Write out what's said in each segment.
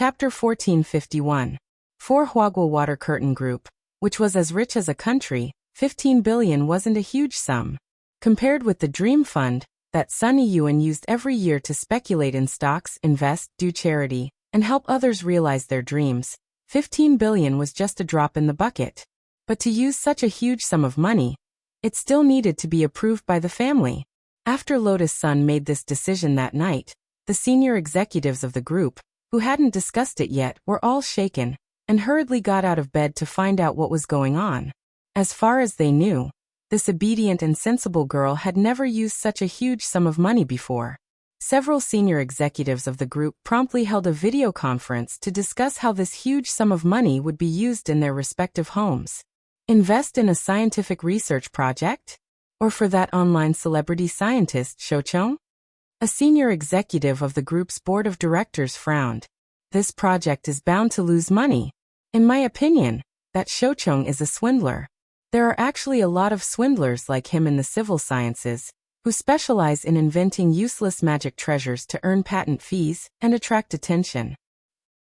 Chapter 1451. 4 Huagua Water Curtain Group, which was as rich as a country. 15 billion wasn't a huge sum. Compared with the Dream Fund that Sunny Yuan used every year to speculate in stocks, invest, do charity, and help others realize their dreams, 15 billion was just a drop in the bucket. But to use such a huge sum of money, it still needed to be approved by the family. After Lotus Sun made this decision that night, the senior executives of the group, who hadn't discussed it yet, were all shaken, and hurriedly got out of bed to find out what was going on. As far as they knew, this obedient and sensible girl had never used such a huge sum of money before. Several senior executives of the group promptly held a video conference to discuss how this huge sum of money would be used in their respective homes. Invest in a scientific research project? Or for that online celebrity scientist, Shoucheng? A senior executive of the group's board of directors frowned. This project is bound to lose money. In my opinion, that Shoucheng is a swindler. There are actually a lot of swindlers like him in the civil sciences, who specialize in inventing useless magic treasures to earn patent fees and attract attention.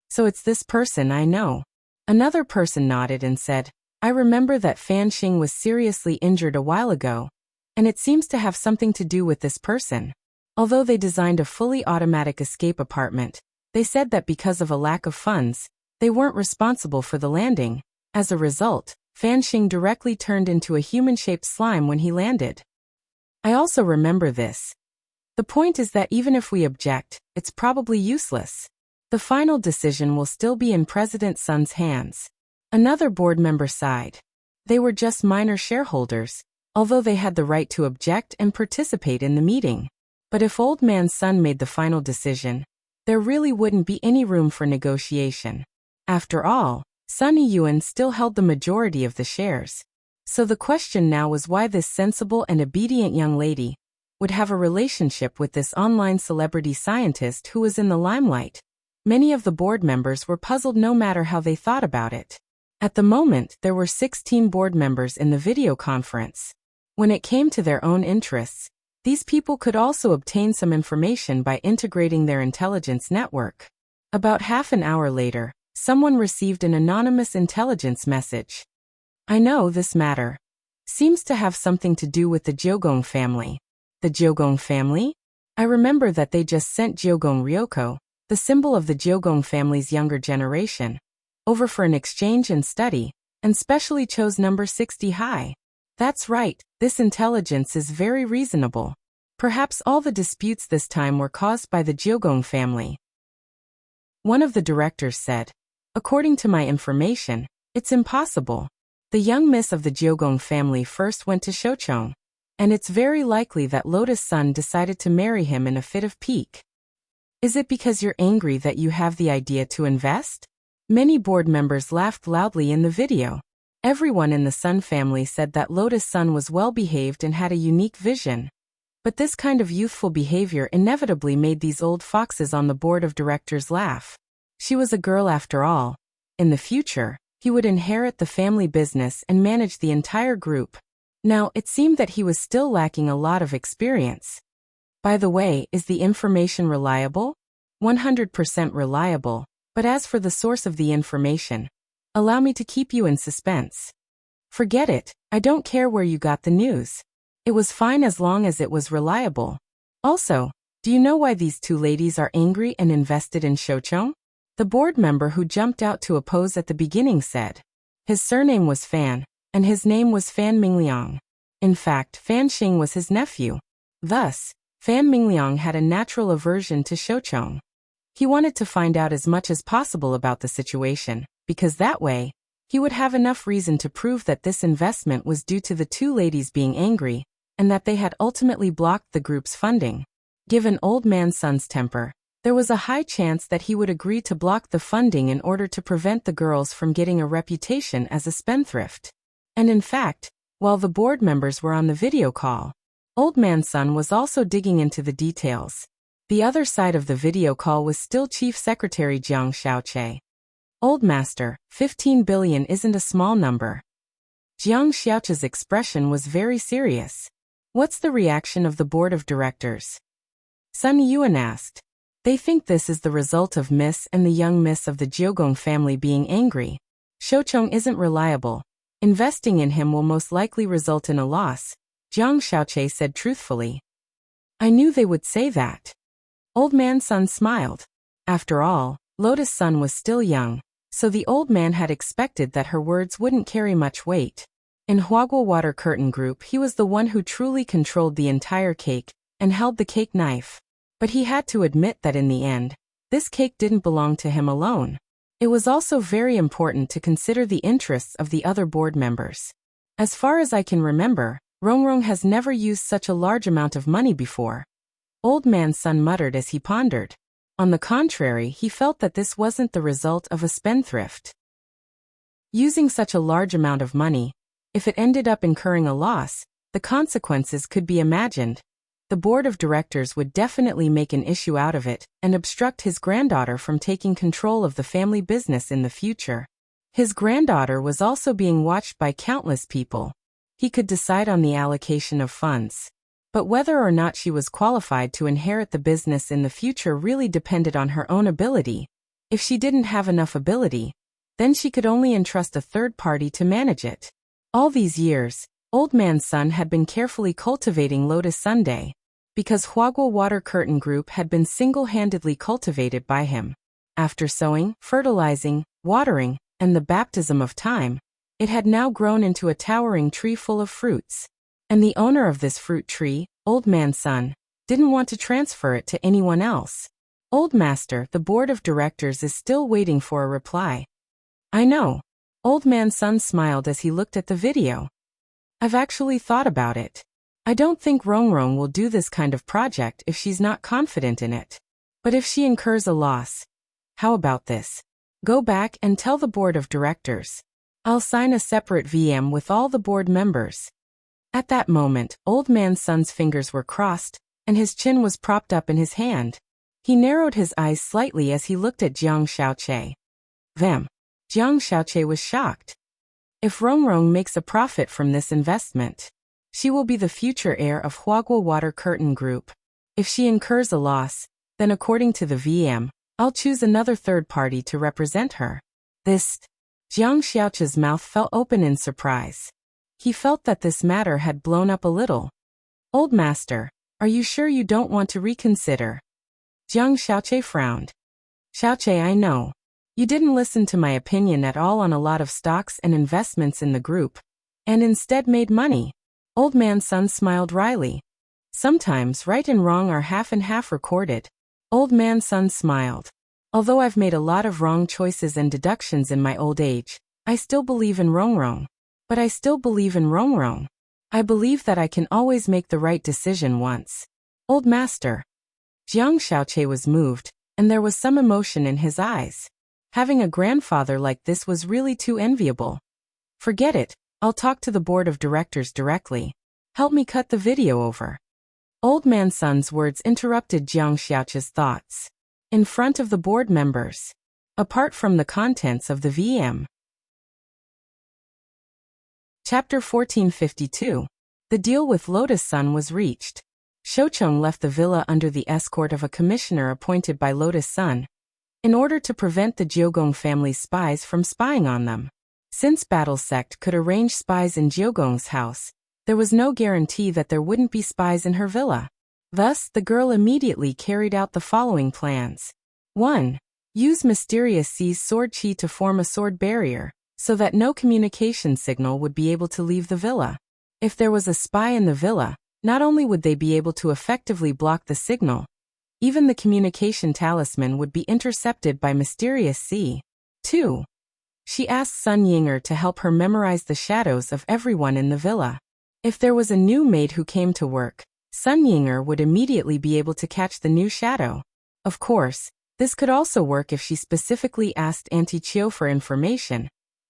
So it's this person I know. Another person nodded and said, I remember that Fan Xing was seriously injured a while ago, and it seems to have something to do with this person. Although they designed a fully automatic escape apartment, they said that because of a lack of funds, they weren't responsible for the landing. As a result, Fan Xing directly turned into a human-shaped slime when he landed. I also remember this. The point is that even if we object, it's probably useless. The final decision will still be in President Sun's hands. Another board member sighed. They were just minor shareholders, although they had the right to object and participate in the meeting. But if Old Man Sun made the final decision, there really wouldn't be any room for negotiation. After all, Sunny Yuan still held the majority of the shares. So the question now was why this sensible and obedient young lady would have a relationship with this online celebrity scientist who was in the limelight. Many of the board members were puzzled no matter how they thought about it. At the moment, there were 16 board members in the video conference. When it came to their own interests, these people could also obtain some information by integrating their intelligence network. About half an hour later, someone received an anonymous intelligence message. I know this matter seems to have something to do with the Jiogong family. The Jiogong family? I remember that they just sent Jiogong Ryoko, the symbol of the Jiogong family's younger generation, over for an exchange and study, and specially chose number 60 high. That's right, this intelligence is very reasonable. Perhaps all the disputes this time were caused by the Jiogong family. One of the directors said, according to my information, it's impossible. The young miss of the Jiogong family first went to Shoucheng, and it's very likely that Lotus Sun decided to marry him in a fit of pique. Is it because you're angry that you have the idea to invest? Many board members laughed loudly in the video. Everyone in the Sun family said that Lotus Sun was well-behaved and had a unique vision. But this kind of youthful behavior inevitably made these old foxes on the board of directors laugh. She was a girl after all. In the future, he would inherit the family business and manage the entire group. Now, it seemed that he was still lacking a lot of experience. By the way, is the information reliable? 100% reliable, but as for the source of the information, allow me to keep you in suspense. Forget it, I don't care where you got the news. It was fine as long as it was reliable. Also, do you know why these two ladies are angry and invested in Shoucheng? The board member who jumped out to oppose at the beginning said. His surname was Fan, and his name was Fan Mingliang. In fact, Fan Xing was his nephew. Thus, Fan Mingliang had a natural aversion to Shoucheng. He wanted to find out as much as possible about the situation, because that way, he would have enough reason to prove that this investment was due to the two ladies being angry, and that they had ultimately blocked the group's funding. Given Old Man Sun's temper, there was a high chance that he would agree to block the funding in order to prevent the girls from getting a reputation as a spendthrift. And in fact, while the board members were on the video call, Old Man Sun was also digging into the details. The other side of the video call was still Chief Secretary Jiang Xiaoche. Old Master, 15 billion isn't a small number. Jiang Xiaoche's expression was very serious. What's the reaction of the board of directors? Sun Yuan asked. They think this is the result of Miss and the young Miss of the Jiogong family being angry. Shoucheng isn't reliable. Investing in him will most likely result in a loss, Jiang Xiaoche said truthfully. I knew they would say that. Old Man Sun smiled. After all, Lotus Sun was still young, so the old man had expected that her words wouldn't carry much weight. In Huaguo Water Curtain Group, he was the one who truly controlled the entire cake and held the cake knife. But he had to admit that in the end, this cake didn't belong to him alone. It was also very important to consider the interests of the other board members. As far as I can remember, Rongrong has never used such a large amount of money before. Old Man Sun muttered as he pondered. On the contrary, he felt that this wasn't the result of a spendthrift. Using such a large amount of money, if it ended up incurring a loss, the consequences could be imagined. The board of directors would definitely make an issue out of it and obstruct his granddaughter from taking control of the family business in the future. His granddaughter was also being watched by countless people. He could decide on the allocation of funds. But whether or not she was qualified to inherit the business in the future really depended on her own ability. If she didn't have enough ability, then she could only entrust a third party to manage it. All these years, Old Man Sun had been carefully cultivating Lotus Sundae, because Huaguo Water Curtain Group had been single-handedly cultivated by him. After sowing, fertilizing, watering, and the baptism of time, it had now grown into a towering tree full of fruits. And the owner of this fruit tree, Old Man Sun, didn't want to transfer it to anyone else. Old Master, the board of directors is still waiting for a reply. I know. Old Man Sun smiled as he looked at the video. I've actually thought about it. I don't think Rongrong will do this kind of project if she's not confident in it. But if she incurs a loss, how about this? Go back and tell the board of directors. I'll sign a separate VM with all the board members. At that moment, Old Man Sun's fingers were crossed, and his chin was propped up in his hand. He narrowed his eyes slightly as he looked at Jiang Xiaoche. Them. Jiang Xiaoche was shocked. If Rongrong makes a profit from this investment, she will be the future heir of Huaguo Water Curtain Group. If she incurs a loss, then according to the VM, I'll choose another third party to represent her. This. Jiang Xiaoche's mouth fell open in surprise. He felt that this matter had blown up a little. Old Master, are you sure you don't want to reconsider? Jiang Xiaoche frowned. Xiaoche, I know. You didn't listen to my opinion at all on a lot of stocks and investments in the group, and instead made money. Old Man Sun smiled wryly. Sometimes right and wrong are half and half recorded. Old Man Sun smiled. Although I've made a lot of wrong choices and deductions in my old age, I still believe in Rongrong. But I still believe in Rongrong. I believe that I can always make the right decision once. Old Master. Jiang Xiaoche was moved, and there was some emotion in his eyes. Having a grandfather like this was really too enviable. Forget it, I'll talk to the board of directors directly. Help me cut the video over. Old Man Sun's words interrupted Jiang Xiaoche's thoughts. In front of the board members. Apart from the contents of the VM. Chapter 1452. The deal with Lotus Sun was reached. Shoucheng left the villa under the escort of a commissioner appointed by Lotus Sun, in order to prevent the Jiogong family's spies from spying on them. Since Battle Sect could arrange spies in Jiogong's house, there was no guarantee that there wouldn't be spies in her villa. Thus, the girl immediately carried out the following plans. 1. Use Mysterious C's sword chi to form a sword barrier, so that no communication signal would be able to leave the villa. If there was a spy in the villa, not only would they be able to effectively block the signal, even the communication talisman would be intercepted by Mysterious C. 2. She asked Sun Yinger to help her memorize the shadows of everyone in the villa. If there was a new maid who came to work, Sun Yinger would immediately be able to catch the new shadow. Of course, this could also work if she specifically asked Auntie Chiu for information,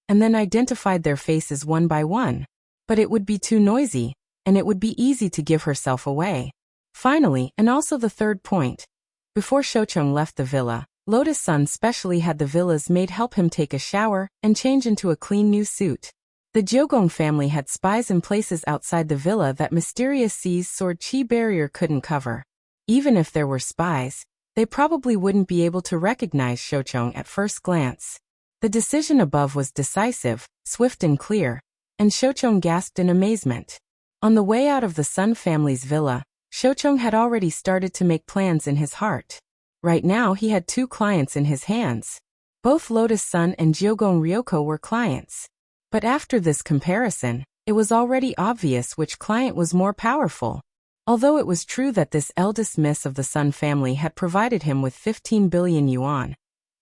and then identified their faces one by one. But it would be too noisy, and it would be easy to give herself away. Finally, and also the third point, before Shoucheng left the villa, Lotus Sun specially had the villa's maid help him take a shower and change into a clean new suit. The Jiogong family had spies in places outside the villa that Mysterious C's sword chi barrier couldn't cover. Even if there were spies, They probably wouldn't be able to recognize Shochong at first glance. The decision above was decisive, swift and clear, and Shochong gasped in amazement. On the way out of the Sun family's villa, Shochong had already started to make plans in his heart. Right now he had 2 clients in his hands. Both Lotus Sun and Jiogong Ryoko were clients. But after this comparison, it was already obvious which client was more powerful. Although it was true that this eldest miss of the Sun family had provided him with 15 billion yuan,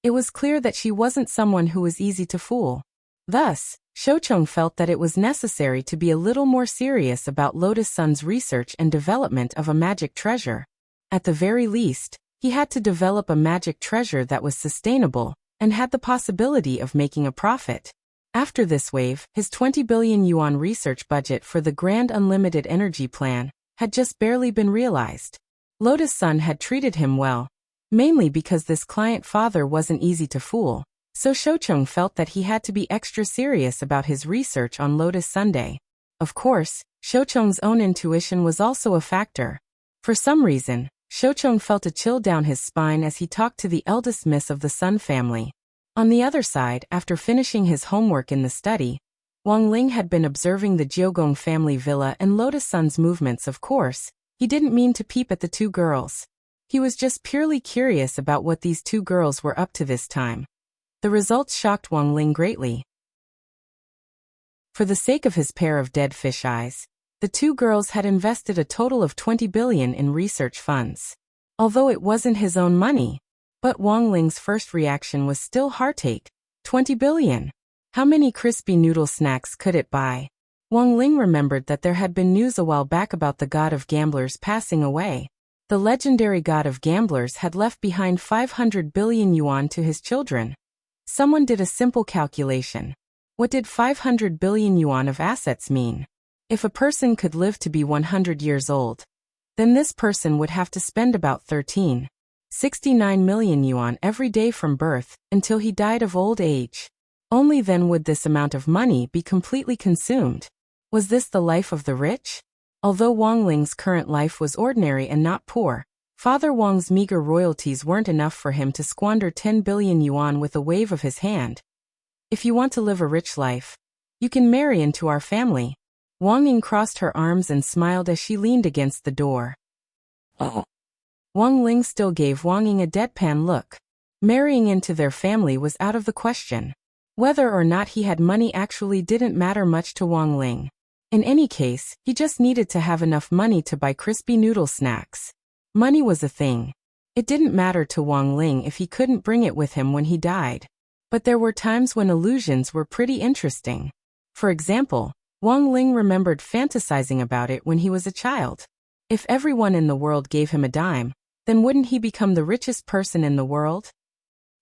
it was clear that she wasn't someone who was easy to fool. Thus, Shochong felt that it was necessary to be a little more serious about Lotus Sun's research and development of a magic treasure. At the very least, he had to develop a magic treasure that was sustainable and had the possibility of making a profit. After this wave, his 20 billion yuan research budget for the Grand Unlimited Energy Plan had just barely been realized. Lotus Sun had treated him well, mainly because this client father wasn't easy to fool, so Shochong felt that he had to be extra serious about his research on Lotus Sunday. Of course, Shochong's own intuition was also a factor. For some reason, Shochong felt a chill down his spine as he talked to the eldest miss of the Sun family. On the other side, after finishing his homework in the study, Wang Ling had been observing the Jiogong family villa and Lotus Sun's movements. Of course, he didn't mean to peep at the 2 girls. He was just purely curious about what these 2 girls were up to this time. The results shocked Wang Ling greatly. For the sake of his pair of dead fish eyes, the 2 girls had invested a total of 20 billion in research funds. Although it wasn't his own money, but Wang Ling's first reaction was still heartache. 20 billion. How many crispy noodle snacks could it buy? Wang Ling remembered that there had been news a while back about the god of gamblers passing away. The legendary god of gamblers had left behind 500 billion yuan to his children. Someone did a simple calculation. What did 500 billion yuan of assets mean? If a person could live to be 100 years old, then this person would have to spend about 13.69 million yuan every day from birth until he died of old age. Only then would this amount of money be completely consumed. Was this the life of the rich? Although Wang Ling's current life was ordinary and not poor, Father Wang's meager royalties weren't enough for him to squander 10 billion yuan with a wave of his hand. If you want to live a rich life, you can marry into our family. Wang Ying crossed her arms and smiled as she leaned against the door. Wang Ling still gave Wang Ying a deadpan look. Marrying into their family was out of the question. Whether or not he had money actually didn't matter much to Wang Ling. In any case, he just needed to have enough money to buy crispy noodle snacks. Money was a thing. It didn't matter to Wang Ling if he couldn't bring it with him when he died. But there were times when illusions were pretty interesting. For example, Wang Ling remembered fantasizing about it when he was a child. If everyone in the world gave him a dime, then wouldn't he become the richest person in the world?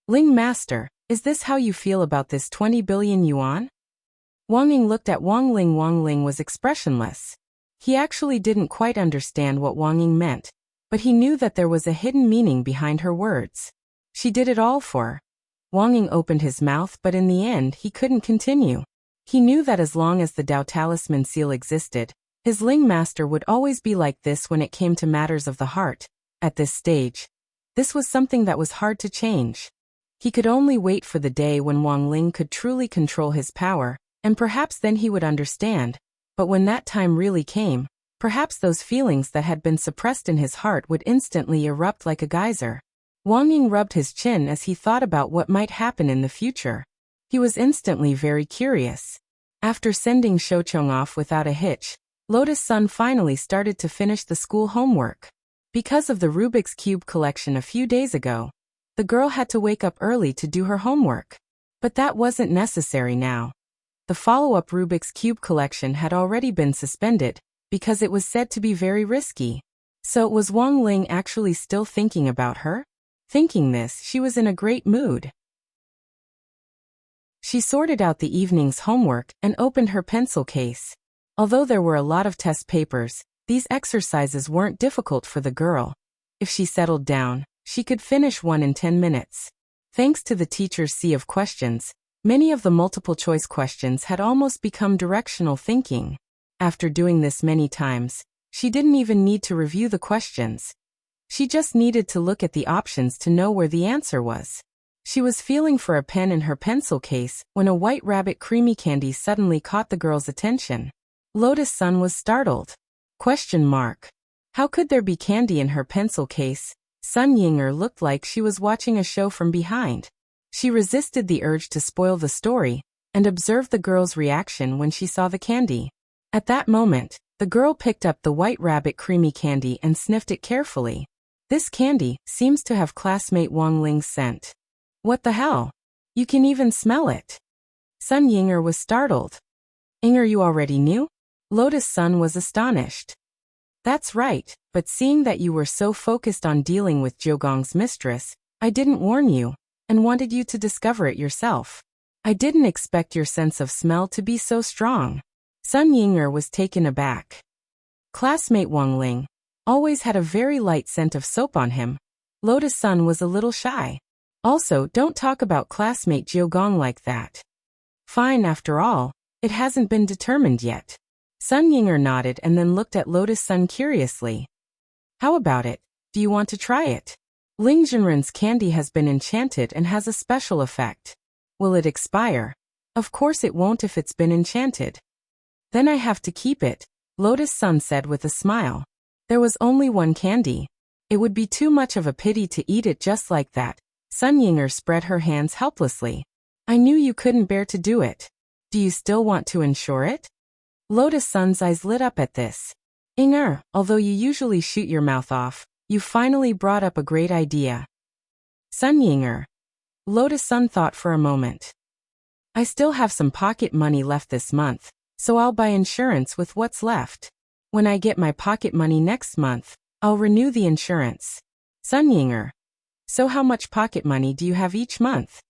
Ling Master, is this how you feel about this 20 billion yuan? Wang Ying looked at Wang Ling. Wang Ling was expressionless. He actually didn't quite understand what Wang Ying meant, but he knew that there was a hidden meaning behind her words. She did it all for. Wang Ying opened his mouth, but in the end he couldn't continue. He knew that as long as the Dao Talisman seal existed, his Ling Master would always be like this when it came to matters of the heart. At this stage, this was something that was hard to change. He could only wait for the day when Wang Ling could truly control his power, and perhaps then he would understand. But when that time really came, perhaps those feelings that had been suppressed in his heart would instantly erupt like a geyser. Wang Ying rubbed his chin as he thought about what might happen in the future. He was instantly very curious. After sending Shochong off without a hitch, Lotus Sun finally started to finish the school homework. Because of the Rubik's Cube collection a few days ago, the girl had to wake up early to do her homework. But that wasn't necessary now. The follow-up Rubik's Cube collection had already been suspended, because it was said to be very risky. So was Wang Ling actually still thinking about her? Thinking this, she was in a great mood. She sorted out the evening's homework and opened her pencil case. Although there were a lot of test papers, these exercises weren't difficult for the girl. If she settled down, she could finish one in 10 minutes. Thanks to the teacher's sea of questions, many of the multiple-choice questions had almost become directional thinking. After doing this many times, she didn't even need to review the questions. She just needed to look at the options to know where the answer was. She was feeling for a pen in her pencil case when a White Rabbit creamy candy suddenly caught the girl's attention. Lotus Sun was startled. Question mark. How could there be candy in her pencil case? Sun Yinger looked like she was watching a show from behind. She resisted the urge to spoil the story and observed the girl's reaction when she saw the candy. At that moment, the girl picked up the White Rabbit creamy candy and sniffed it carefully. This candy seems to have classmate Wang Ling's scent. What the hell? You can even smell it. Sun Yinger was startled. Inger, you already knew? Lotus Sun was astonished. That's right, but seeing that you were so focused on dealing with Jiugong's mistress, I didn't warn you, and wanted you to discover it yourself. I didn't expect your sense of smell to be so strong. Sun Yinger was taken aback. Classmate Wang Ling always had a very light scent of soap on him. Lotus Sun was a little shy. Also, don't talk about classmate Jiugong like that. Fine, after all, it hasn't been determined yet. Sun Yinger nodded and then looked at Lotus Sun curiously. How about it? Do you want to try it? Ling Junren's candy has been enchanted and has a special effect. Will it expire? Of course it won't if it's been enchanted. Then I have to keep it, Lotus Sun said with a smile. There was only one candy. It would be too much of a pity to eat it just like that. Sun Yinger spread her hands helplessly. I knew you couldn't bear to do it. Do you still want to ensure it? Lotus Sun's eyes lit up at this. Inger, although you usually shoot your mouth off, you finally brought up a great idea. Sun Yinger. Lotus Sun thought for a moment. I still have some pocket money left this month, so I'll buy insurance with what's left. When I get my pocket money next month, I'll renew the insurance. Sun Yinger. So how much pocket money do you have each month?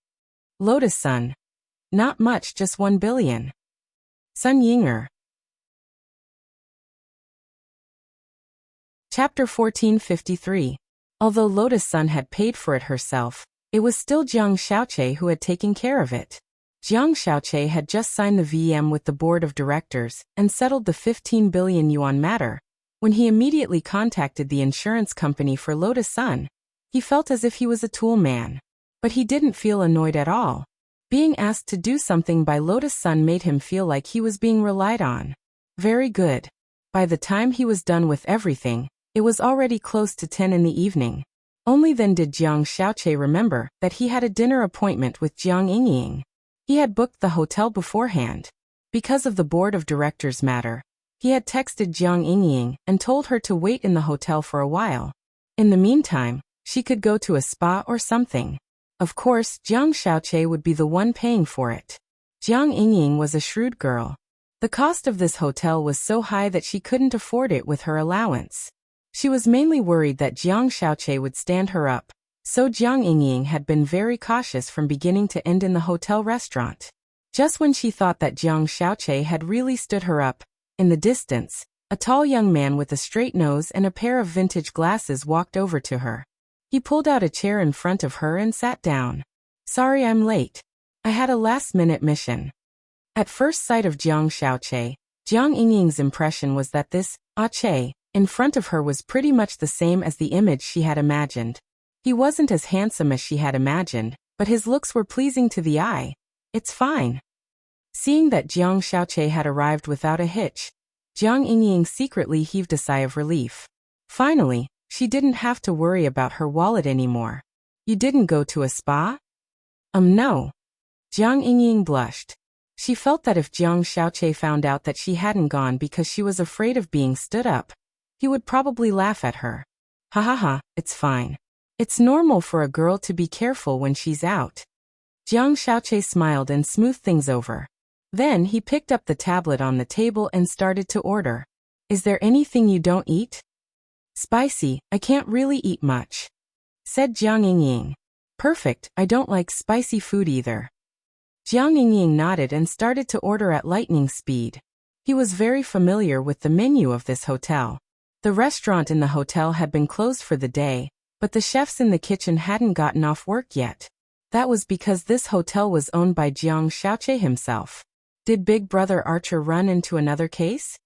Lotus Sun. Not much, just 1 billion. Sun Yinger. Chapter 1453. Although Lotus Sun had paid for it herself, it was still Jiang Xiaoqie who had taken care of it. Jiang Xiaoqie had just signed the VM with the board of directors and settled the 15 billion yuan matter. When he immediately contacted the insurance company for Lotus Sun, he felt as if he was a tool man. But he didn't feel annoyed at all. Being asked to do something by Lotus Sun made him feel like he was being relied on. Very good. By the time he was done with everything, it was already close to 10 in the evening. Only then did Jiang Xiaoqie remember that he had a dinner appointment with Jiang Yingying. He had booked the hotel beforehand. Because of the board of directors matter, he had texted Jiang Yingying and told her to wait in the hotel for a while. In the meantime, she could go to a spa or something. Of course, Jiang Xiaoqie would be the one paying for it. Jiang Yingying was a shrewd girl. The cost of this hotel was so high that she couldn't afford it with her allowance. She was mainly worried that Jiang Xiaoqie would stand her up, so Jiang Yingying had been very cautious from beginning to end in the hotel restaurant. Just when she thought that Jiang Xiaoqie had really stood her up, in the distance, a tall young man with a straight nose and a pair of vintage glasses walked over to her. He pulled out a chair in front of her and sat down. Sorry I'm late. I had a last-minute mission. At first sight of Jiang Xiaoqie, Jiang Yingying's impression was that this Che in front of her was pretty much the same as the image she had imagined. He wasn't as handsome as she had imagined, but his looks were pleasing to the eye. It's fine. Seeing that Jiang Xiaoqie had arrived without a hitch, Jiang Yingying secretly heaved a sigh of relief. Finally, she didn't have to worry about her wallet anymore. You didn't go to a spa? No. Jiang Yingying blushed. She felt that if Jiang Xiaoqie found out that she hadn't gone because she was afraid of being stood up, he would probably laugh at her. Ha ha ha, it's fine. It's normal for a girl to be careful when she's out. Jiang Xiaoqie smiled and smoothed things over. Then he picked up the tablet on the table and started to order. Is there anything you don't eat? Spicy, I can't really eat much, said Jiang Yingying. Perfect, I don't like spicy food either. Jiang Yingying nodded and started to order at lightning speed. He was very familiar with the menu of this hotel. The restaurant in the hotel had been closed for the day, but the chefs in the kitchen hadn't gotten off work yet. That was because this hotel was owned by Jiang Xiaoqie himself. Did Big Brother Archer run into another case?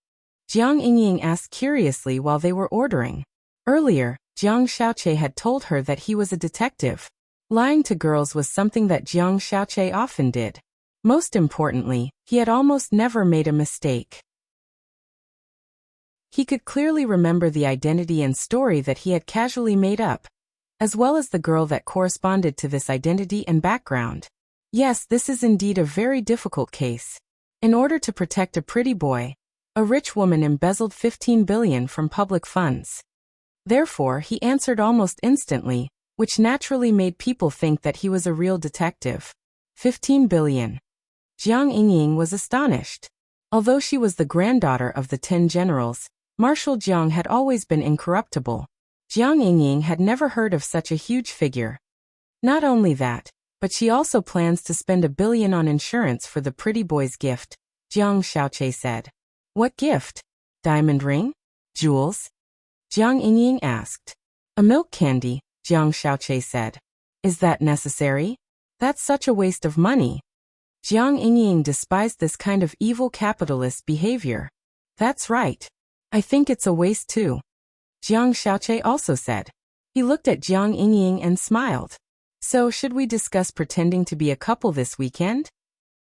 Jiang Yingying asked curiously while they were ordering. Earlier, Jiang Xiaoche had told her that he was a detective. Lying to girls was something that Jiang Xiaoche often did. Most importantly, he had almost never made a mistake. He could clearly remember the identity and story that he had casually made up, as well as the girl that corresponded to this identity and background. Yes, this is indeed a very difficult case. In order to protect a pretty boy, a rich woman embezzled 15 billion from public funds. Therefore, he answered almost instantly, which naturally made people think that he was a real detective. 15 billion. Jiang Yingying was astonished. Although she was the granddaughter of the 10 generals, Marshal Jiang had always been incorruptible. Jiang Yingying had never heard of such a huge figure. Not only that, but she also plans to spend 1 billion on insurance for the pretty boy's gift, Jiang Xiaoche said. What gift? Diamond ring? Jewels? Jiang Yingying asked. A milk candy, Jiang Xiaoche said. Is that necessary? That's such a waste of money. Jiang Yingying despised this kind of evil capitalist behavior. That's right. I think it's a waste too. Jiang Xiaoche also said. He looked at Jiang Yingying and smiled. So, should we discuss pretending to be a couple this weekend?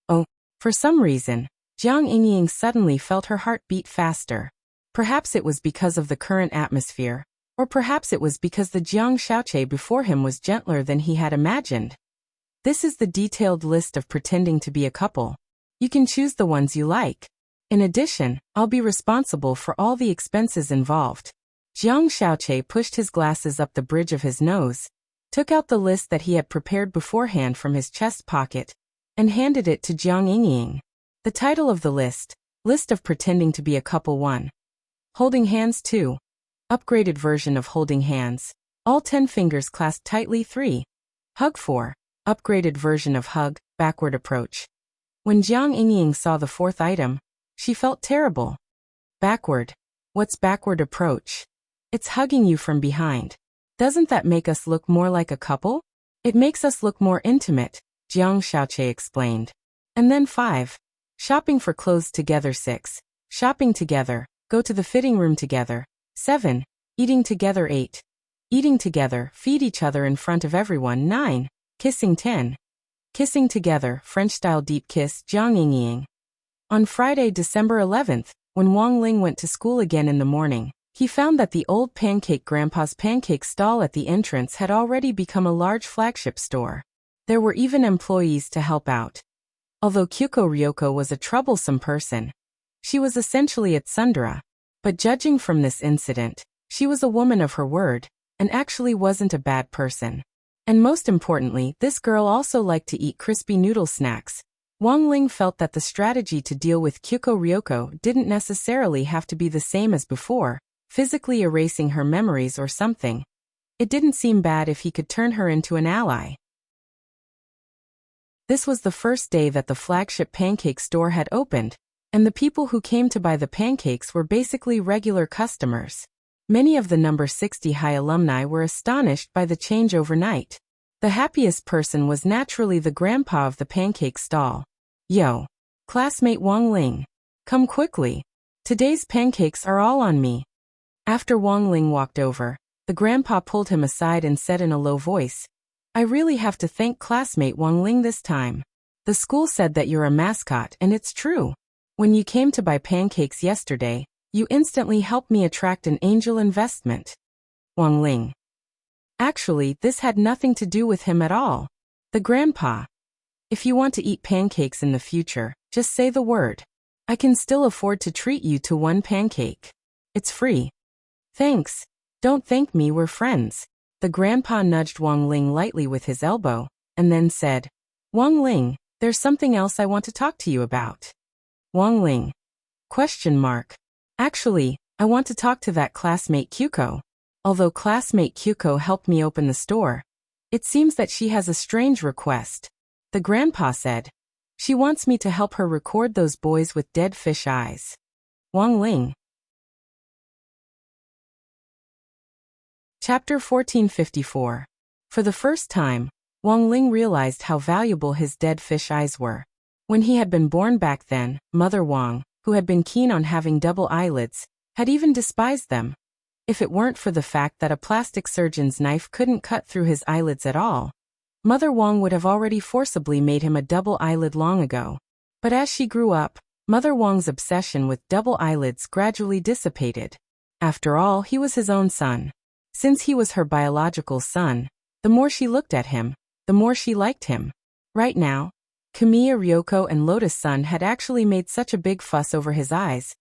Oh, for some reason, Jiang Yingying suddenly felt her heart beat faster. Perhaps it was because of the current atmosphere, or perhaps it was because the Jiang Xiaoche before him was gentler than he had imagined. This is the detailed list of pretending to be a couple. You can choose the ones you like. In addition, I'll be responsible for all the expenses involved. Jiang Xiaoche pushed his glasses up the bridge of his nose, took out the list that he had prepared beforehand from his chest pocket, and handed it to Jiang Yingying. The title of the list of pretending to be a couple 1. Holding hands 2. Upgraded version of holding hands. All 10 fingers clasped tightly 3. Hug 4. Upgraded version of hug, backward approach. When Jiang Yingying saw the 4th item, she felt terrible. Backward. What's backward approach? It's hugging you from behind. Doesn't that make us look more like a couple? It makes us look more intimate, Jiang Xiaoche explained. And then 5. Shopping for clothes together 6. Shopping together, go to the fitting room together. 7. Eating together 8. Eating together, feed each other in front of everyone 9. Kissing 10. Kissing together, French-style deep kiss, Jiang Yingying. On Friday, December 11th, when Wang Ling went to school again in the morning, he found that the old pancake grandpa's pancake stall at the entrance had already become a large flagship store. There were even employees to help out. Although Kyuko Ryoko was a troublesome person, she was essentially a tsundere. But judging from this incident, she was a woman of her word, and actually wasn't a bad person. And most importantly, this girl also liked to eat crispy noodle snacks. Wang Ling felt that the strategy to deal with Kyuko Ryoko didn't necessarily have to be the same as before, physically erasing her memories or something. It didn't seem bad if he could turn her into an ally. This was the first day that the flagship pancake store had opened, and the people who came to buy the pancakes were basically regular customers. Many of the number 60 high alumni were astonished by the change overnight. The happiest person was naturally the grandpa of the pancake stall. Yo! Classmate Wang Ling. Come quickly. Today's pancakes are all on me. After Wang Ling walked over, the grandpa pulled him aside and said in a low voice, I really have to thank classmate Wang Ling this time. The school said that you're a mascot, and it's true. When you came to buy pancakes yesterday, you instantly helped me attract an angel investment. Wang Ling. Actually, this had nothing to do with him at all. The grandpa. If you want to eat pancakes in the future, just say the word. I can still afford to treat you to 1 pancake. It's free. Thanks. Don't thank me, we're friends. The grandpa nudged Wang Ling lightly with his elbow, and then said, Wang Ling, there's something else I want to talk to you about. Wang Ling. Question mark. Actually, I want to talk to that classmate Kyuko. Although classmate Kyuko helped me open the store, it seems that she has a strange request. The grandpa said. She wants me to help her record those boys with dead fish eyes. Wang Ling. Chapter 1454. For the first time, Wang Ling realized how valuable his dead fish eyes were. When he had been born back then, Mother Wang, who had been keen on having double eyelids, had even despised them. If it weren't for the fact that a plastic surgeon's knife couldn't cut through his eyelids at all, Mother Wang would have already forcibly made him a double eyelid long ago. But as she grew up, Mother Wang's obsession with double eyelids gradually dissipated. After all, he was his own son. Since he was her biological son, the more she looked at him, the more she liked him. Right now, Kamiya, Ryoko, and Lotus Sun had actually made such a big fuss over his eyes.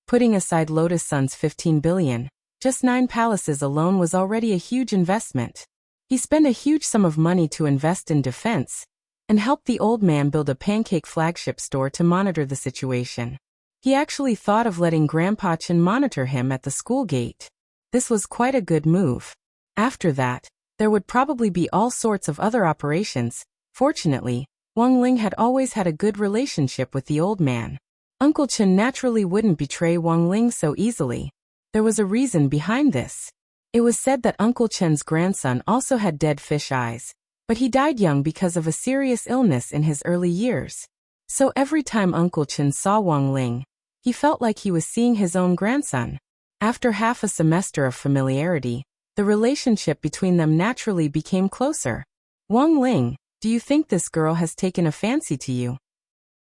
Putting aside Lotus Sun's 15 billion, just 9 palaces alone was already a huge investment. He spent a huge sum of money to invest in defense, and helped the old man build a pancake flagship store to monitor the situation. He actually thought of letting Grandpa Chen monitor him at the school gate. This was quite a good move. After that, there would probably be all sorts of other operations. Fortunately, Wang Ling had always had a good relationship with the old man. Uncle Chen naturally wouldn't betray Wang Ling so easily. There was a reason behind this. It was said that Uncle Chen's grandson also had dead fish eyes, but he died young because of a serious illness in his early years. So every time Uncle Chen saw Wang Ling, he felt like he was seeing his own grandson. After half a semester of familiarity, the relationship between them naturally became closer. Wang Ling, do you think this girl has taken a fancy to you?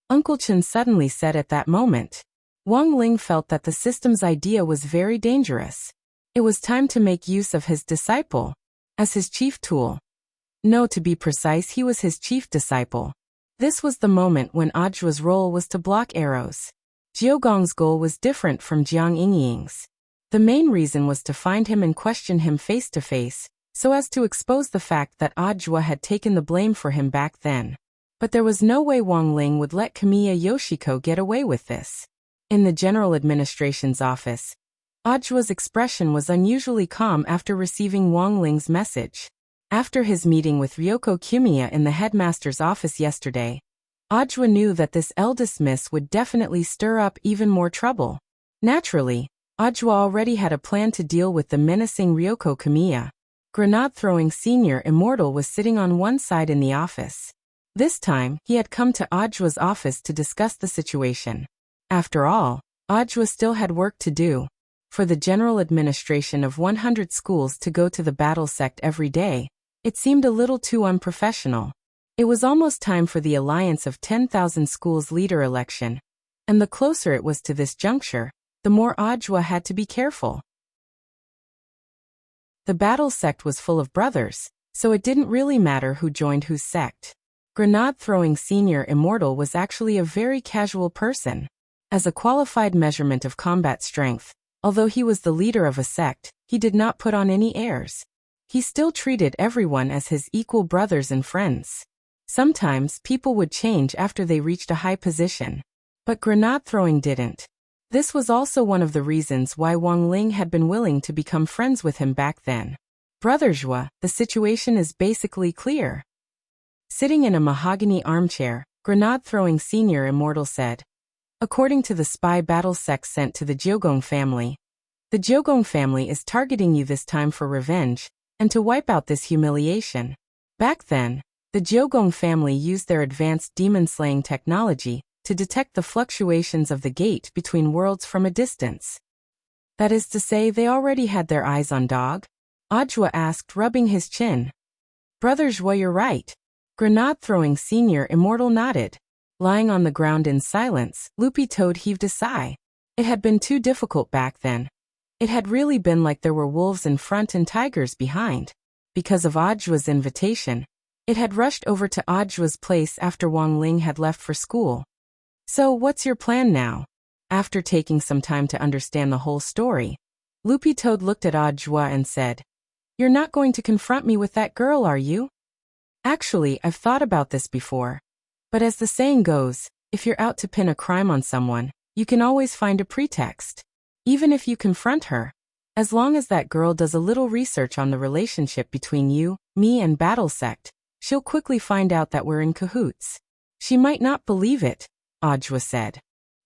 Uncle Chen suddenly said at that moment. Wang Ling felt that the system's idea was very dangerous. It was time to make use of his disciple as his chief tool. No, to be precise, he was his chief disciple. This was the moment when Ajua's role was to block arrows. Jiugong's goal was different from Jiang Yingying's. The main reason was to find him and question him face to face, so as to expose the fact that Ajua had taken the blame for him back then. But there was no way Wang Ling would let Kamiya Yoshiko get away with this. In the General Administration's office, Ajua's expression was unusually calm after receiving Wang Ling's message. After his meeting with Ryoko Kimiya in the headmaster's office yesterday, Ajua knew that this eldest miss would definitely stir up even more trouble. Naturally, Ajua already had a plan to deal with the menacing Ryoko Kimiya. Grenade-throwing senior immortal was sitting on one side in the office. This time, he had come to Ajua's office to discuss the situation. After all, Ajua still had work to do. For the general administration of 100 schools to go to the battle sect every day, it seemed a little too unprofessional. It was almost time for the alliance of 10,000 schools leader election, and the closer it was to this juncture, the more Ajua had to be careful. The battle sect was full of brothers, so it didn't really matter who joined whose sect. Grenade-throwing senior immortal was actually a very casual person. As a qualified measurement of combat strength, although he was the leader of a sect, he did not put on any airs. He still treated everyone as his equal brothers and friends. Sometimes people would change after they reached a high position, but grenade-throwing didn't. This was also one of the reasons why Wang Ling had been willing to become friends with him back then. Brother Zhua, the situation is basically clear. Sitting in a mahogany armchair, grenade-throwing senior immortal said. According to the spy battle sect sent to the Jiugong family, the Jiugong family is targeting you this time for revenge, and to wipe out this humiliation. Back then, the Jiugong family used their advanced demon-slaying technology to detect the fluctuations of the gate between worlds from a distance. That is to say, they already had their eyes on Dog? Ajua asked, rubbing his chin. Brother Zhua, you're right. Grenade-throwing senior immortal nodded. Lying on the ground in silence, Loopy Toad heaved a sigh. It had been too difficult back then. It had really been like there were wolves in front and tigers behind. Because of Ajua's invitation, it had rushed over to Ajua's place after Wang Ling had left for school. So what's your plan now? After taking some time to understand the whole story, Loopy Toad looked at Ajua and said, You're not going to confront me with that girl, are you? Actually, I've thought about this before. But as the saying goes, if you're out to pin a crime on someone, you can always find a pretext. Even if you confront her, as long as that girl does a little research on the relationship between you, me and Battle Sect, she'll quickly find out that we're in cahoots. She might not believe it, Ajua said.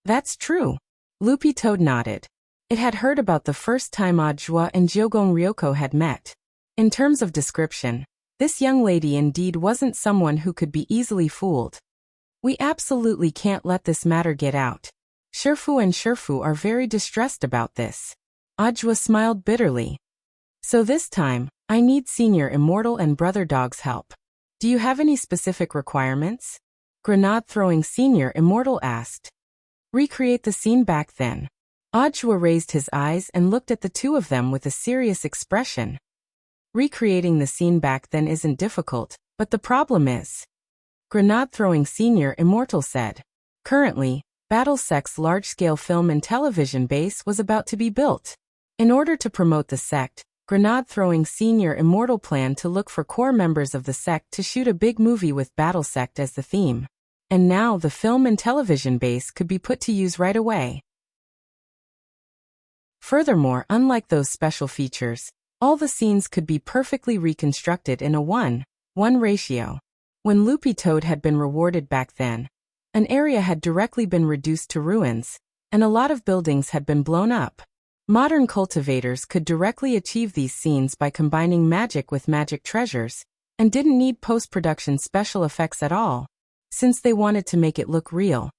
That's true. Loopy Toad nodded. It had heard about the first time Ajua and Jiugong Ryoko had met. In terms of description, this young lady indeed wasn't someone who could be easily fooled. We absolutely can't let this matter get out. Shifu and Shifu are very distressed about this. Ajwa smiled bitterly. So this time, I need Senior Immortal and Brother Dog's help. Do you have any specific requirements? Grenade-throwing Senior Immortal asked. Recreate the scene back then. Ajwa raised his eyes and looked at the two of them with a serious expression. Recreating the scene back then isn't difficult, but the problem is. Grenade-throwing Senior Immortal said. Currently, BattleSect's large-scale film and television base was about to be built. In order to promote the sect, Grenade-throwing Senior Immortal planned to look for core members of the sect to shoot a big movie with BattleSect as the theme. And now the film and television base could be put to use right away. Furthermore, unlike those special features, all the scenes could be perfectly reconstructed in a 1:1 ratio. When Loopy Toad had been rewarded back then, an area had directly been reduced to ruins, and a lot of buildings had been blown up. Modern cultivators could directly achieve these scenes by combining magic with magic treasures, and didn't need post-production special effects at all, since they wanted to make it look real.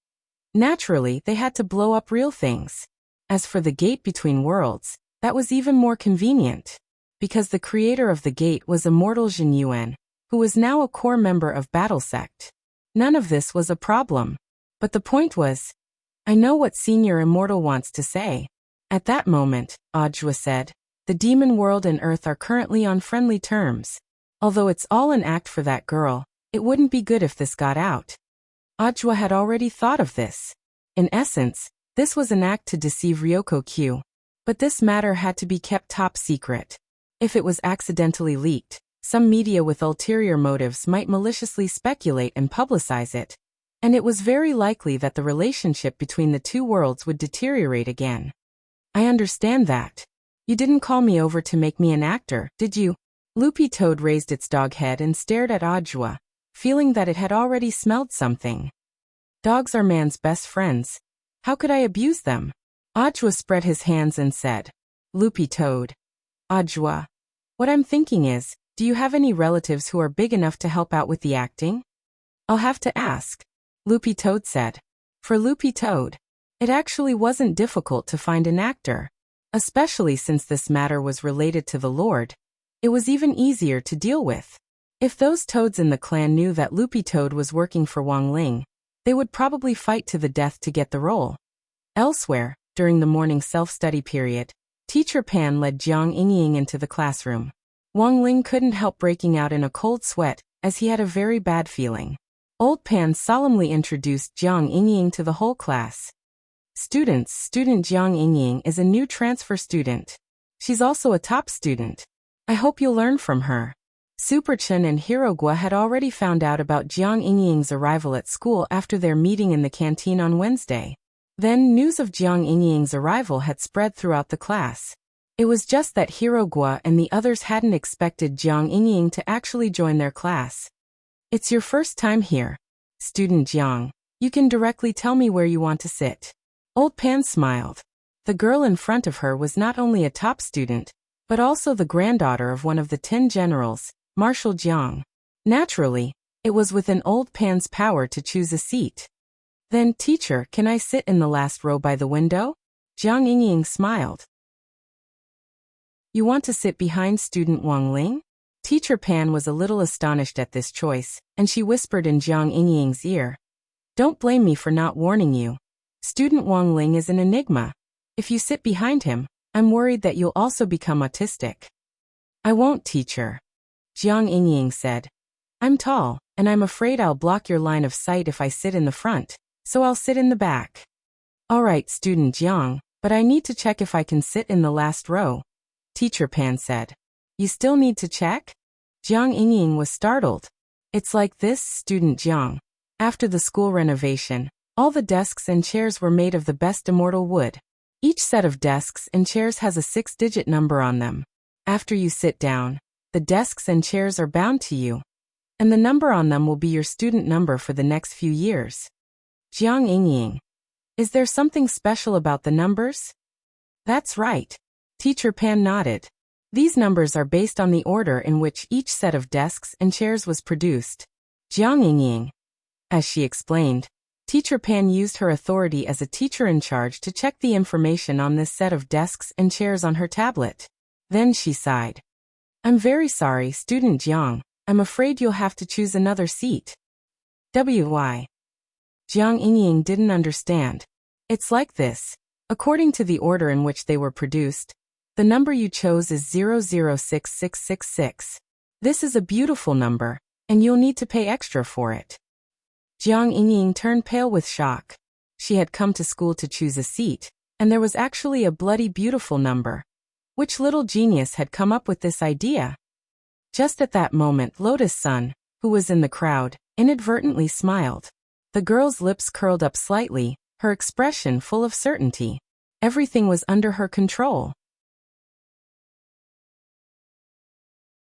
Naturally, they had to blow up real things. As for the gate between worlds, that was even more convenient, because the creator of the gate was Immortal Jin Yuan, who was now a core member of BattleSect. None of this was a problem. But the point was, I know what Senior Immortal wants to say. At that moment, Ajwa said, the demon world and Earth are currently on friendly terms. Although it's all an act for that girl, it wouldn't be good if this got out. Ajwa had already thought of this. In essence, this was an act to deceive Ryoko Q. But this matter had to be kept top secret. If it was accidentally leaked, some media with ulterior motives might maliciously speculate and publicize it. And it was very likely that the relationship between the two worlds would deteriorate again. I understand that. You didn't call me over to make me an actor, did you? Loopy Toad raised its dog head and stared at Ajwa, feeling that it had already smelled something. Dogs are man's best friends. How could I abuse them? Ajwa spread his hands and said. Loopy Toad. Ajwa. What I'm thinking is, do you have any relatives who are big enough to help out with the acting? I'll have to ask. Loopy Toad said. For Loopy Toad, it actually wasn't difficult to find an actor. Especially since this matter was related to the Lord. It was even easier to deal with. If those toads in the clan knew that Loopy Toad was working for Wang Ling, they would probably fight to the death to get the role. Elsewhere, during the morning self-study period, Teacher Pan led Jiang Yingying into the classroom. Wang Ling couldn't help breaking out in a cold sweat, as he had a very bad feeling. Old Pan solemnly introduced Jiang Yingying to the whole class. Students, Student Jiang Yingying is a new transfer student. She's also a top student. I hope you'll learn from her. Super Chen and Hirogwa had already found out about Jiang Yingying's arrival at school after their meeting in the canteen on Wednesday. Then news of Jiang Yingying's arrival had spread throughout the class. It was just that Hirogwa and the others hadn't expected Jiang Yingying to actually join their class. It's your first time here. Student Jiang, you can directly tell me where you want to sit. Old Pan smiled. The girl in front of her was not only a top student, but also the granddaughter of one of the 10 generals, Marshal Jiang. Naturally, it was within Old Pan's power to choose a seat. Then, teacher, can I sit in the last row by the window? Jiang Yingying smiled. You want to sit behind student Wang Ling? Teacher Pan was a little astonished at this choice, and she whispered in Jiang Yingying's ear. Don't blame me for not warning you. Student Wang Ling is an enigma. If you sit behind him, I'm worried that you'll also become autistic. I won't, teacher. Jiang Yingying said. I'm tall, and I'm afraid I'll block your line of sight if I sit in the front, so I'll sit in the back. All right, student Jiang, but I need to check if I can sit in the last row. Teacher Pan said. You still need to check? Jiang Yingying was startled. It's like this, student Jiang. After the school renovation, all the desks and chairs were made of the best immortal wood. Each set of desks and chairs has a 6-digit number on them. After you sit down, the desks and chairs are bound to you. And the number on them will be your student number for the next few years. Jiang Yingying. Is there something special about the numbers? That's right. Teacher Pan nodded. These numbers are based on the order in which each set of desks and chairs was produced. Jiang Yingying. As she explained, Teacher Pan used her authority as a teacher in charge to check the information on this set of desks and chairs on her tablet. Then she sighed. I'm very sorry, Student Jiang. I'm afraid you'll have to choose another seat. Why? Jiang Yingying didn't understand. It's like this. According to the order in which they were produced, the number you chose is 006666. This is a beautiful number, and you'll need to pay extra for it. Jiang Yingying turned pale with shock. She had come to school to choose a seat, and there was actually a bloody beautiful number. Which little genius had come up with this idea? Just at that moment, Lotus Sun, who was in the crowd, inadvertently smiled. The girl's lips curled up slightly, her expression full of certainty. Everything was under her control.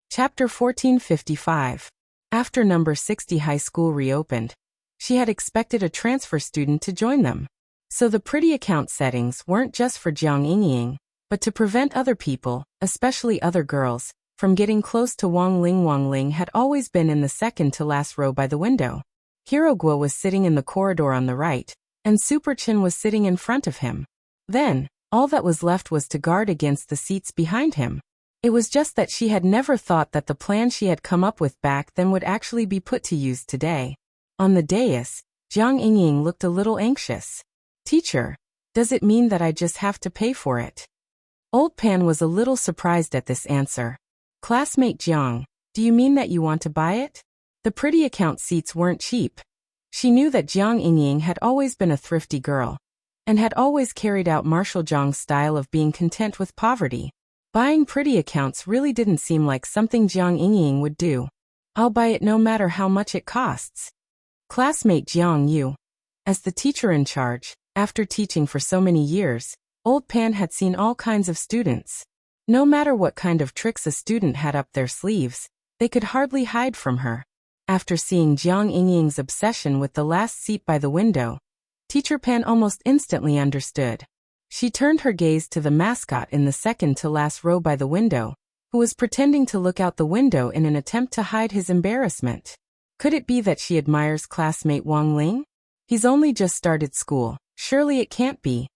Chapter 1455. After number 60 high school reopened, she had expected a transfer student to join them. So the pretty account settings weren't just for Jiang Yingying, but to prevent other people, especially other girls, from getting close to Wang Ling. Wang Ling had always been in the second to last row by the window. Hero Guo was sitting in the corridor on the right, and Super Chin was sitting in front of him. Then, all that was left was to guard against the seats behind him. It was just that she had never thought that the plan she had come up with back then would actually be put to use today. On the dais, Jiang Yingying looked a little anxious. Teacher, does it mean that I just have to pay for it? Old Pan was a little surprised at this answer. Classmate Jiang, do you mean that you want to buy it? The pretty account seats weren't cheap. She knew that Jiang Yingying had always been a thrifty girl, and had always carried out Marshal Zhang's style of being content with poverty. Buying pretty accounts really didn't seem like something Jiang Yingying would do. I'll buy it no matter how much it costs. Classmate Jiang Yu. As the teacher in charge, after teaching for so many years, Old Pan had seen all kinds of students. No matter what kind of tricks a student had up their sleeves, they could hardly hide from her. After seeing Jiang Yingying's obsession with the last seat by the window, Teacher Pan almost instantly understood. She turned her gaze to the mascot in the second to last row by the window, who was pretending to look out the window in an attempt to hide his embarrassment. Could it be that she admires classmate Wang Ling? He's only just started school. Surely it can't be.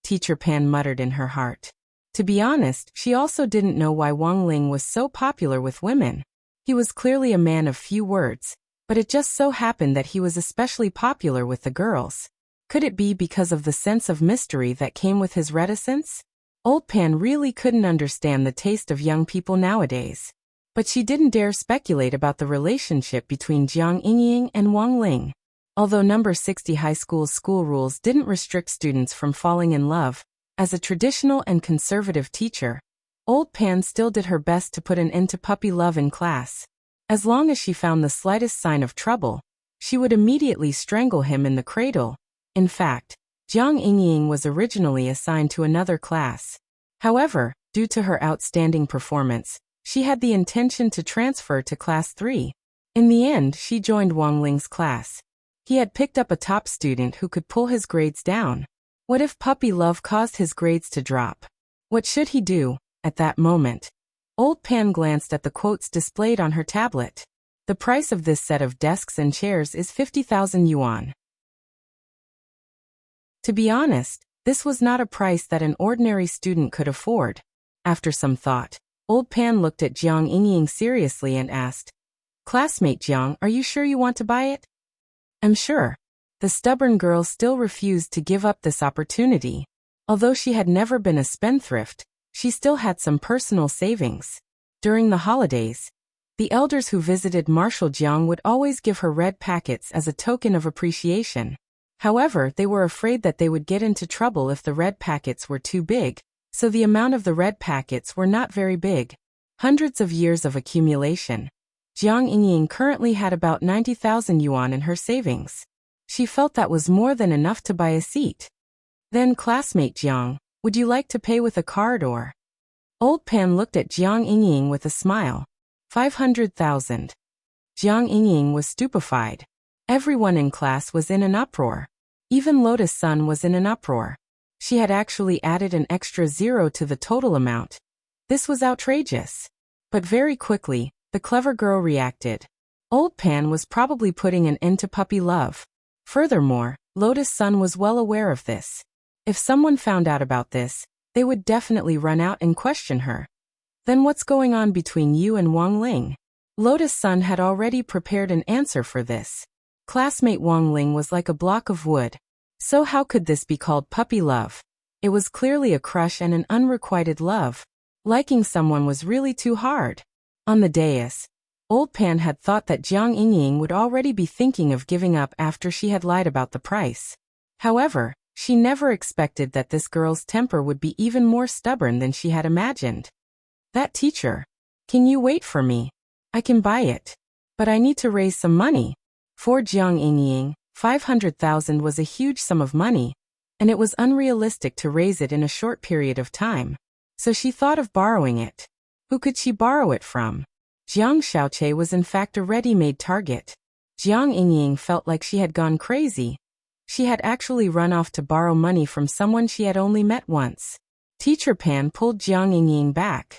Teacher Pan muttered in her heart. To be honest, she also didn't know why Wang Ling was so popular with women. He was clearly a man of few words, but it just so happened that he was especially popular with the girls. Could it be because of the sense of mystery that came with his reticence? Old Pan really couldn't understand the taste of young people nowadays. But she didn't dare speculate about the relationship between Jiang Yingying and Wang Ling. Although number 60 high school's school rules didn't restrict students from falling in love, as a traditional and conservative teacher, Old Pan still did her best to put an end to puppy love in class. As long as she found the slightest sign of trouble, she would immediately strangle him in the cradle. In fact, Jiang Yingying was originally assigned to another class. However, due to her outstanding performance, she had the intention to transfer to class 3. In the end, she joined Wang Ling's class. He had picked up a top student who could pull his grades down. What if puppy love caused his grades to drop? What should he do? At that moment, Old Pan glanced at the quotes displayed on her tablet. The price of this set of desks and chairs is 50,000 yuan. To be honest, this was not a price that an ordinary student could afford. After some thought, Old Pan looked at Jiang Yingying seriously and asked, Classmate Jiang, are you sure you want to buy it? I'm sure. The stubborn girl still refused to give up this opportunity. Although she had never been a spendthrift, she still had some personal savings. During the holidays, the elders who visited Marshal Jiang would always give her red packets as a token of appreciation. However, they were afraid that they would get into trouble if the red packets were too big, so the amount of the red packets were not very big. Hundreds of years of accumulation. Jiang Yingying currently had about 90,000 yuan in her savings. She felt that was more than enough to buy a seat. Then, classmate Jiang, would you like to pay with a card or? Old Pan looked at Jiang Yingying with a smile. 500,000. Jiang Yingying was stupefied. Everyone in class was in an uproar. Even Lotus Sun was in an uproar. She had actually added an extra zero to the total amount. This was outrageous. But very quickly, the clever girl reacted. Old Pan was probably putting an end to puppy love. Furthermore, Lotus Sun was well aware of this. If someone found out about this, they would definitely run out and question her. Then what's going on between you and Wang Ling? Lotus Sun had already prepared an answer for this. Classmate Wang Ling was like a block of wood. So how could this be called puppy love? It was clearly a crush and an unrequited love. Liking someone was really too hard. On the dais, Old Pan had thought that Jiang Yingying would already be thinking of giving up after she had lied about the price. However, she never expected that this girl's temper would be even more stubborn than she had imagined. That teacher. Can you wait for me? I can buy it. But I need to raise some money. For Jiang Yingying, 500,000 was a huge sum of money, and it was unrealistic to raise it in a short period of time. So she thought of borrowing it. Who could she borrow it from? Jiang Xiaoche was in fact a ready-made target. Jiang Yingying felt like she had gone crazy. She had actually run off to borrow money from someone she had only met once. Teacher Pan pulled Jiang Yingying back.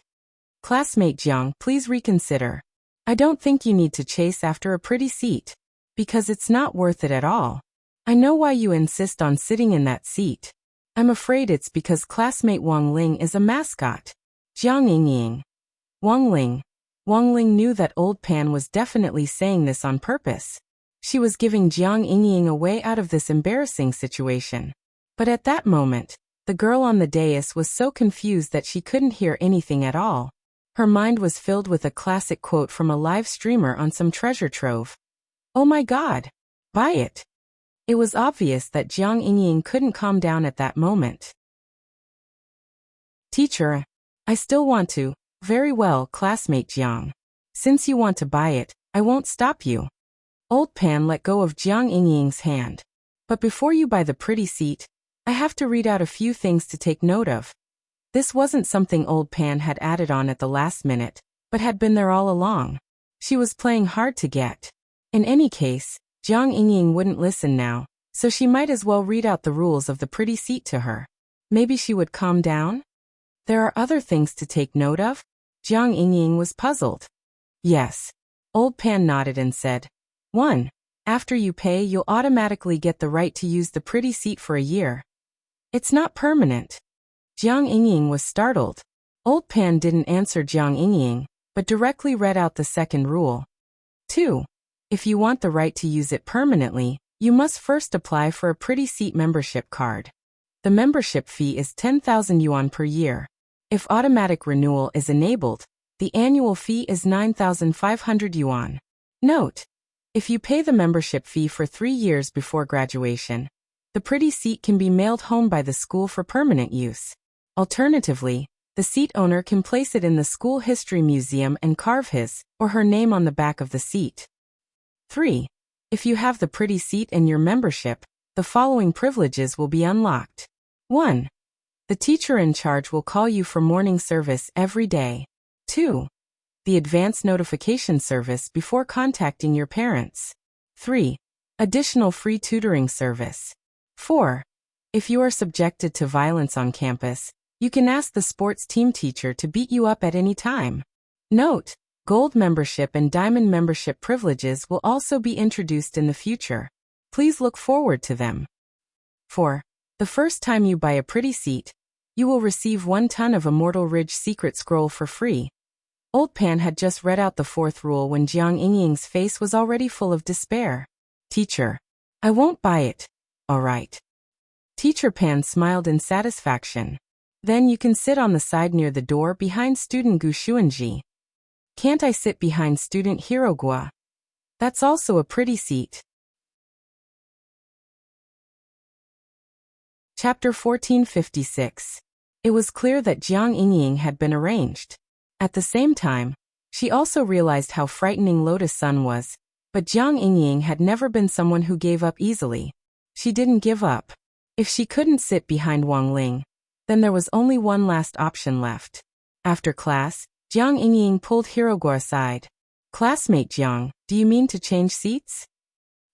Classmate Jiang, please reconsider. I don't think you need to chase after a pretty seat. Because it's not worth it at all. I know why you insist on sitting in that seat. I'm afraid it's because classmate Wang Ling is a mascot. Jiang Yingying. Wang Ling. Wang Ling knew that Old Pan was definitely saying this on purpose. She was giving Jiang Yingying a way out of this embarrassing situation. But at that moment, the girl on the dais was so confused that she couldn't hear anything at all. Her mind was filled with a classic quote from a live streamer on some treasure trove. Oh my God! Buy it! It was obvious that Jiang Yingying couldn't calm down at that moment. Teacher, I still want to. Very well, classmate Jiang. Since you want to buy it, I won't stop you. Old Pan let go of Jiang Yingying's hand. But before you buy the pretty seat, I have to read out a few things to take note of. This wasn't something Old Pan had added on at the last minute, but had been there all along. She was playing hard to get. In any case, Jiang Yingying wouldn't listen now, so she might as well read out the rules of the pretty seat to her. Maybe she would calm down? There are other things to take note of? Jiang Yingying was puzzled. Yes. Old Pan nodded and said, 1. After you pay, you'll automatically get the right to use the pretty seat for a year. It's not permanent. Jiang Yingying was startled. Old Pan didn't answer Jiang Yingying, but directly read out the second rule. 2. If you want the right to use it permanently, you must first apply for a pretty seat membership card. The membership fee is 10,000 yuan per year. If automatic renewal is enabled, the annual fee is 9,500 yuan. Note: if you pay the membership fee for 3 years before graduation, the pretty seat can be mailed home by the school for permanent use. Alternatively, the seat owner can place it in the school history museum and carve his or her name on the back of the seat. 3. If you have the pretty seat in your membership, the following privileges will be unlocked. 1. The teacher in charge will call you for morning service every day. 2. The advance notification service before contacting your parents. 3. Additional free tutoring service. 4. If you are subjected to violence on campus, you can ask the sports team teacher to beat you up at any time. Note: Gold membership and Diamond membership privileges will also be introduced in the future. Please look forward to them. 4. The first time you buy a pretty seat, you will receive 1 ton of Immortal Ridge secret scroll for free. Old Pan had just read out the 4th rule when Jiang Yingying's face was already full of despair. Teacher, I won't buy it. All right. Teacher Pan smiled in satisfaction. Then you can sit on the side near the door behind student Gu Xuanji. Can't I sit behind student Hirogua? That's also a pretty seat. Chapter 1456. It was clear that Jiang Yingying had been arranged. At the same time, she also realized how frightening Lotus Sun was, but Jiang Yingying had never been someone who gave up easily. She didn't give up. If she couldn't sit behind Wang Ling, then there was only one last option left. After class, Jiang Yingying pulled Hirogua aside. Classmate Jiang, do you mean to change seats?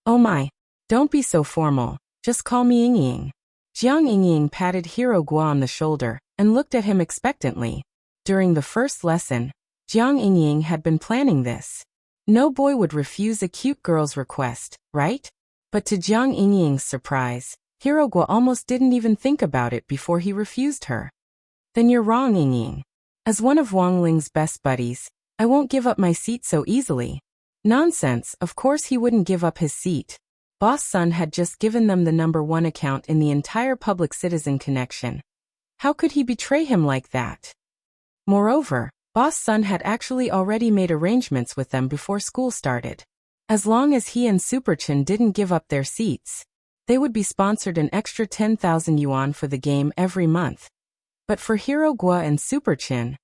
Oh my, don't be so formal, just call me Yingying. Jiang Yingying patted Hirogua on the shoulder and looked at him expectantly. During the first lesson, Jiang Yingying had been planning this. No boy would refuse a cute girl's request, right? But to Jiang Yingying's surprise, Hirogwa almost didn't even think about it before he refused her. Then you're wrong, Yingying. As one of Wang Ling's best buddies, I won't give up my seat so easily. Nonsense, of course he wouldn't give up his seat. Boss Sun had just given them the #1 account in the entire public citizen connection. How could he betray him like that? Moreover, Boss Sun had actually already made arrangements with them before school started. As long as he and Superchin didn't give up their seats, they would be sponsored an extra 10,000 yuan for the game every month. But for Hirogwa and Superchin,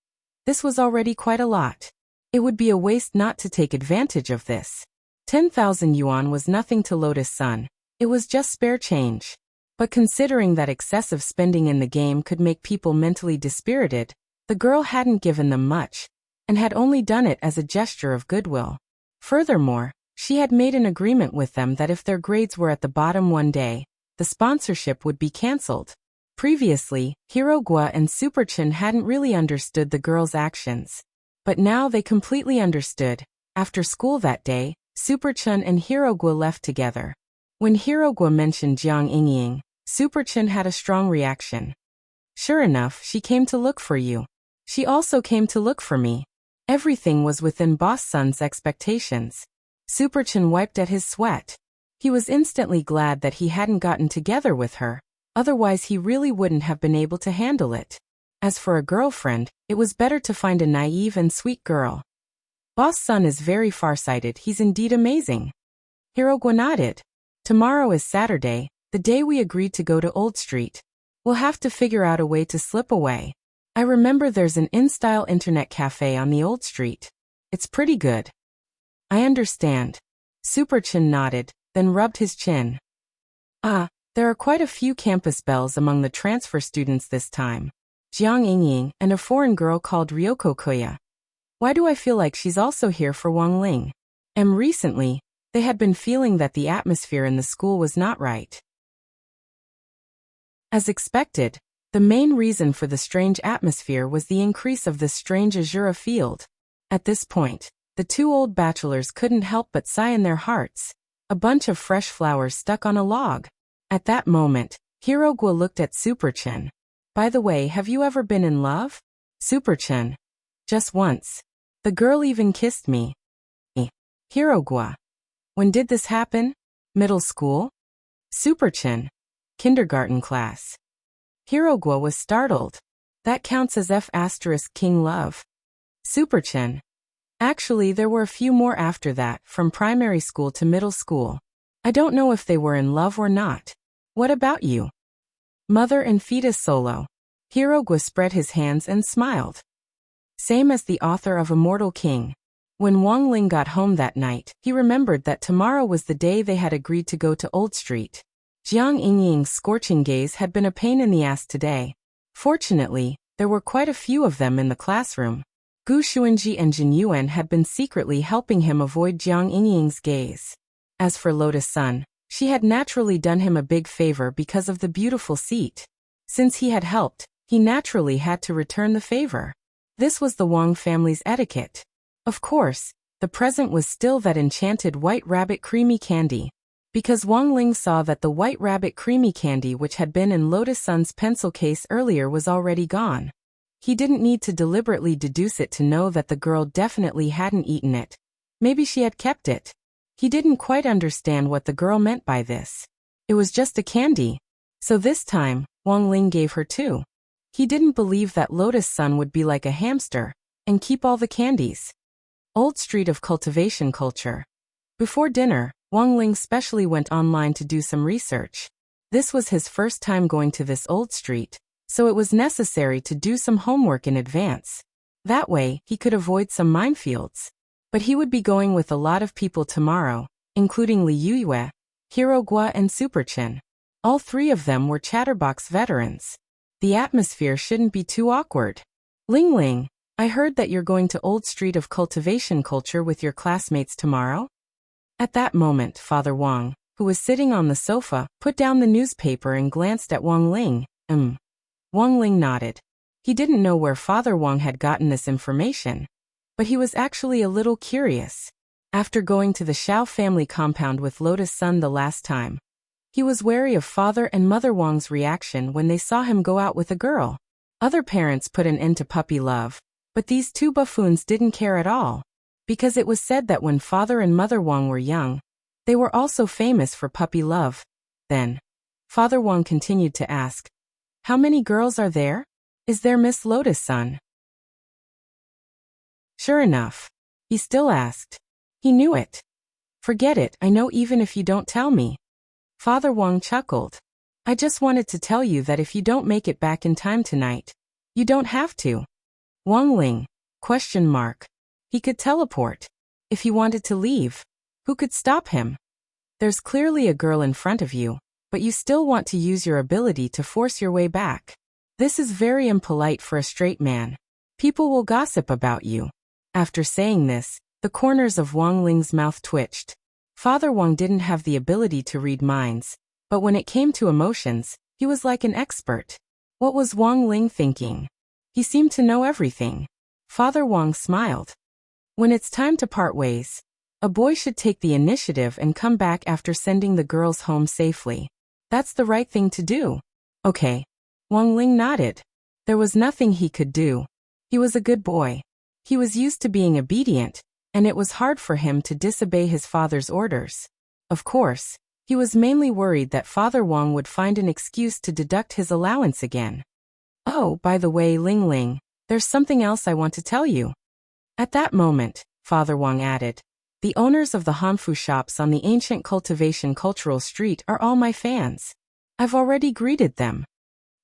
this was already quite a lot. It would be a waste not to take advantage of this. 10,000 yuan was nothing to Lotus Sun. It was just spare change. But considering that excessive spending in the game could make people mentally dispirited, the girl hadn't given them much, and had only done it as a gesture of goodwill. Furthermore, she had made an agreement with them that if their grades were at the bottom one day, the sponsorship would be cancelled. Previously, Hirogwa and Superchin hadn't really understood the girl's actions. But now they completely understood. After school that day, Superchin and Hirogwa left together. When Hirogwa mentioned Jiang Yingying, Superchin had a strong reaction. Sure enough, she came to look for you. She also came to look for me. Everything was within Boss Sun's expectations. Superchin wiped at his sweat. He was instantly glad that he hadn't gotten together with her. Otherwise he really wouldn't have been able to handle it. As for a girlfriend, it was better to find a naive and sweet girl. Boss Sun is very farsighted, he's indeed amazing. Hirogwa nodded. Tomorrow is Saturday, the day we agreed to go to Old Street. We'll have to figure out a way to slip away. I remember there's an in-style internet cafe on the Old Street. It's pretty good. I understand. Superchin nodded, then rubbed his chin. There are quite a few campus belles among the transfer students this time. Jiang Yingying and a foreign girl called Ryoko Koya. Why do I feel like she's also here for Wang Ling? Recently, they had been feeling that the atmosphere in the school was not right. As expected, the main reason for the strange atmosphere was the increase of this strange Azura field. At this point, the two old bachelors couldn't help but sigh in their hearts. A bunch of fresh flowers stuck on a log. At that moment, Hirogwa looked at Superchin. By the way, have you ever been in love? Superchin. Just once. The girl even kissed me. Hirogwa. When did this happen? Middle school? Superchin. Kindergarten class. Hirogwa was startled. That counts as F***king love. Superchin. Actually, there were a few more after that, from primary school to middle school. I don't know if they were in love or not. What about you? Mother and fetus solo. Hirogwa spread his hands and smiled. Same as the author of Immortal King. When Wang Ling got home that night, he remembered that tomorrow was the day they had agreed to go to Old Street. Jiang Yingying's scorching gaze had been a pain in the ass today. Fortunately, there were quite a few of them in the classroom. Gu Xuanji and Jin Yuan had been secretly helping him avoid Jiang Yingying's gaze. As for Lotus Sun, she had naturally done him a big favor because of the beautiful seat. Since he had helped, he naturally had to return the favor. This was the Wang family's etiquette. Of course, the present was still that enchanted white rabbit creamy candy. Because Wang Ling saw that the white rabbit creamy candy which had been in Lotus Sun's pencil case earlier was already gone. He didn't need to deliberately deduce it to know that the girl definitely hadn't eaten it. Maybe she had kept it. He didn't quite understand what the girl meant by this. It was just a candy. So this time, Wang Ling gave her two. He didn't believe that Lotus Sun would be like a hamster and keep all the candies. Old Street of Cultivation Culture. Before dinner, Wang Ling specially went online to do some research. This was his first time going to this Old Street, so it was necessary to do some homework in advance. That way, he could avoid some minefields. But he would be going with a lot of people tomorrow, including Li Yuyue, Hirogwa and Superchin. All three of them were chatterbox veterans. The atmosphere shouldn't be too awkward. Ling Ling, I heard that you're going to Old Street of Cultivation Culture with your classmates tomorrow? At that moment, Father Wang, who was sitting on the sofa, put down the newspaper and glanced at Wang Ling. Wang Ling nodded. He didn't know where Father Wang had gotten this information, but he was actually a little curious. After going to the Xiao family compound with Lotus Sun the last time, he was wary of Father and Mother Wang's reaction when they saw him go out with a girl. Other parents put an end to puppy love, but these two buffoons didn't care at all, because it was said that when Father and Mother Wang were young, they were also famous for puppy love. Then, Father Wang continued to ask, "How many girls are there? Is there Miss Lotus Sun?" Sure enough, he still asked. He knew it. "Forget it, I know even if you don't tell me." Father Wang chuckled. "I just wanted to tell you that if you don't make it back in time tonight, you don't have to." Wang Ling? Question mark. He could teleport. If he wanted to leave, who could stop him? There's clearly a girl in front of you, but you still want to use your ability to force your way back. This is very impolite for a straight man. People will gossip about you. After saying this, the corners of Wang Ling's mouth twitched. Father Wang didn't have the ability to read minds, but when it came to emotions, he was like an expert. What was Wang Ling thinking? He seemed to know everything. Father Wang smiled. When it's time to part ways, a boy should take the initiative and come back after sending the girls home safely. That's the right thing to do. Okay. Wang Ling nodded. There was nothing he could do. He was a good boy. He was used to being obedient, and it was hard for him to disobey his father's orders. Of course, he was mainly worried that Father Wang would find an excuse to deduct his allowance again. "Oh, by the way, Ling Ling, there's something else I want to tell you." At that moment, Father Wang added, "The owners of the Hanfu shops on the ancient Cultivation Cultural Street are all my fans. I've already greeted them."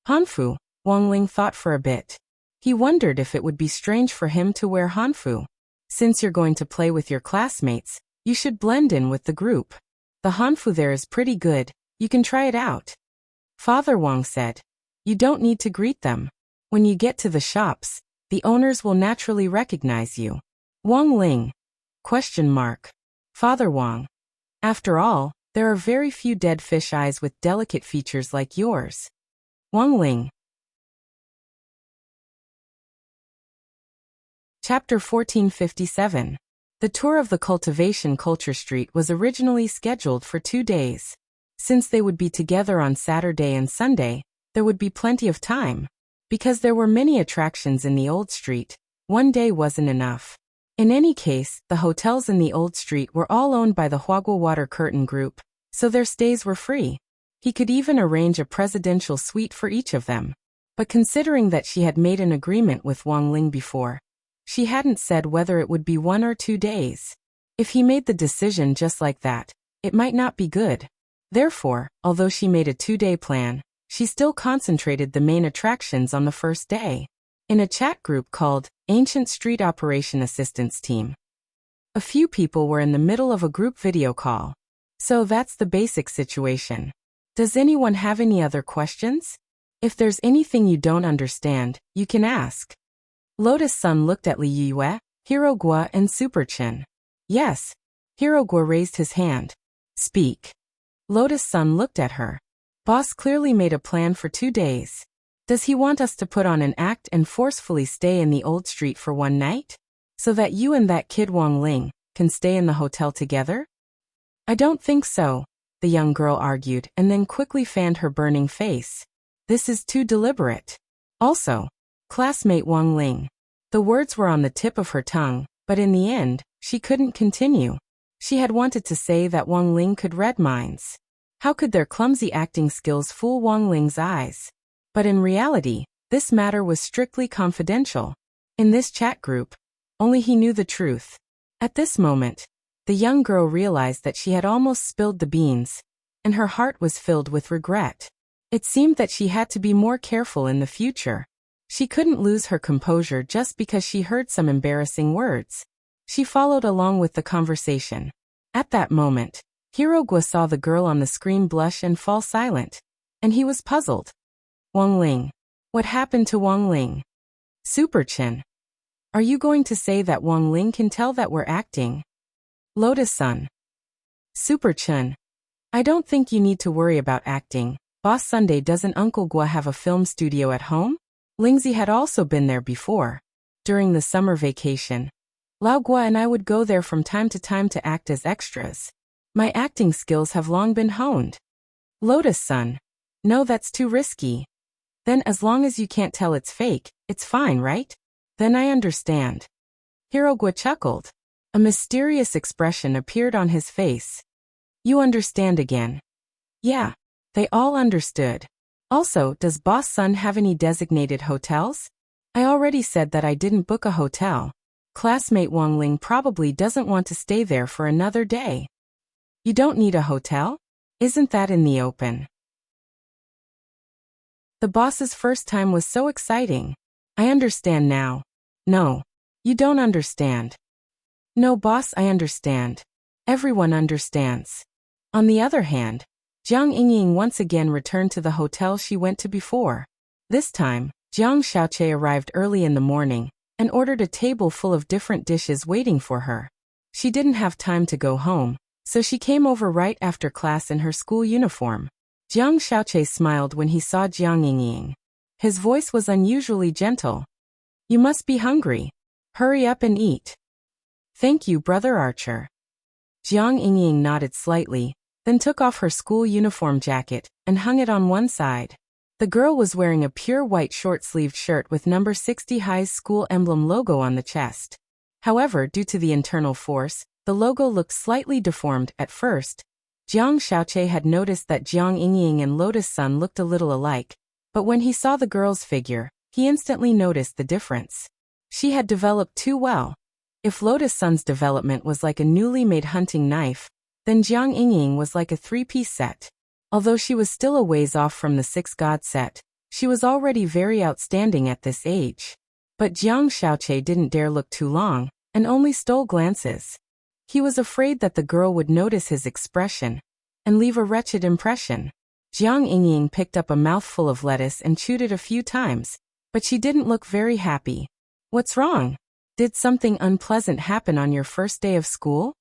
Hanfu? Wang Ling thought for a bit. He wondered if it would be strange for him to wear Hanfu. Since you're going to play with your classmates, you should blend in with the group. The Hanfu there is pretty good, you can try it out. Father Wang said, "You don't need to greet them. When you get to the shops, the owners will naturally recognize you." Wang Ling? Question mark. Father Wang. After all, there are very few dead fish eyes with delicate features like yours. Wang Ling. Chapter 1457. The tour of the Cultivation Culture Street was originally scheduled for 2 days. Since they would be together on Saturday and Sunday, there would be plenty of time. Because there were many attractions in the old street, 1 day wasn't enough. In any case, the hotels in the old street were all owned by the Huagua Water Curtain Group, so their stays were free. He could even arrange a presidential suite for each of them. But considering that she had made an agreement with Wang Ling before, she hadn't said whether it would be 1 or 2 days. If he made the decision just like that, it might not be good. Therefore, although she made a 2-day plan, she still concentrated the main attractions on the first day. In a chat group called Ancient Street Operation Assistance Team, a few people were in the middle of a group video call. So that's the basic situation. Does anyone have any other questions? If there's anything you don't understand, you can ask. Lotus Sun looked at Li Yue, Hirogua, and Super Chin. Yes. Hirogua raised his hand. Speak. Lotus Sun looked at her. Boss clearly made a plan for 2 days. Does he want us to put on an act and forcefully stay in the old street for 1 night? So that you and that kid Wang Ling can stay in the hotel together? I don't think so, the young girl argued and then quickly fanned her burning face. This is too deliberate. Also, classmate Wang Ling. The words were on the tip of her tongue, but in the end, she couldn't continue. She had wanted to say that Wang Ling could read minds. How could their clumsy acting skills fool Wang Ling's eyes? But in reality, this matter was strictly confidential. In this chat group, only he knew the truth. At this moment, the young girl realized that she had almost spilled the beans, and her heart was filled with regret. It seemed that she had to be more careful in the future. She couldn't lose her composure just because she heard some embarrassing words. She followed along with the conversation. At that moment, Hirogua saw the girl on the screen blush and fall silent, and he was puzzled. Wang Ling. What happened to Wang Ling? Super Chin. Are you going to say that Wang Ling can tell that we're acting? Lotus Sun. Super Chin. I don't think you need to worry about acting. Boss Sunday, doesn't Uncle Gua have a film studio at home? Lingzi had also been there before. During the summer vacation, Lao Gua and I would go there from time to time to act as extras. My acting skills have long been honed. Lotus-san. No, that's too risky. Then as long as you can't tell it's fake, it's fine, right? Then I understand. Hirogwa chuckled. A mysterious expression appeared on his face. You understand again. Yeah. They all understood. Also, does Boss Sun have any designated hotels? I already said that I didn't book a hotel. Classmate Wang Ling probably doesn't want to stay there for another day. You don't need a hotel? Isn't that in the open? The boss's first time was so exciting. I understand now. No. You don't understand. No, boss, I understand. Everyone understands. On the other hand, Jiang Yingying once again returned to the hotel she went to before. This time, Jiang Xiaoqi arrived early in the morning and ordered a table full of different dishes waiting for her. She didn't have time to go home, so she came over right after class in her school uniform. Jiang Xiaoqi smiled when he saw Jiang Yingying. His voice was unusually gentle. You must be hungry. Hurry up and eat. Thank you, Brother Archer. Jiang Yingying nodded slightly, then took off her school uniform jacket and hung it on one side. The girl was wearing a pure white short-sleeved shirt with number 60 High's school emblem logo on the chest. However, due to the internal force, the logo looked slightly deformed at first. Jiang Xiaoqi had noticed that Jiang Yingying and Lotus-sun looked a little alike, but when he saw the girl's figure, he instantly noticed the difference. She had developed too well. If Lotus-sun's development was like a newly made hunting knife, then Jiang Yingying was like a three-piece set. Although she was still a ways off from the six-god set, she was already very outstanding at this age. But Jiang Xiaoqi didn't dare look too long, and only stole glances. He was afraid that the girl would notice his expression and leave a wretched impression. Jiang Yingying picked up a mouthful of lettuce and chewed it a few times, but she didn't look very happy. What's wrong? Did something unpleasant happen on your first day of school?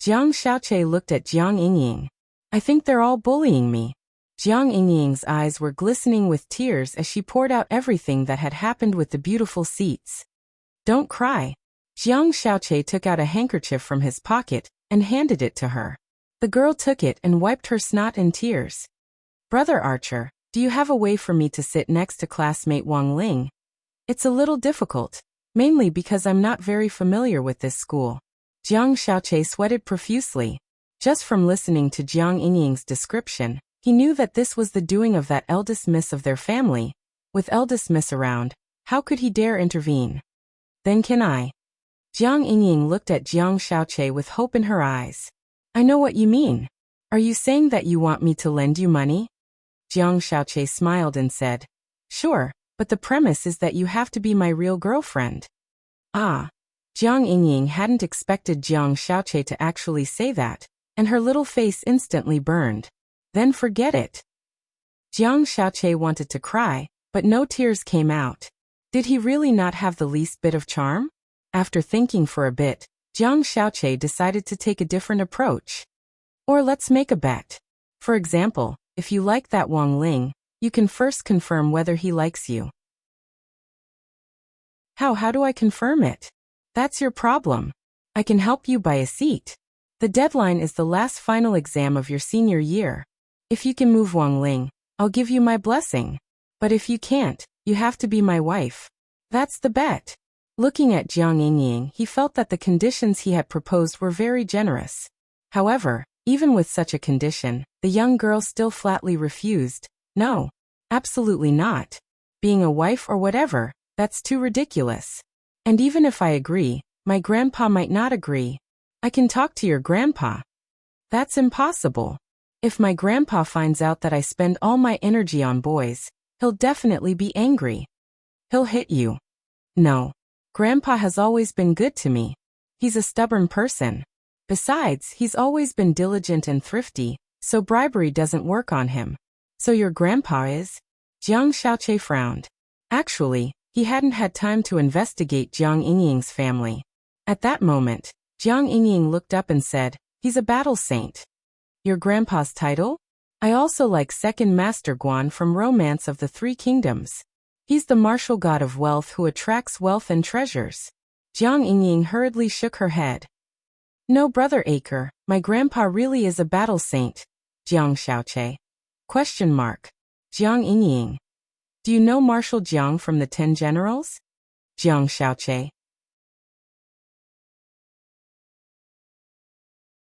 Jiang Xiaoqi looked at Jiang Yingying. I think they're all bullying me. Jiang Yingying's eyes were glistening with tears as she poured out everything that had happened with the beautiful seats. Don't cry. Jiang Xiaoqi took out a handkerchief from his pocket and handed it to her. The girl took it and wiped her snot and tears. Brother Archer, do you have a way for me to sit next to classmate Wang Ling? It's a little difficult, mainly because I'm not very familiar with this school. Jiang Xiaoqi sweated profusely. Just from listening to Jiang Yingying's description, he knew that this was the doing of that eldest miss of their family. With eldest miss around, how could he dare intervene? Then can I? Jiang Yingying looked at Jiang Xiaoqi with hope in her eyes. I know what you mean. Are you saying that you want me to lend you money? Jiang Xiaoqi smiled and said, Sure, but the premise is that you have to be my real girlfriend. Ah. Jiang Yingying hadn't expected Jiang Xiaoqi to actually say that, and her little face instantly burned. Then forget it. Jiang Xiaoqi wanted to cry, but no tears came out. Did he really not have the least bit of charm? After thinking for a bit, Jiang Xiaoqi decided to take a different approach. Or let's make a bet. For example, if you like that Wang Ling, you can first confirm whether he likes you. How do I confirm it? That's your problem. I can help you buy a seat. The deadline is the last final exam of your senior year. If you can move Wang Ling, I'll give you my blessing. But if you can't, you have to be my wife. That's the bet. Looking at Jiang Yingying, he felt that the conditions he had proposed were very generous. However, even with such a condition, the young girl still flatly refused. No, absolutely not. Being a wife or whatever, that's too ridiculous. And even if I agree, my grandpa might not agree. I can talk to your grandpa. That's impossible. If my grandpa finds out that I spend all my energy on boys, he'll definitely be angry. He'll hit you. No. Grandpa has always been good to me. He's a stubborn person. Besides, he's always been diligent and thrifty, so bribery doesn't work on him. So your grandpa is? Jiang Xiaoqi frowned. Actually, he hadn't had time to investigate Jiang Yingying's family. At that moment, Jiang Yingying looked up and said, He's a battle saint. Your grandpa's title? I also like Second Master Guan from Romance of the Three Kingdoms. He's the martial god of wealth who attracts wealth and treasures. Jiang Yingying hurriedly shook her head. No, Brother Acre, my grandpa really is a battle saint. Jiang Xiaoche. Question mark. Jiang Yingying. Do you know Marshal Jiang from the 10 Generals? Jiang Xiaoche.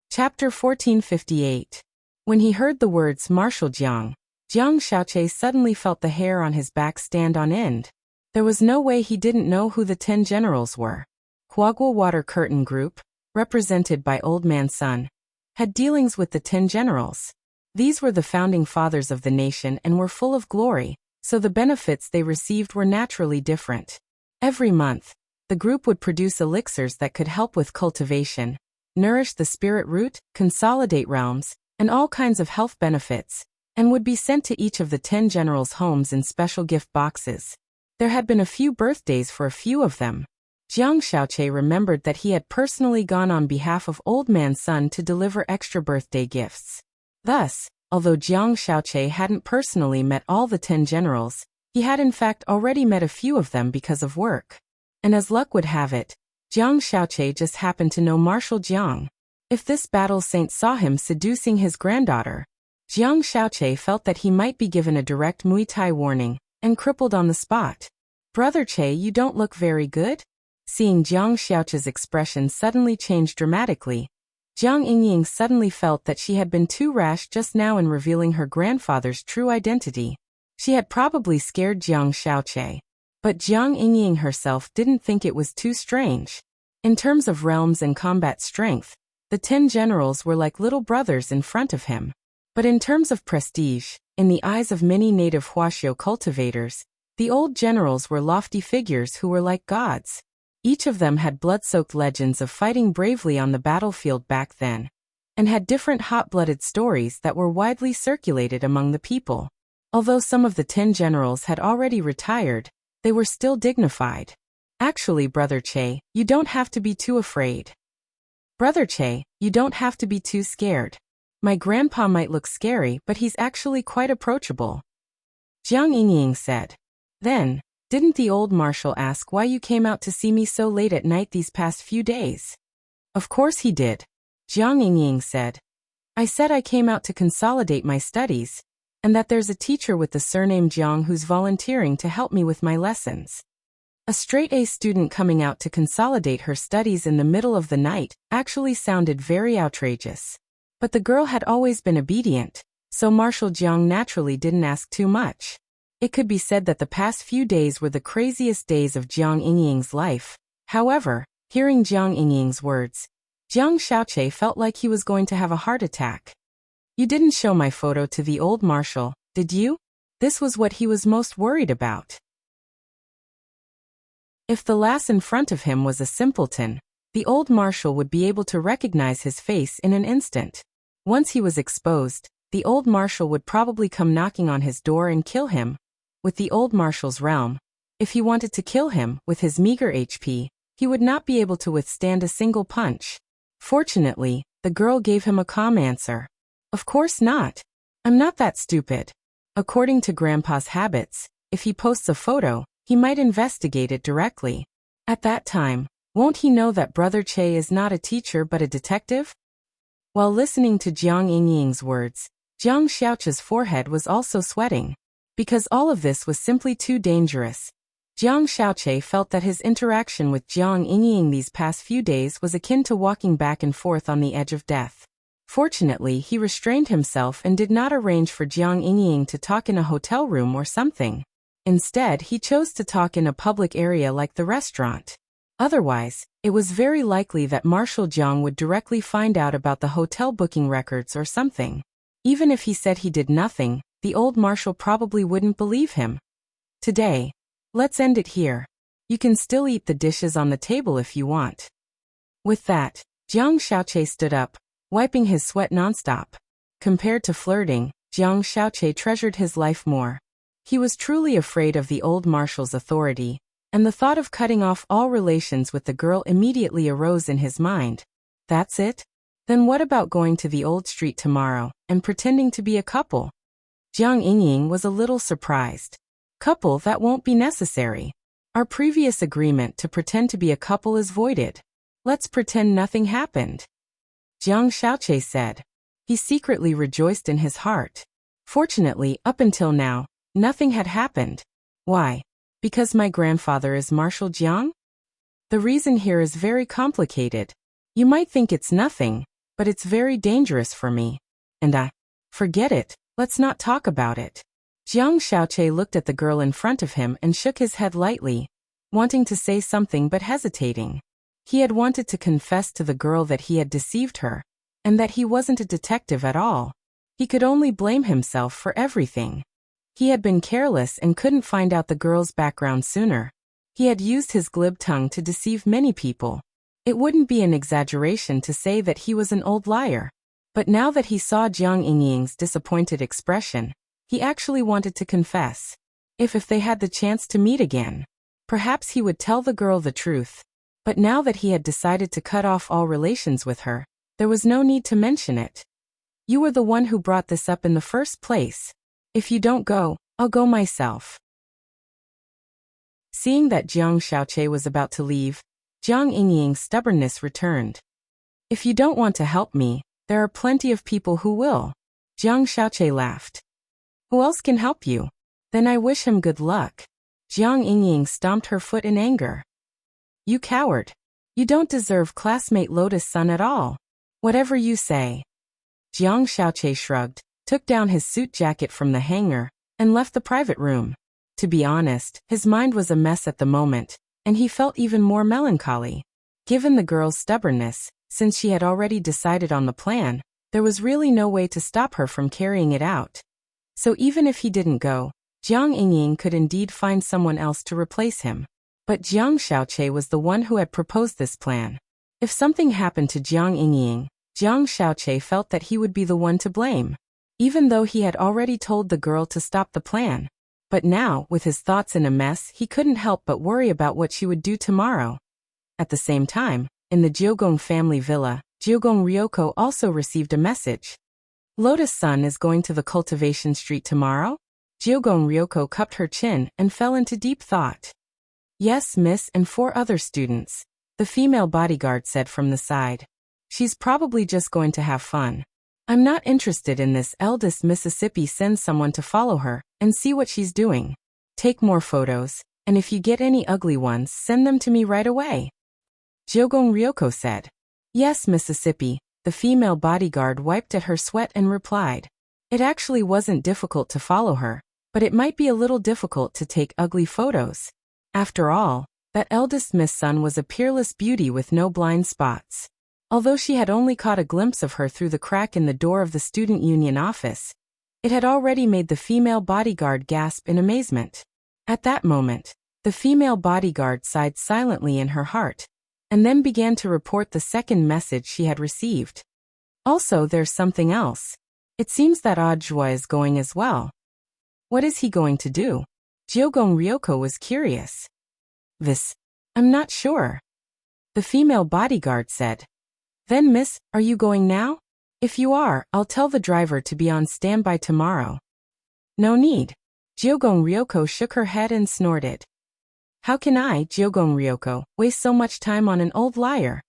Chapter 1458. When he heard the words Marshal Jiang, Jiang Xiaoche suddenly felt the hair on his back stand on end. There was no way he didn't know who the 10 Generals were. Huaguo Water Curtain Group, represented by Old Man Sun, had dealings with the 10 Generals. These were the founding fathers of the nation and were full of glory, so the benefits they received were naturally different. Every month, the group would produce elixirs that could help with cultivation, nourish the spirit root, consolidate realms, and all kinds of health benefits, and would be sent to each of the 10 generals' homes in special gift boxes. There had been a few birthdays for a few of them. Jiang Xiaoche remembered that he had personally gone on behalf of Old Man Sun to deliver extra birthday gifts. Thus, although Jiang Xiaoche hadn't personally met all the 10 generals, he had in fact already met a few of them because of work. And as luck would have it, Jiang Xiaoche just happened to know Marshal Jiang. If this battle saint saw him seducing his granddaughter, Jiang Xiaoche felt that he might be given a direct Muay Thai warning and crippled on the spot. Brother Che, you don't look very good? Seeing Jiang Xiaoche's expression suddenly change dramatically, Jiang Yingying suddenly felt that she had been too rash just now in revealing her grandfather's true identity. She had probably scared Jiang Xiaoche, but Jiang Yingying herself didn't think it was too strange. In terms of realms and combat strength, the 10 generals were like little brothers in front of him. But in terms of prestige, in the eyes of many native Huaxiao cultivators, the old generals were lofty figures who were like gods. Each of them had blood-soaked legends of fighting bravely on the battlefield back then, and had different hot-blooded stories that were widely circulated among the people. Although some of the 10 generals had already retired, they were still dignified. Actually, Brother Che, you don't have to be too afraid. Brother Che, you don't have to be too scared. My grandpa might look scary, but he's actually quite approachable. Jiang Yingying said. Then, didn't the old marshal ask why you came out to see me so late at night these past few days? Of course he did. Jiang Yingying said. I said I came out to consolidate my studies, and that there's a teacher with the surname Jiang who's volunteering to help me with my lessons. A straight-A student coming out to consolidate her studies in the middle of the night actually sounded very outrageous. But the girl had always been obedient, so Marshal Jiang naturally didn't ask too much. It could be said that the past few days were the craziest days of Jiang Yingying's life. However, hearing Jiang Yingying's words, Jiang Xiaoche felt like he was going to have a heart attack. You didn't show my photo to the old marshal, did you? This was what he was most worried about. If the lass in front of him was a simpleton, the old marshal would be able to recognize his face in an instant. Once he was exposed, the old marshal would probably come knocking on his door and kill him. With the old marshal's realm, if he wanted to kill him with his meager HP, he would not be able to withstand a single punch. Fortunately, the girl gave him a calm answer. Of course not. I'm not that stupid. According to Grandpa's habits, if he posts a photo, he might investigate it directly. At that time, won't he know that Brother Che is not a teacher but a detective? While listening to Jiang Yingying's words, Jiang Xiaoche's forehead was also sweating. Because all of this was simply too dangerous, Jiang Xiaoche felt that his interaction with Jiang Yingying these past few days was akin to walking back and forth on the edge of death. Fortunately, he restrained himself and did not arrange for Jiang Yingying to talk in a hotel room or something. Instead, he chose to talk in a public area like the restaurant. Otherwise, it was very likely that Marshal Jiang would directly find out about the hotel booking records or something. Even if he said he did nothing, the old marshal probably wouldn't believe him. Today, let's end it here. You can still eat the dishes on the table if you want. With that, Jiang Xiaoche stood up, wiping his sweat nonstop. Compared to flirting, Jiang Xiaoche treasured his life more. He was truly afraid of the old marshal's authority, and the thought of cutting off all relations with the girl immediately arose in his mind. That's it? Then what about going to the old street tomorrow and pretending to be a couple? Jiang Yingying was a little surprised. Couple, that won't be necessary. Our previous agreement to pretend to be a couple is voided. Let's pretend nothing happened. Jiang Xiaoqie said. He secretly rejoiced in his heart. Fortunately, up until now, nothing had happened. Why? Because my grandfather is Marshal Jiang? The reason here is very complicated. You might think it's nothing, but it's very dangerous for me. And forget it, let's not talk about it. Jiang Xiaoqie looked at the girl in front of him and shook his head lightly, wanting to say something but hesitating. He had wanted to confess to the girl that he had deceived her, and that he wasn't a detective at all. He could only blame himself for everything. He had been careless and couldn't find out the girl's background sooner. He had used his glib tongue to deceive many people. It wouldn't be an exaggeration to say that he was an old liar. But now that he saw Jiang Yingying's disappointed expression, he actually wanted to confess. If they had the chance to meet again, perhaps he would tell the girl the truth. But now that he had decided to cut off all relations with her, there was no need to mention it. You were the one who brought this up in the first place. If you don't go, I'll go myself. Seeing that Jiang Xiaoqie was about to leave, Jiang Yingying's stubbornness returned. If you don't want to help me, there are plenty of people who will. Jiang Xiaoqie laughed. Who else can help you? Then I wish him good luck. Jiang Yingying stomped her foot in anger. You coward. You don't deserve classmate Lotus Sun at all. Whatever you say. Jiang Xiaoqie shrugged, took down his suit jacket from the hanger, and left the private room. To be honest, his mind was a mess at the moment, and he felt even more melancholy. Given the girl's stubbornness, since she had already decided on the plan, there was really no way to stop her from carrying it out. So even if he didn't go, Jiang Yingying could indeed find someone else to replace him. But Jiang Xiaoqie was the one who had proposed this plan. If something happened to Jiang Yingying, Jiang Xiaoqie felt that he would be the one to blame. Even though he had already told the girl to stop the plan. But now, with his thoughts in a mess, he couldn't help but worry about what she would do tomorrow. At the same time, in the Jiugong family villa, Jiugong Ryoko also received a message. Lotus Sun is going to the Cultivation Street tomorrow? Jiugong Ryoko cupped her chin and fell into deep thought. Yes, miss, and 4 other students, the female bodyguard said from the side. She's probably just going to have fun. I'm not interested in this. Eldest Mississippi sends someone to follow her and see what she's doing. Take more photos, and if you get any ugly ones, send them to me right away. Jiugong Ryoko said. Yes, Mississippi, the female bodyguard wiped at her sweat and replied. It actually wasn't difficult to follow her, but it might be a little difficult to take ugly photos. After all, that eldest Miss Sun was a peerless beauty with no blind spots. Although she had only caught a glimpse of her through the crack in the door of the student union office, it had already made the female bodyguard gasp in amazement. At that moment, the female bodyguard sighed silently in her heart, and then began to report the second message she had received. Also, there's something else. It seems that Audiobook is going as well. What is he going to do? Jiugong Ryoko was curious. I'm not sure. The female bodyguard said. Then miss, are you going now? If you are, I'll tell the driver to be on standby tomorrow. No need. Jiugong Ryoko shook her head and snorted. How can I, Jiugong Ryoko, waste so much time on an old liar?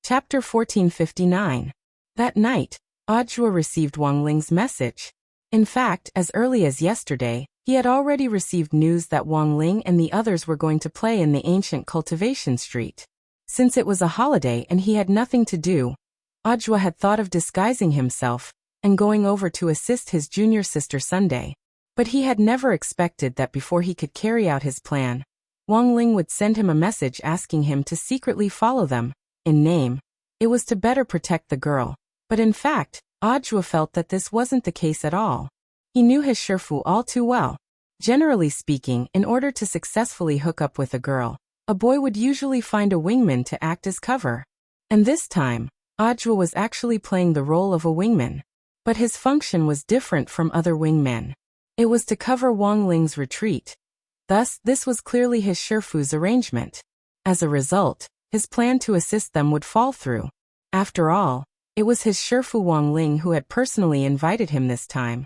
Chapter 1459. That night, Audiobook received Wang Ling's message. In fact, as early as yesterday, he had already received news that Wang Ling and the others were going to play in the ancient Cultivation Street. Since it was a holiday and he had nothing to do, Audiobook had thought of disguising himself and going over to assist his junior sister Sunday. But he had never expected that before he could carry out his plan, Wang Ling would send him a message asking him to secretly follow them. In name, it was to better protect the girl. But in fact, Audiobook felt that this wasn't the case at all. He knew his Shifu all too well. Generally speaking, in order to successfully hook up with a girl, a boy would usually find a wingman to act as cover. And this time, Audiobook was actually playing the role of a wingman. But his function was different from other wingmen. It was to cover Wang Ling's retreat. Thus, this was clearly his Shifu's arrangement. As a result, his plan to assist them would fall through. After all, it was his Shifu Wang Ling who had personally invited him this time.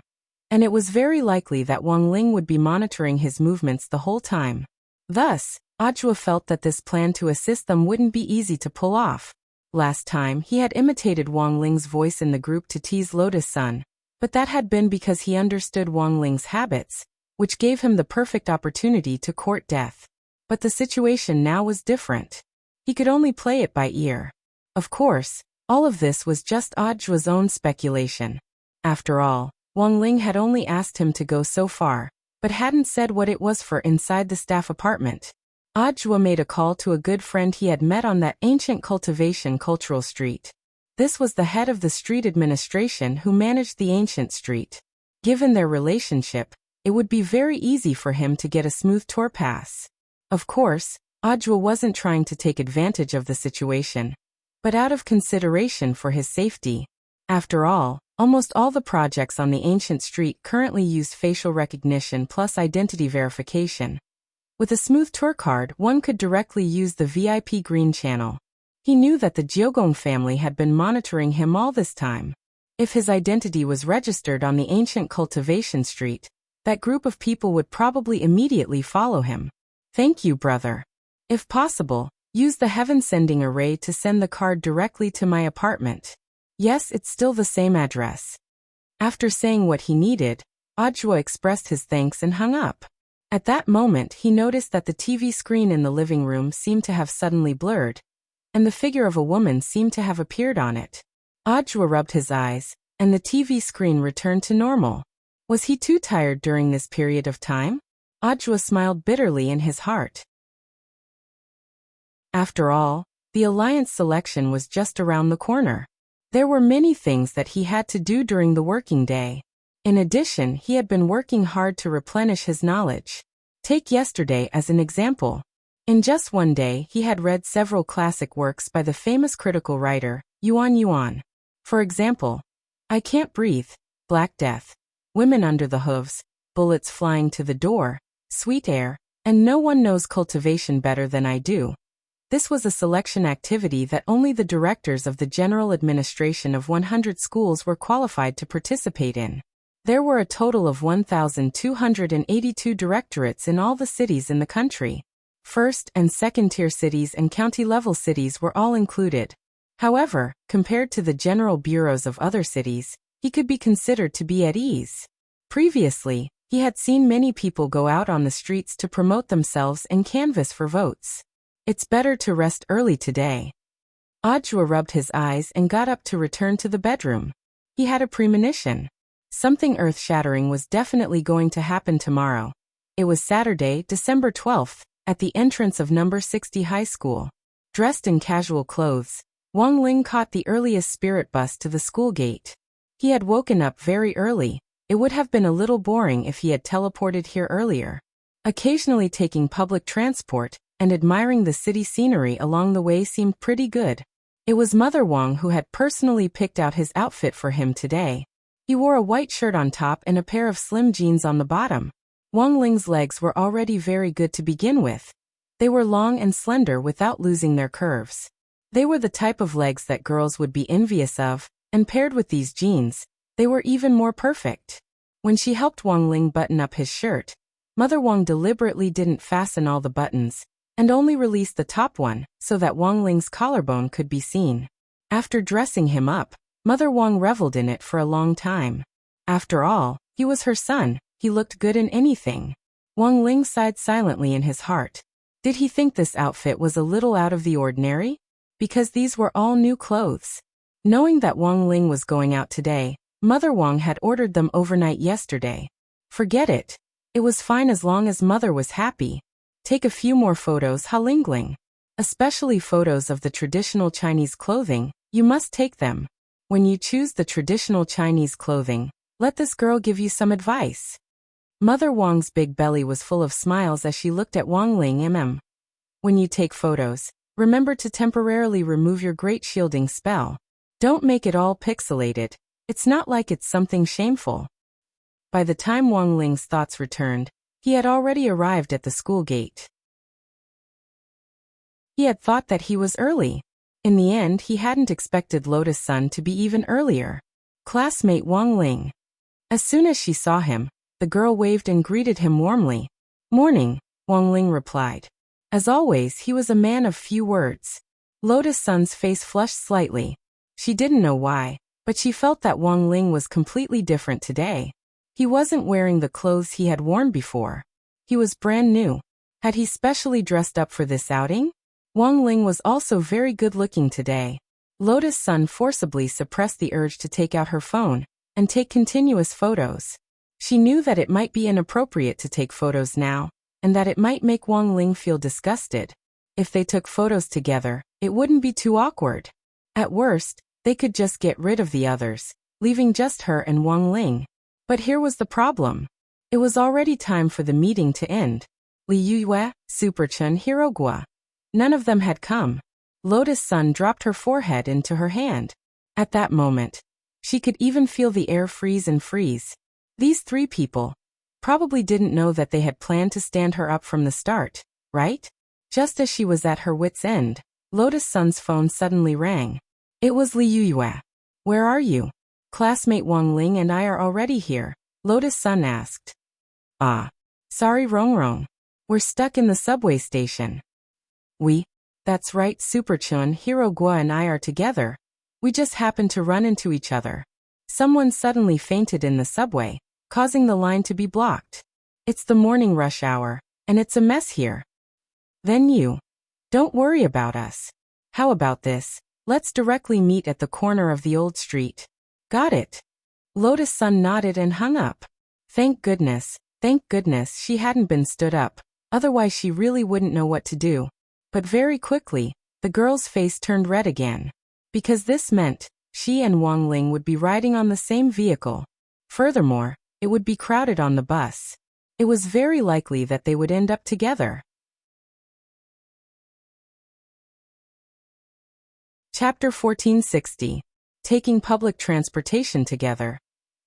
and it was very likely that Wang Ling would be monitoring his movements the whole time. Thus, Ajwa felt that this plan to assist them wouldn't be easy to pull off. Last time, he had imitated Wang Ling's voice in the group to tease Lotus-san, but that had been because he understood Wang Ling's habits, which gave him the perfect opportunity to court death. But the situation now was different. He could only play it by ear. Of course, all of this was just Ajwa's own speculation. After all, Wang Ling had only asked him to go so far, but hadn't said what it was for inside the staff apartment. Ajwa made a call to a good friend he had met on that ancient Cultivation cultural street. This was the head of the street administration who managed the ancient street. Given their relationship, it would be very easy for him to get a smooth tour pass. Of course, Ajwa wasn't trying to take advantage of the situation, but out of consideration for his safety. After all, almost all the projects on the ancient street currently use facial recognition plus identity verification. With a smooth tour card, one could directly use the VIP green channel. He knew that the Jiogong family had been monitoring him all this time. If his identity was registered on the ancient Cultivation street, that group of people would probably immediately follow him. Thank you, brother. If possible, use the heaven-sending array to send the card directly to my apartment. Yes, it's still the same address. After saying what he needed, Ajwa expressed his thanks and hung up. At that moment, he noticed that the TV screen in the living room seemed to have suddenly blurred, and the figure of a woman seemed to have appeared on it. Ajwa rubbed his eyes, and the TV screen returned to normal. Was he too tired during this period of time? Ajwa smiled bitterly in his heart. After all, the alliance selection was just around the corner. There were many things that he had to do during the working day. In addition, he had been working hard to replenish his knowledge. Take yesterday as an example. In just one day, he had read several classic works by the famous critical writer, Yuan Yuan. For example, I Can't Breathe, Black Death, Women Under the Hooves, Bullets Flying to the Door, Sweet Air, and No One Knows Cultivation Better Than I Do. This was a selection activity that only the directors of the general administration of 100 schools were qualified to participate in. There were a total of 1,282 directorates in all the cities in the country. First- and second-tier cities and county-level cities were all included. However, compared to the general bureaus of other cities, he could be considered to be at ease. Previously, he had seen many people go out on the streets to promote themselves and canvass for votes. It's better to rest early today. Ajwa rubbed his eyes and got up to return to the bedroom. He had a premonition. Something earth-shattering was definitely going to happen tomorrow. It was Saturday, December 12th, at the entrance of number 60 high school. Dressed in casual clothes, Wang Ling caught the earliest spirit bus to the school gate. He had woken up very early. It would have been a little boring if he had teleported here earlier. Occasionally taking public transport and admiring the city scenery along the way seemed pretty good. It was Mother Wang who had personally picked out his outfit for him today. He wore a white shirt on top and a pair of slim jeans on the bottom. Wang Ling's legs were already very good to begin with. They were long and slender without losing their curves. They were the type of legs that girls would be envious of, and paired with these jeans, they were even more perfect. When she helped Wang Ling button up his shirt, Mother Wang deliberately didn't fasten all the buttons, and only released the top one, so that Wang Ling's collarbone could be seen. After dressing him up, Mother Wang reveled in it for a long time. After all, he was her son, he looked good in anything. Wang Ling sighed silently in his heart. Did he think this outfit was a little out of the ordinary? Because these were all new clothes. Knowing that Wang Ling was going out today, Mother Wang had ordered them overnight yesterday. Forget it. It was fine as long as Mother was happy. Take a few more photos, Halingling. Especially photos of the traditional Chinese clothing, you must take them. When you choose the traditional Chinese clothing, let this girl give you some advice. Mother Wang's big belly was full of smiles as she looked at Wang Ling. When you take photos, remember to temporarily remove your great shielding spell. Don't make it all pixelated. It's not like it's something shameful. By the time Wang Ling's thoughts returned, he had already arrived at the school gate. He had thought that he was early. In the end, he hadn't expected Lotus-san to be even earlier. Classmate Wang Ling. As soon as she saw him, the girl waved and greeted him warmly. "Morning," Wang Ling replied. As always, he was a man of few words. Lotus Sun's face flushed slightly. She didn't know why, but she felt that Wang Ling was completely different today. He wasn't wearing the clothes he had worn before. He was brand new. Had he specially dressed up for this outing? Wang Ling was also very good-looking today. Lotus Sun forcibly suppressed the urge to take out her phone and take continuous photos. She knew that it might be inappropriate to take photos now, and that it might make Wang Ling feel disgusted. If they took photos together, it wouldn't be too awkward. At worst, they could just get rid of the others, leaving just her and Wang Ling. But here was the problem. It was already time for the meeting to end. Li Yue, Superchun, Hirogua. None of them had come. Lotus Sun dropped her forehead into her hand. At that moment, she could even feel the air freeze and freeze. These three people probably didn't know that they had planned to stand her up from the start, right? Just as she was at her wit's end, Lotus Sun's phone suddenly rang. It was Li Yue. "Where are you?" "Classmate Wang Ling and I are already here," Lotus Sun asked. "Ah. Sorry Rongrong. We're stuck in the subway station." That's right, Superchun, Hirogua and I are together. We just happened to run into each other. Someone suddenly fainted in the subway, causing the line to be blocked. It's the morning rush hour, and it's a mess here. Then don't worry about us. How about this? Let's directly meet at the corner of the old street. Got it. Lotus Sun nodded and hung up. Thank goodness she hadn't been stood up, otherwise she really wouldn't know what to do. But very quickly, the girl's face turned red again. Because this meant she and Wang Ling would be riding on the same vehicle. Furthermore, it would be crowded on the bus. It was very likely that they would end up together. Chapter 1460. Taking public transportation together.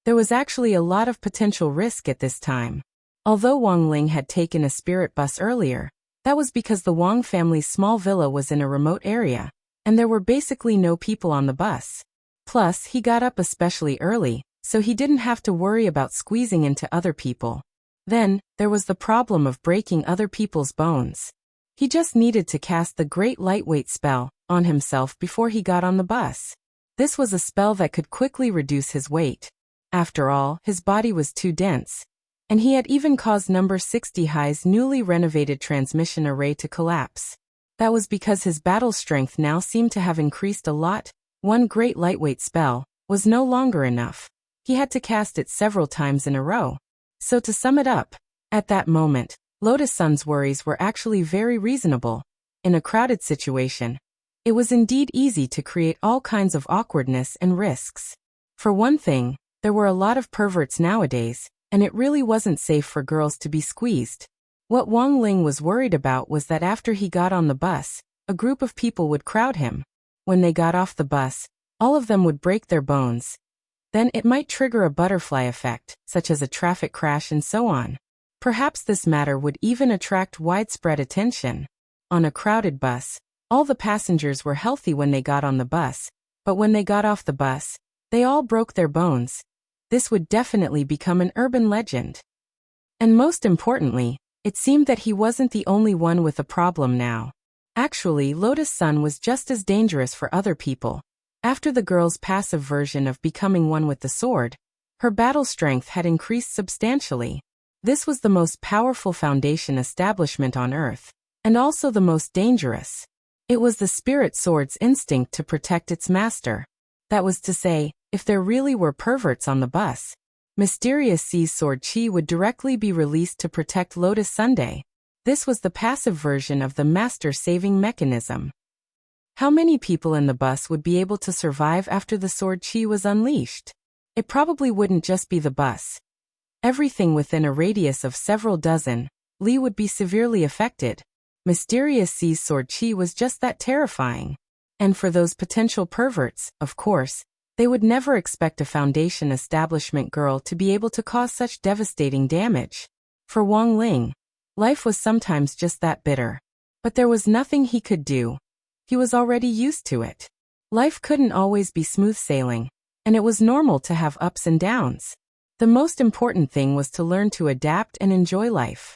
There was actually a lot of potential risk at this time. Although Wang Ling had taken a spirit bus earlier, that was because the Wang family's small villa was in a remote area, and there were basically no people on the bus. Plus, he got up especially early, so he didn't have to worry about squeezing into other people. Then, there was the problem of breaking other people's bones. He just needed to cast the great lightweight spell on himself before he got on the bus. This was a spell that could quickly reduce his weight. After all, his body was too dense. And he had even caused number 60 High's newly renovated transmission array to collapse. That was because his battle strength now seemed to have increased a lot. One great lightweight spell was no longer enough. He had to cast it several times in a row. So to sum it up, at that moment, Lotus Sun's worries were actually very reasonable. In a crowded situation, it was indeed easy to create all kinds of awkwardness and risks. For one thing, there were a lot of perverts nowadays, and it really wasn't safe for girls to be squeezed. What Wang Ling was worried about was that after he got on the bus, a group of people would crowd him. When they got off the bus, all of them would break their bones. Then it might trigger a butterfly effect, such as a traffic crash and so on. Perhaps this matter would even attract widespread attention. On a crowded bus, all the passengers were healthy when they got on the bus, but when they got off the bus, they all broke their bones. This would definitely become an urban legend. And most importantly, it seemed that he wasn't the only one with a problem now. Actually, Lotus Sun was just as dangerous for other people. After the girl's passive version of becoming one with the sword, her battle strength had increased substantially. This was the most powerful foundation establishment on Earth, and also the most dangerous. It was the spirit sword's instinct to protect its master. That was to say, if there really were perverts on the bus, Mysterious C's sword chi would directly be released to protect Lotus Sunday. This was the passive version of the master-saving mechanism. How many people in the bus would be able to survive after the sword chi was unleashed? It probably wouldn't just be the bus. Everything within a radius of several dozen, Li would be severely affected. Mysterious C's sword chi was just that terrifying. And for those potential perverts, of course, they would never expect a foundation establishment girl to be able to cause such devastating damage. For Wang Ling, life was sometimes just that bitter. But there was nothing he could do. He was already used to it. Life couldn't always be smooth sailing, and it was normal to have ups and downs. The most important thing was to learn to adapt and enjoy life.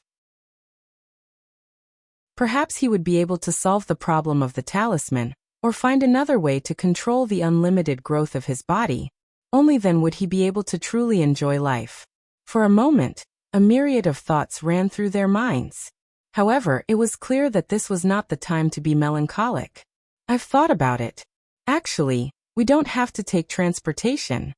Perhaps he would be able to solve the problem of the talisman, or find another way to control the unlimited growth of his body. Only then would he be able to truly enjoy life. For a moment, a myriad of thoughts ran through their minds. However, it was clear that this was not the time to be melancholic. I've thought about it. Actually, we don't have to take transportation.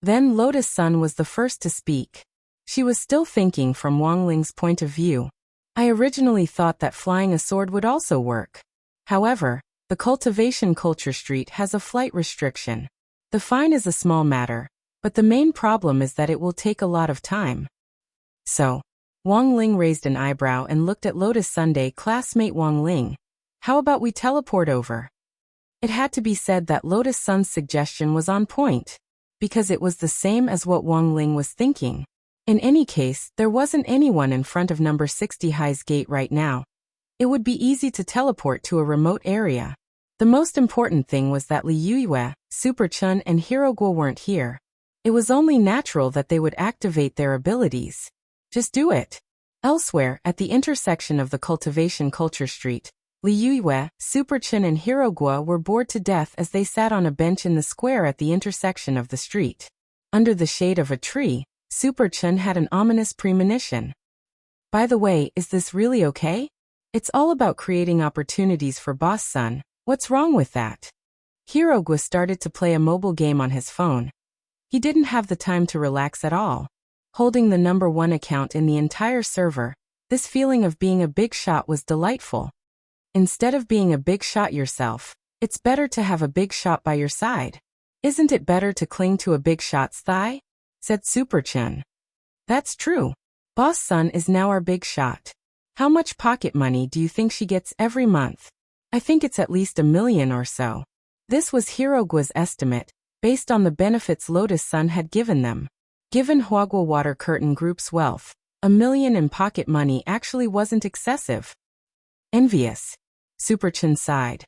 Then Lotus Sun was the first to speak. She was still thinking from Wang Ling's point of view. I originally thought that flying a sword would also work. However, the Cultivation Culture Street has a flight restriction. The fine is a small matter, but the main problem is that it will take a lot of time. So, Wang Ling raised an eyebrow and looked at Lotus Sunday classmate Wang Ling. How about we teleport over? It had to be said that Lotus Sun's suggestion was on point, because it was the same as what Wang Ling was thinking. In any case, there wasn't anyone in front of number 60 High's gate right now. It would be easy to teleport to a remote area. The most important thing was that Li Yue, Super Chun and Hero Guo weren't here. It was only natural that they would activate their abilities. Just do it. Elsewhere, at the intersection of the Cultivation Culture Street, Li Yue, Super Chun and Hero Guo were bored to death as they sat on a bench in the square at the intersection of the street. Under the shade of a tree, Super Chun had an ominous premonition. By the way, is this really okay? It's all about creating opportunities for Boss Sun. What's wrong with that? Hero Guo started to play a mobile game on his phone. He didn't have the time to relax at all. Holding the number 1 account in the entire server, this feeling of being a big shot was delightful. Instead of being a big shot yourself, it's better to have a big shot by your side. Isn't it better to cling to a big shot's thigh? Said Super Chun. That's true. Boss Sun is now our big shot. How much pocket money do you think she gets every month? I think it's at least 1 million or so. This was Hero Guo's estimate, based on the benefits Lotus Sun had given them. Given Huaguo Water Curtain Group's wealth, 1 million in pocket money actually wasn't excessive. Envious. Super Chun sighed.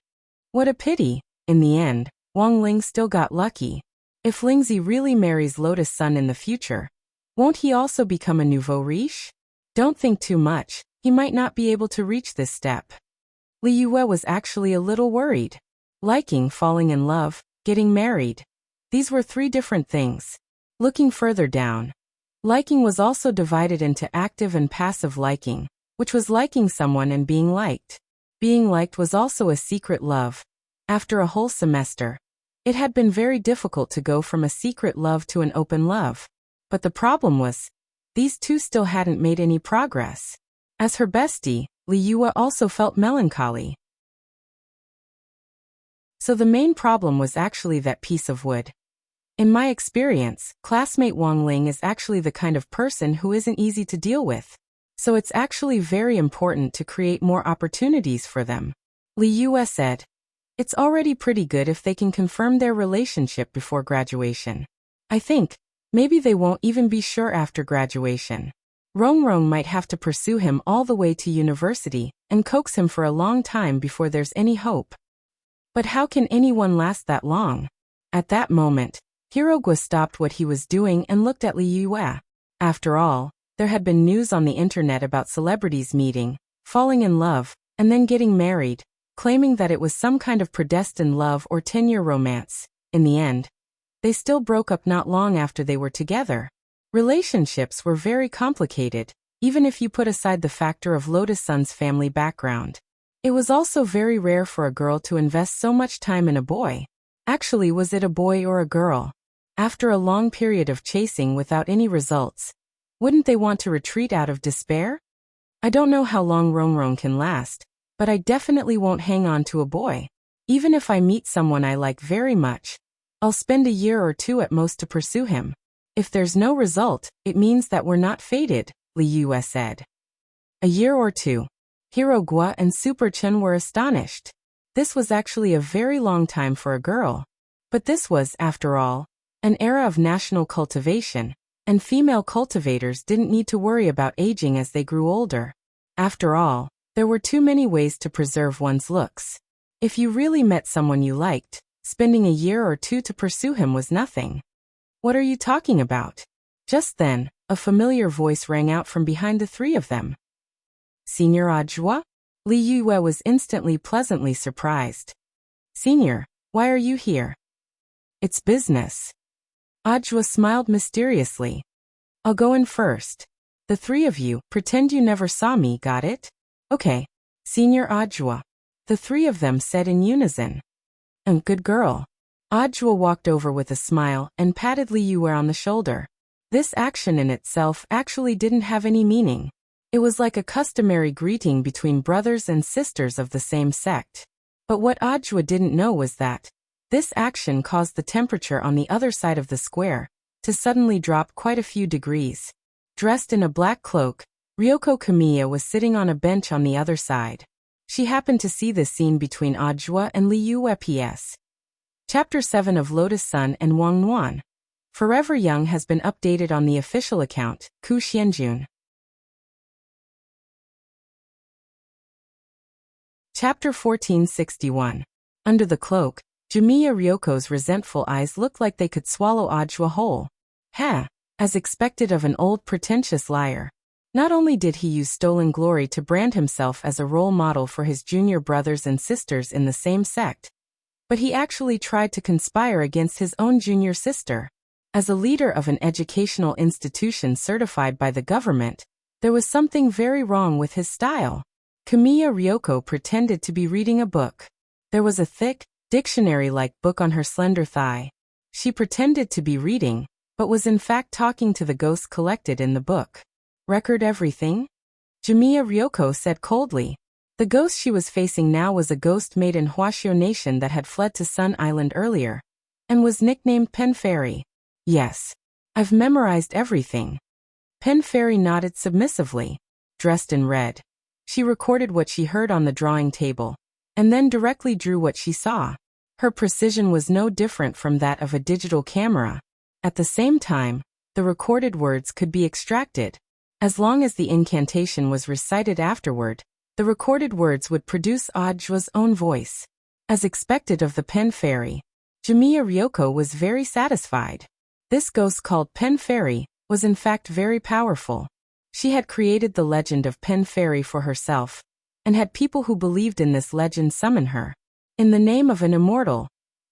What a pity. In the end, Wang Ling still got lucky. If Lingzi really marries Lotus Sun in the future, won't he also become a nouveau riche? Don't think too much, he might not be able to reach this step. Li Yue was actually a little worried. Liking, falling in love, getting married. These were 3 different things. Looking further down, liking was also divided into active and passive liking, which was liking someone and being liked. Being liked was also a secret love. After a whole semester, it had been very difficult to go from a secret love to an open love. But the problem was, these 2 still hadn't made any progress. As her bestie, Li Yue also felt melancholy. So the main problem was actually that piece of wood. In my experience, classmate Wang Ling is actually the kind of person who isn't easy to deal with. So it's actually very important to create more opportunities for them. Li Yue said, it's already pretty good if they can confirm their relationship before graduation. I think, maybe they won't even be sure after graduation. Rongrong might have to pursue him all the way to university, and coax him for a long time before there's any hope. But how can anyone last that long? At that moment, Hero Guo stopped what he was doing and looked at Li Yue. After all, there had been news on the internet about celebrities meeting, falling in love, and then getting married, claiming that it was some kind of predestined love or 10-year romance. In the end, they still broke up not long after they were together. Relationships were very complicated, even if you put aside the factor of Lotus Sun's family background. It was also very rare for a girl to invest so much time in a boy. Actually, was it a boy or a girl? After a long period of chasing without any results, wouldn't they want to retreat out of despair? I don't know how long Rongrong can last, but I definitely won't hang on to a boy. Even if I meet someone I like very much, I'll spend a year or 2 at most to pursue him. If there's no result, it means that we're not fated, Li Yue said. A year or 2. Hero Guo and Super Chun were astonished. This was actually a very long time for a girl. But this was, after all, an era of national cultivation, and female cultivators didn't need to worry about aging as they grew older. After all, there were too many ways to preserve one's looks. If you really met someone you liked, spending a year or 2 to pursue him was nothing. What are you talking about? Just then, a familiar voice rang out from behind the three of them. Senior Ajwa? Li Yue was instantly pleasantly surprised. Senior, why are you here? It's business. Ajwa smiled mysteriously. I'll go in first. The three of you, pretend you never saw me, got it? Okay. Senior Ajwa. The three of them said in unison. Good girl. Ajwa walked over with a smile and patted Li Yue on the shoulder. This action in itself actually didn't have any meaning. It was like a customary greeting between brothers and sisters of the same sect. But what Ajwa didn't know was that this action caused the temperature on the other side of the square to suddenly drop quite a few degrees. Dressed in a black cloak, Ryoko Kamiya was sitting on a bench on the other side. She happened to see this scene between Ajwa and Li Yue. PS. Chapter 7 of Lotus Sun and Wang Nuan. Forever Young has been updated on the official account, Ku Xianjun. Chapter 1461. Under the cloak, Jamiya Ryoko's resentful eyes looked like they could swallow Ajwa whole. As expected of an old pretentious liar. Not only did he use stolen glory to brand himself as a role model for his junior brothers and sisters in the same sect, but he actually tried to conspire against his own junior sister. As a leader of an educational institution certified by the government, there was something very wrong with his style. Kamiya Ryoko pretended to be reading a book. There was a thick, dictionary-like book on her slender thigh. She pretended to be reading, but was in fact talking to the ghosts collected in the book. Record everything? Jamiya Ryoko said coldly. The ghost she was facing now was a ghost made in Huaxiao Nation that had fled to Sun Island earlier, and was nicknamed Pen Fairy. Yes. I've memorized everything. Pen Fairy nodded submissively. Dressed in red, she recorded what she heard on the drawing table, and then directly drew what she saw. Her precision was no different from that of a digital camera. At the same time, the recorded words could be extracted. As long as the incantation was recited afterward, the recorded words would produce Ajwa's own voice. As expected of the Pen Fairy, Jamiya Ryoko was very satisfied. This ghost called Pen Fairy was in fact very powerful. She had created the legend of Pen Fairy for herself, and had people who believed in this legend summon her. In the name of an immortal,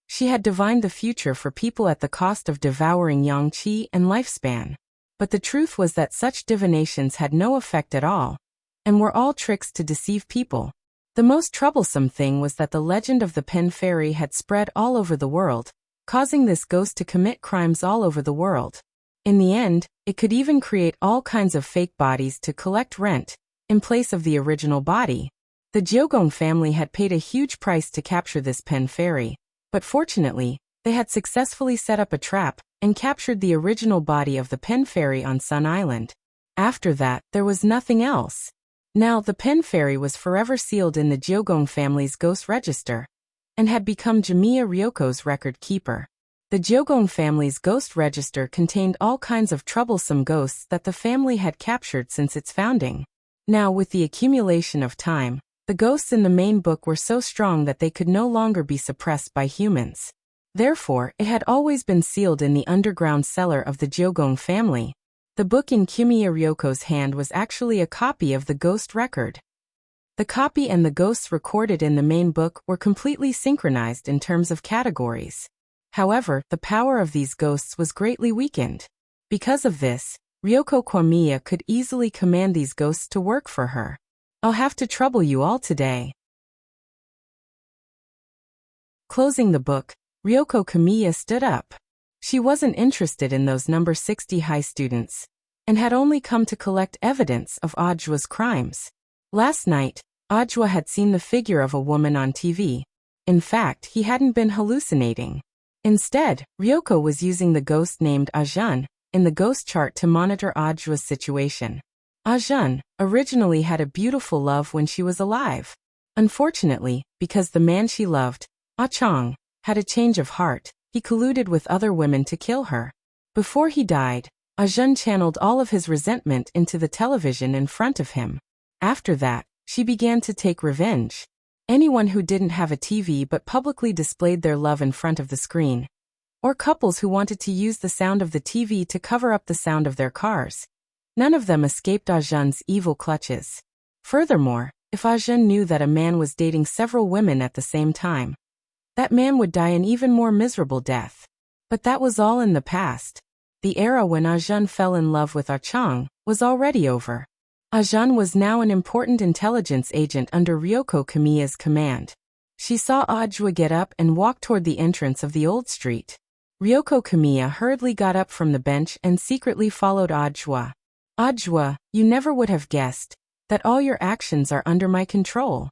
she had divined the future for people at the cost of devouring yang qi and lifespan. But the truth was that such divinations had no effect at all, and were all tricks to deceive people. The most troublesome thing was that the legend of the Pen Fairy had spread all over the world, causing this ghost to commit crimes all over the world. In the end, it could even create all kinds of fake bodies to collect rent, in place of the original body. The Jiogong family had paid a huge price to capture this Pen Fairy, but fortunately, they had successfully set up a trap and captured the original body of the Pen Fairy on Sun Island. After that, there was nothing else. Now the Pen Fairy was forever sealed in the Jiogong family's ghost register, and had become Jamiya Ryoko's record keeper. The Jiogong family's ghost register contained all kinds of troublesome ghosts that the family had captured since its founding. Now, with the accumulation of time, the ghosts in the main book were so strong that they could no longer be suppressed by humans. Therefore, it had always been sealed in the underground cellar of the Jiogong family. The book in Kamiya Ryoko's hand was actually a copy of the ghost record. The copy and the ghosts recorded in the main book were completely synchronized in terms of categories. However, the power of these ghosts was greatly weakened. Because of this, Ryoko Kwamiya could easily command these ghosts to work for her. I'll have to trouble you all today. Closing the book, Ryoko Kamiya stood up. She wasn't interested in those number 60 high students, and had only come to collect evidence of Ajwa's crimes. Last night, Ajwa had seen the figure of a woman on TV. In fact, he hadn't been hallucinating. Instead, Ryoko was using the ghost named Ajun in the ghost chart to monitor Ajwa's situation. Ajun originally had a beautiful love when she was alive. Unfortunately, because the man she loved, Chong, had a change of heart, he colluded with other women to kill her. Before he died, Ajun channeled all of his resentment into the television in front of him. After that, she began to take revenge. Anyone who didn't have a TV but publicly displayed their love in front of the screen, or couples who wanted to use the sound of the TV to cover up the sound of their cars. None of them escaped Ajun's evil clutches. Furthermore, if Ajun knew that a man was dating several women at the same time, that man would die an even more miserable death. But that was all in the past. The era when Ajun fell in love with Achang was already over. Ajun was now an important intelligence agent under Ryoko Kamiya's command. She saw Ajwa get up and walk toward the entrance of the old street. Ryoko Kamiya hurriedly got up from the bench and secretly followed Ajwa. Ajwa, you never would have guessed that all your actions are under my control.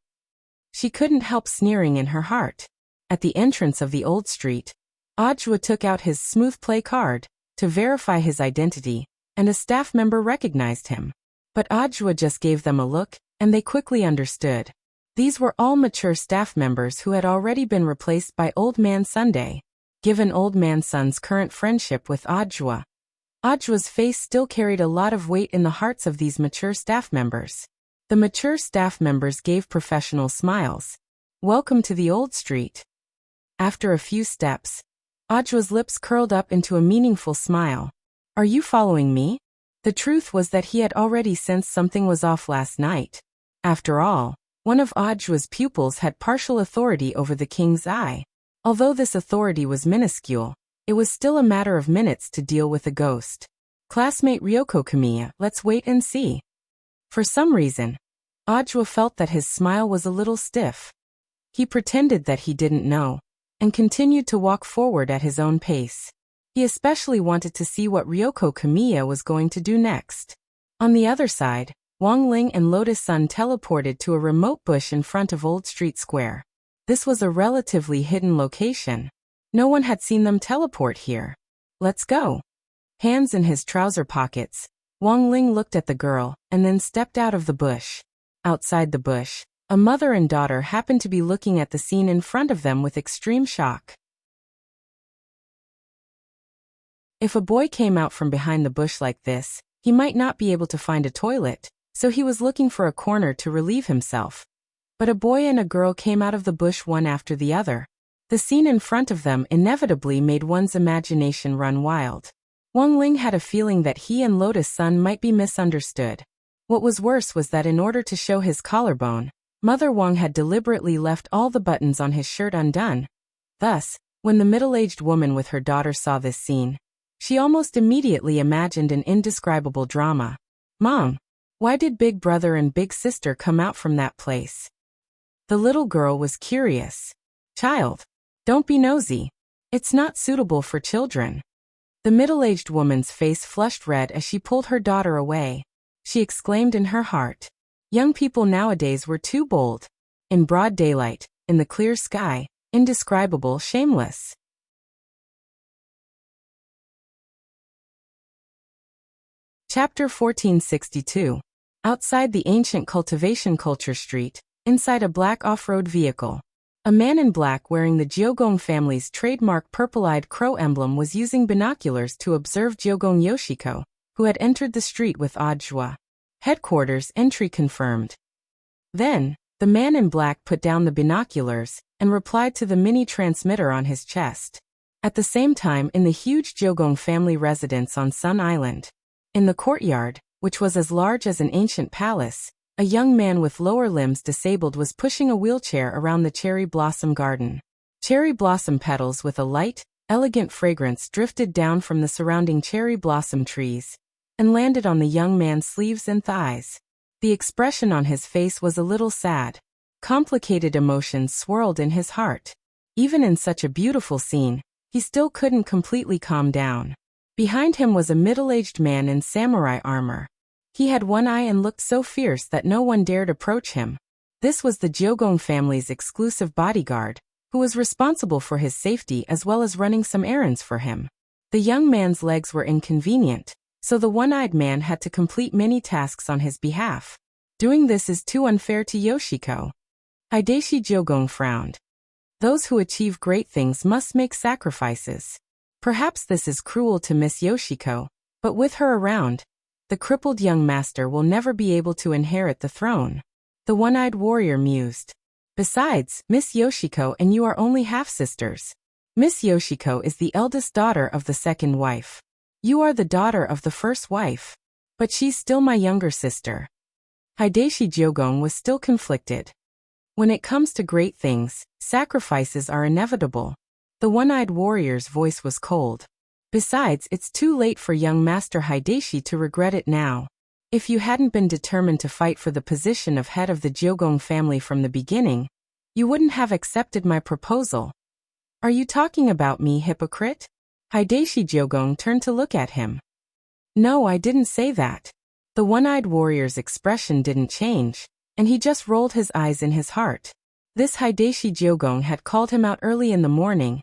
She couldn't help sneering in her heart. At the entrance of the old street, Ajwa took out his smooth play card to verify his identity, and a staff member recognized him. But Ajwa just gave them a look, and they quickly understood. These were all mature staff members who had already been replaced by Old Man Sunday. Given Old Man Sun's current friendship with Ajwa, Ajwa's face still carried a lot of weight in the hearts of these mature staff members. The mature staff members gave professional smiles. Welcome to the old street. After a few steps, Ajwa's lips curled up into a meaningful smile. Are you following me? The truth was that he had already sensed something was off last night. After all, one of Ajwa's pupils had partial authority over the king's eye. Although this authority was minuscule, it was still a matter of minutes to deal with a ghost. Classmate Ryoko Kamiya, let's wait and see. For some reason, Ajwa felt that his smile was a little stiff. He pretended that he didn't know, and continued to walk forward at his own pace. He especially wanted to see what Ryoko Kamiya was going to do next. On the other side, Wang Ling and Lotus Sun teleported to a remote bush in front of Old Street Square. This was a relatively hidden location. No one had seen them teleport here. Let's go. Hands in his trouser pockets, Wang Ling looked at the girl and then stepped out of the bush. Outside the bush, a mother and daughter happened to be looking at the scene in front of them with extreme shock. If a boy came out from behind the bush like this, he might not be able to find a toilet, so he was looking for a corner to relieve himself. But a boy and a girl came out of the bush one after the other. The scene in front of them inevitably made one's imagination run wild. Wang Ling had a feeling that he and Lotus Sun might be misunderstood. What was worse was that in order to show his collarbone, Mother Wang had deliberately left all the buttons on his shirt undone. Thus, when the middle-aged woman with her daughter saw this scene, she almost immediately imagined an indescribable drama. Mom, why did Big Brother and Big Sister come out from that place? The little girl was curious. Child, don't be nosy. It's not suitable for children. The middle-aged woman's face flushed red as she pulled her daughter away. She exclaimed in her heart. Young people nowadays were too bold. In broad daylight, in the clear sky, indescribable, shameless. Chapter 1462. Outside the ancient Cultivation Culture Street, inside a black off-road vehicle, a man in black wearing the Jiogong family's trademark purple-eyed crow emblem was using binoculars to observe Jiogong Yoshiko, who had entered the street with Ajwa. Headquarters entry confirmed. Then, the man in black put down the binoculars and replied to the mini transmitter on his chest. At the same time, in the huge Jiogong family residence on Sun Island, in the courtyard, which was as large as an ancient palace, a young man with lower limbs disabled was pushing a wheelchair around the cherry blossom garden. Cherry blossom petals with a light, elegant fragrance drifted down from the surrounding cherry blossom trees and landed on the young man's sleeves and thighs. The expression on his face was a little sad. Complicated emotions swirled in his heart. Even in such a beautiful scene, he still couldn't completely calm down. Behind him was a middle-aged man in samurai armor. He had one eye and looked so fierce that no one dared approach him. This was the Jiogong family's exclusive bodyguard, who was responsible for his safety as well as running some errands for him. The young man's legs were inconvenient, so the one-eyed man had to complete many tasks on his behalf. Doing this is too unfair to Yoshiko. Hideshi Jiogong frowned. Those who achieve great things must make sacrifices. Perhaps this is cruel to Miss Yoshiko, but with her around, the crippled young master will never be able to inherit the throne. The one-eyed warrior mused. Besides, Miss Yoshiko and you are only half-sisters. Miss Yoshiko is the eldest daughter of the second wife. You are the daughter of the first wife. But she's still my younger sister. Hideshi Jyogong was still conflicted. When it comes to great things, sacrifices are inevitable. The one-eyed warrior's voice was cold. Besides, it's too late for young Master Hideshi to regret it now. If you hadn't been determined to fight for the position of head of the Jyogong family from the beginning, you wouldn't have accepted my proposal. Are you talking about me, hypocrite? Hideshi Jyogong turned to look at him. No, I didn't say that. The one-eyed warrior's expression didn't change, and he just rolled his eyes in his heart. This Hideshi Jyogong had called him out early in the morning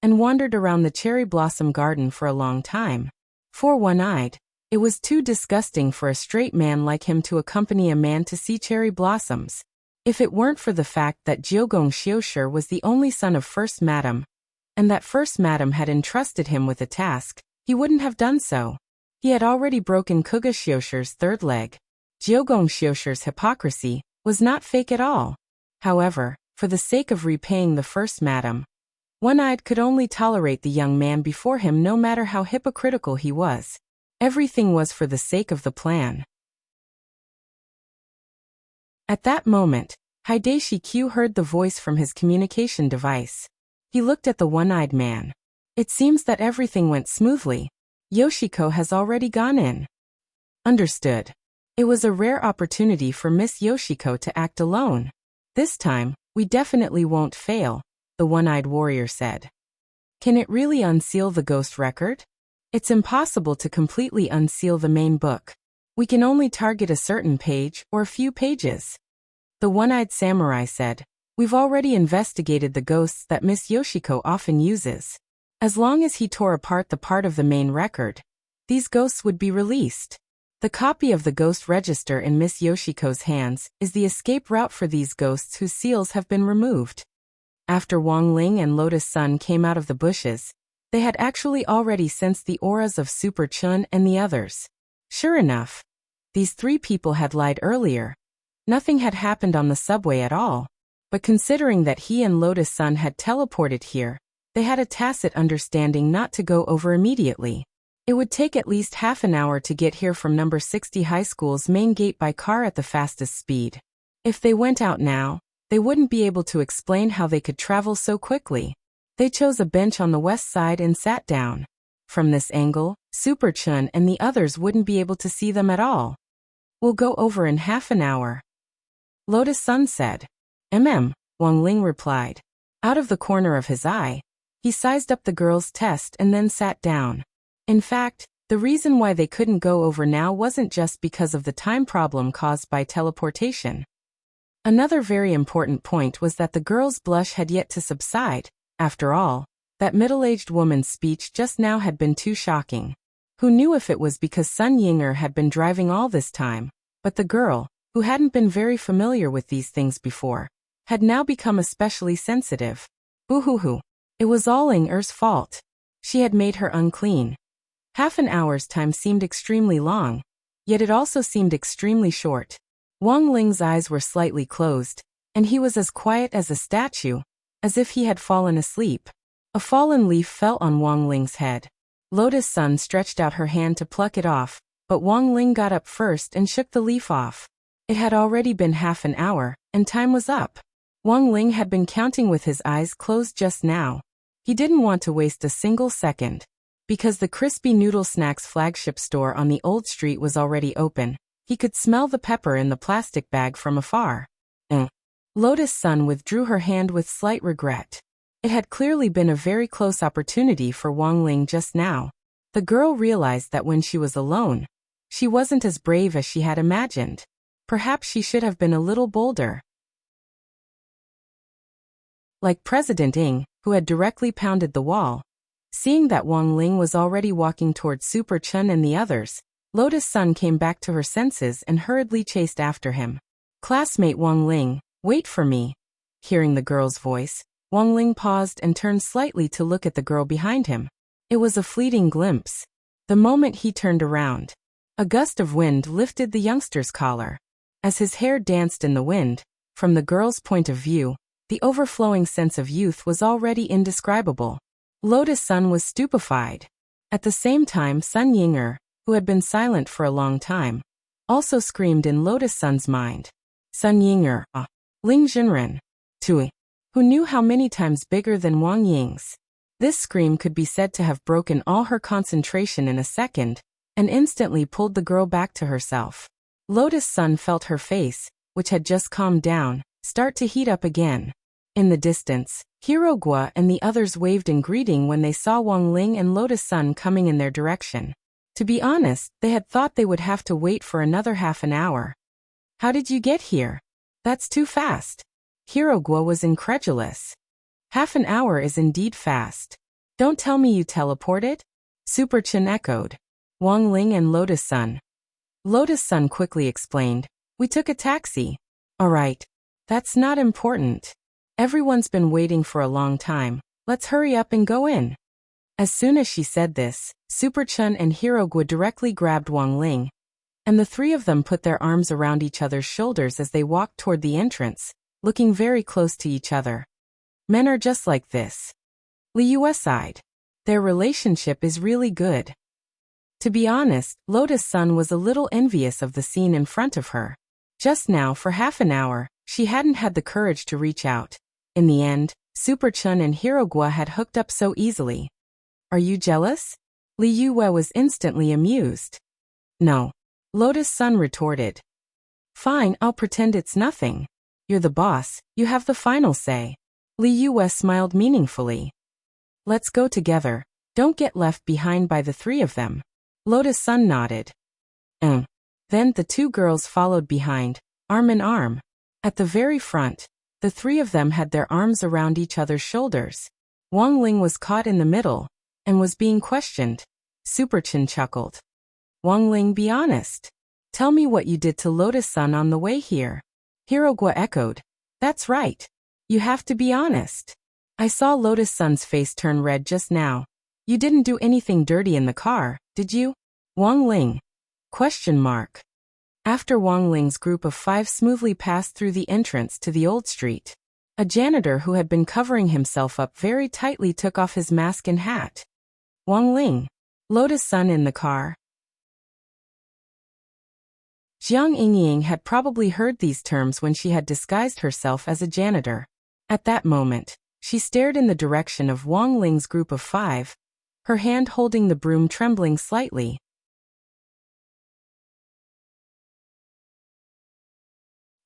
and wandered around the cherry blossom garden for a long time. For one-eyed, it was too disgusting for a straight man like him to accompany a man to see cherry blossoms. If it weren't for the fact that Jyogong Xiushi was the only son of First Madam, and that First Madam had entrusted him with a task, he wouldn't have done so. He had already broken Kuga Xiushi's third leg. Jyogong Xiushi's hypocrisy was not fake at all. However, for the sake of repaying the First Madam, One-Eyed could only tolerate the young man before him no matter how hypocritical he was. Everything was for the sake of the plan. At that moment, Hideshi Q heard the voice from his communication device. He looked at the one-eyed man. It seems that everything went smoothly. Yoshiko has already gone in. Understood. It was a rare opportunity for Miss Yoshiko to act alone. This time, we definitely won't fail, the one-eyed warrior said. Can it really unseal the ghost record? It's impossible to completely unseal the main book. We can only target a certain page or a few pages. The one-eyed samurai said, We've already investigated the ghosts that Miss Yoshiko often uses. As long as he tore apart the part of the main record, these ghosts would be released. The copy of the ghost register in Miss Yoshiko's hands is the escape route for these ghosts whose seals have been removed. After Wang Ling and Lotus Sun came out of the bushes, they had actually already sensed the auras of Super Chun and the others. Sure enough, these three people had lied earlier. Nothing had happened on the subway at all. But considering that he and Lotus Sun had teleported here, they had a tacit understanding not to go over immediately. It would take at least half an hour to get here from number 60 High School's main gate by car at the fastest speed. If they went out now, they wouldn't be able to explain how they could travel so quickly. They chose a bench on the west side and sat down. From this angle, Super Chun and the others wouldn't be able to see them at all. We'll go over in half an hour, Lotus Sun said. Wang Ling replied. Out of the corner of his eye, he sized up the girl's test and then sat down. In fact, the reason why they couldn't go over now wasn't just because of the time problem caused by teleportation. Another very important point was that the girl's blush had yet to subside. After all, that middle-aged woman's speech just now had been too shocking. Who knew if it was because Sun Yinger had been driving all this time, but the girl, who hadn't been very familiar with these things before, had now become especially sensitive. Boo-hoo-hoo. It was all Yinger's fault. She had made her unclean. Half an hour's time seemed extremely long, yet it also seemed extremely short. Wang Ling's eyes were slightly closed, and he was as quiet as a statue, as if he had fallen asleep. A fallen leaf fell on Wang Ling's head. Lotus Sun stretched out her hand to pluck it off, but Wang Ling got up first and shook the leaf off. It had already been half an hour, and time was up. Wang Ling had been counting with his eyes closed just now. He didn't want to waste a single second. Because the Crispy Noodle Snacks flagship store on the old street was already open, he could smell the pepper in the plastic bag from afar. Lotus Sun withdrew her hand with slight regret. It had clearly been a very close opportunity for Wang Ling just now. The girl realized that when she was alone, she wasn't as brave as she had imagined. Perhaps she should have been a little bolder. Like President Ng, who had directly pounded the wall. Seeing that Wang Ling was already walking toward Super Chun and the others, Lotus Sun came back to her senses and hurriedly chased after him. Classmate Wang Ling, wait for me. Hearing the girl's voice, Wang Ling paused and turned slightly to look at the girl behind him. It was a fleeting glimpse. The moment he turned around, a gust of wind lifted the youngster's collar. As his hair danced in the wind, from the girl's point of view, the overflowing sense of youth was already indescribable. Lotus Sun was stupefied. At the same time, Sun Yinger, who had been silent for a long time, also screamed in Lotus Sun's mind. Sun Yinger, Ling Jinren, Tui, who knew how many times bigger than Wang Ying's. This scream could be said to have broken all her concentration in a second, and instantly pulled the girl back to herself. Lotus Sun felt her face, which had just calmed down, start to heat up again. In the distance, Hirogwa and the others waved in greeting when they saw Wang Ling and Lotus Sun coming in their direction. To be honest, they had thought they would have to wait for another half an hour. How did you get here? That's too fast. Hirogwa was incredulous. Half an hour is indeed fast. Don't tell me you teleported? Super Chen echoed. Wang Ling and Lotus Sun. Lotus Sun quickly explained. We took a taxi. Alright. That's not important. Everyone's been waiting for a long time. Let's hurry up and go in. As soon as she said this, Super Chen and Hirogwa directly grabbed Wang Ling, and the three of them put their arms around each other's shoulders as they walked toward the entrance, looking very close to each other. Men are just like this. Li Yue sighed. Their relationship is really good. To be honest, Lotus Sun was a little envious of the scene in front of her. Just now, for half an hour, she hadn't had the courage to reach out. In the end, Super Chen and Hirogwa had hooked up so easily. Are you jealous? Li Yue was instantly amused. No. Lotus Sun retorted. Fine, I'll pretend it's nothing. You're the boss, you have the final say. Li Yue smiled meaningfully. Let's go together. Don't get left behind by the three of them. Lotus Sun nodded. Then the two girls followed behind, arm in arm. At the very front, the three of them had their arms around each other's shoulders. Wang Ling was caught in the middle, and was being questioned. Super Chen chuckled. Wang Ling, be honest. Tell me what you did to Lotus Sun on the way here. Hirogwa echoed. That's right. You have to be honest. I saw Lotus Sun's face turn red just now. You didn't do anything dirty in the car, did you? Wang Ling. Question mark. After Wang Ling's group of 5 smoothly passed through the entrance to the old street, a janitor who had been covering himself up very tightly took off his mask and hat. Wang Ling. Lotus Sun in the car. Jiang Yingying had probably heard these terms when she had disguised herself as a janitor. At that moment, she stared in the direction of Wang Ling's group of 5, her hand holding the broom trembling slightly.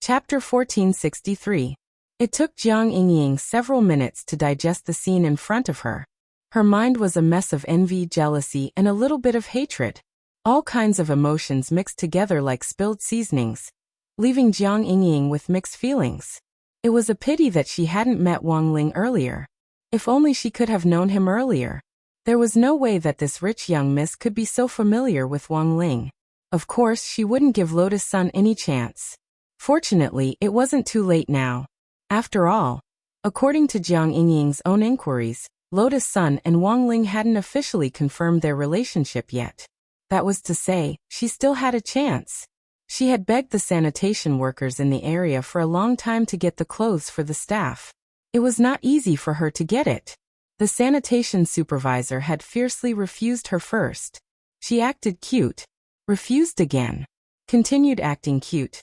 Chapter 1463. It took Jiang Yingying several minutes to digest the scene in front of her. Her mind was a mess of envy, jealousy, and a little bit of hatred. All kinds of emotions mixed together like spilled seasonings, leaving Jiang Yingying with mixed feelings. It was a pity that she hadn't met Wang Ling earlier. If only she could have known him earlier. There was no way that this rich young miss could be so familiar with Wang Ling. Of course, she wouldn't give Lotus Sun any chance. Fortunately, it wasn't too late now. After all, according to Jiang Yingying's own inquiries, Lotus Sun and Wang Ling hadn't officially confirmed their relationship yet. That was to say, she still had a chance. She had begged the sanitation workers in the area for a long time to get the clothes for the staff. It was not easy for her to get it. The sanitation supervisor had fiercely refused her first. She acted cute. Refused again. Continued acting cute.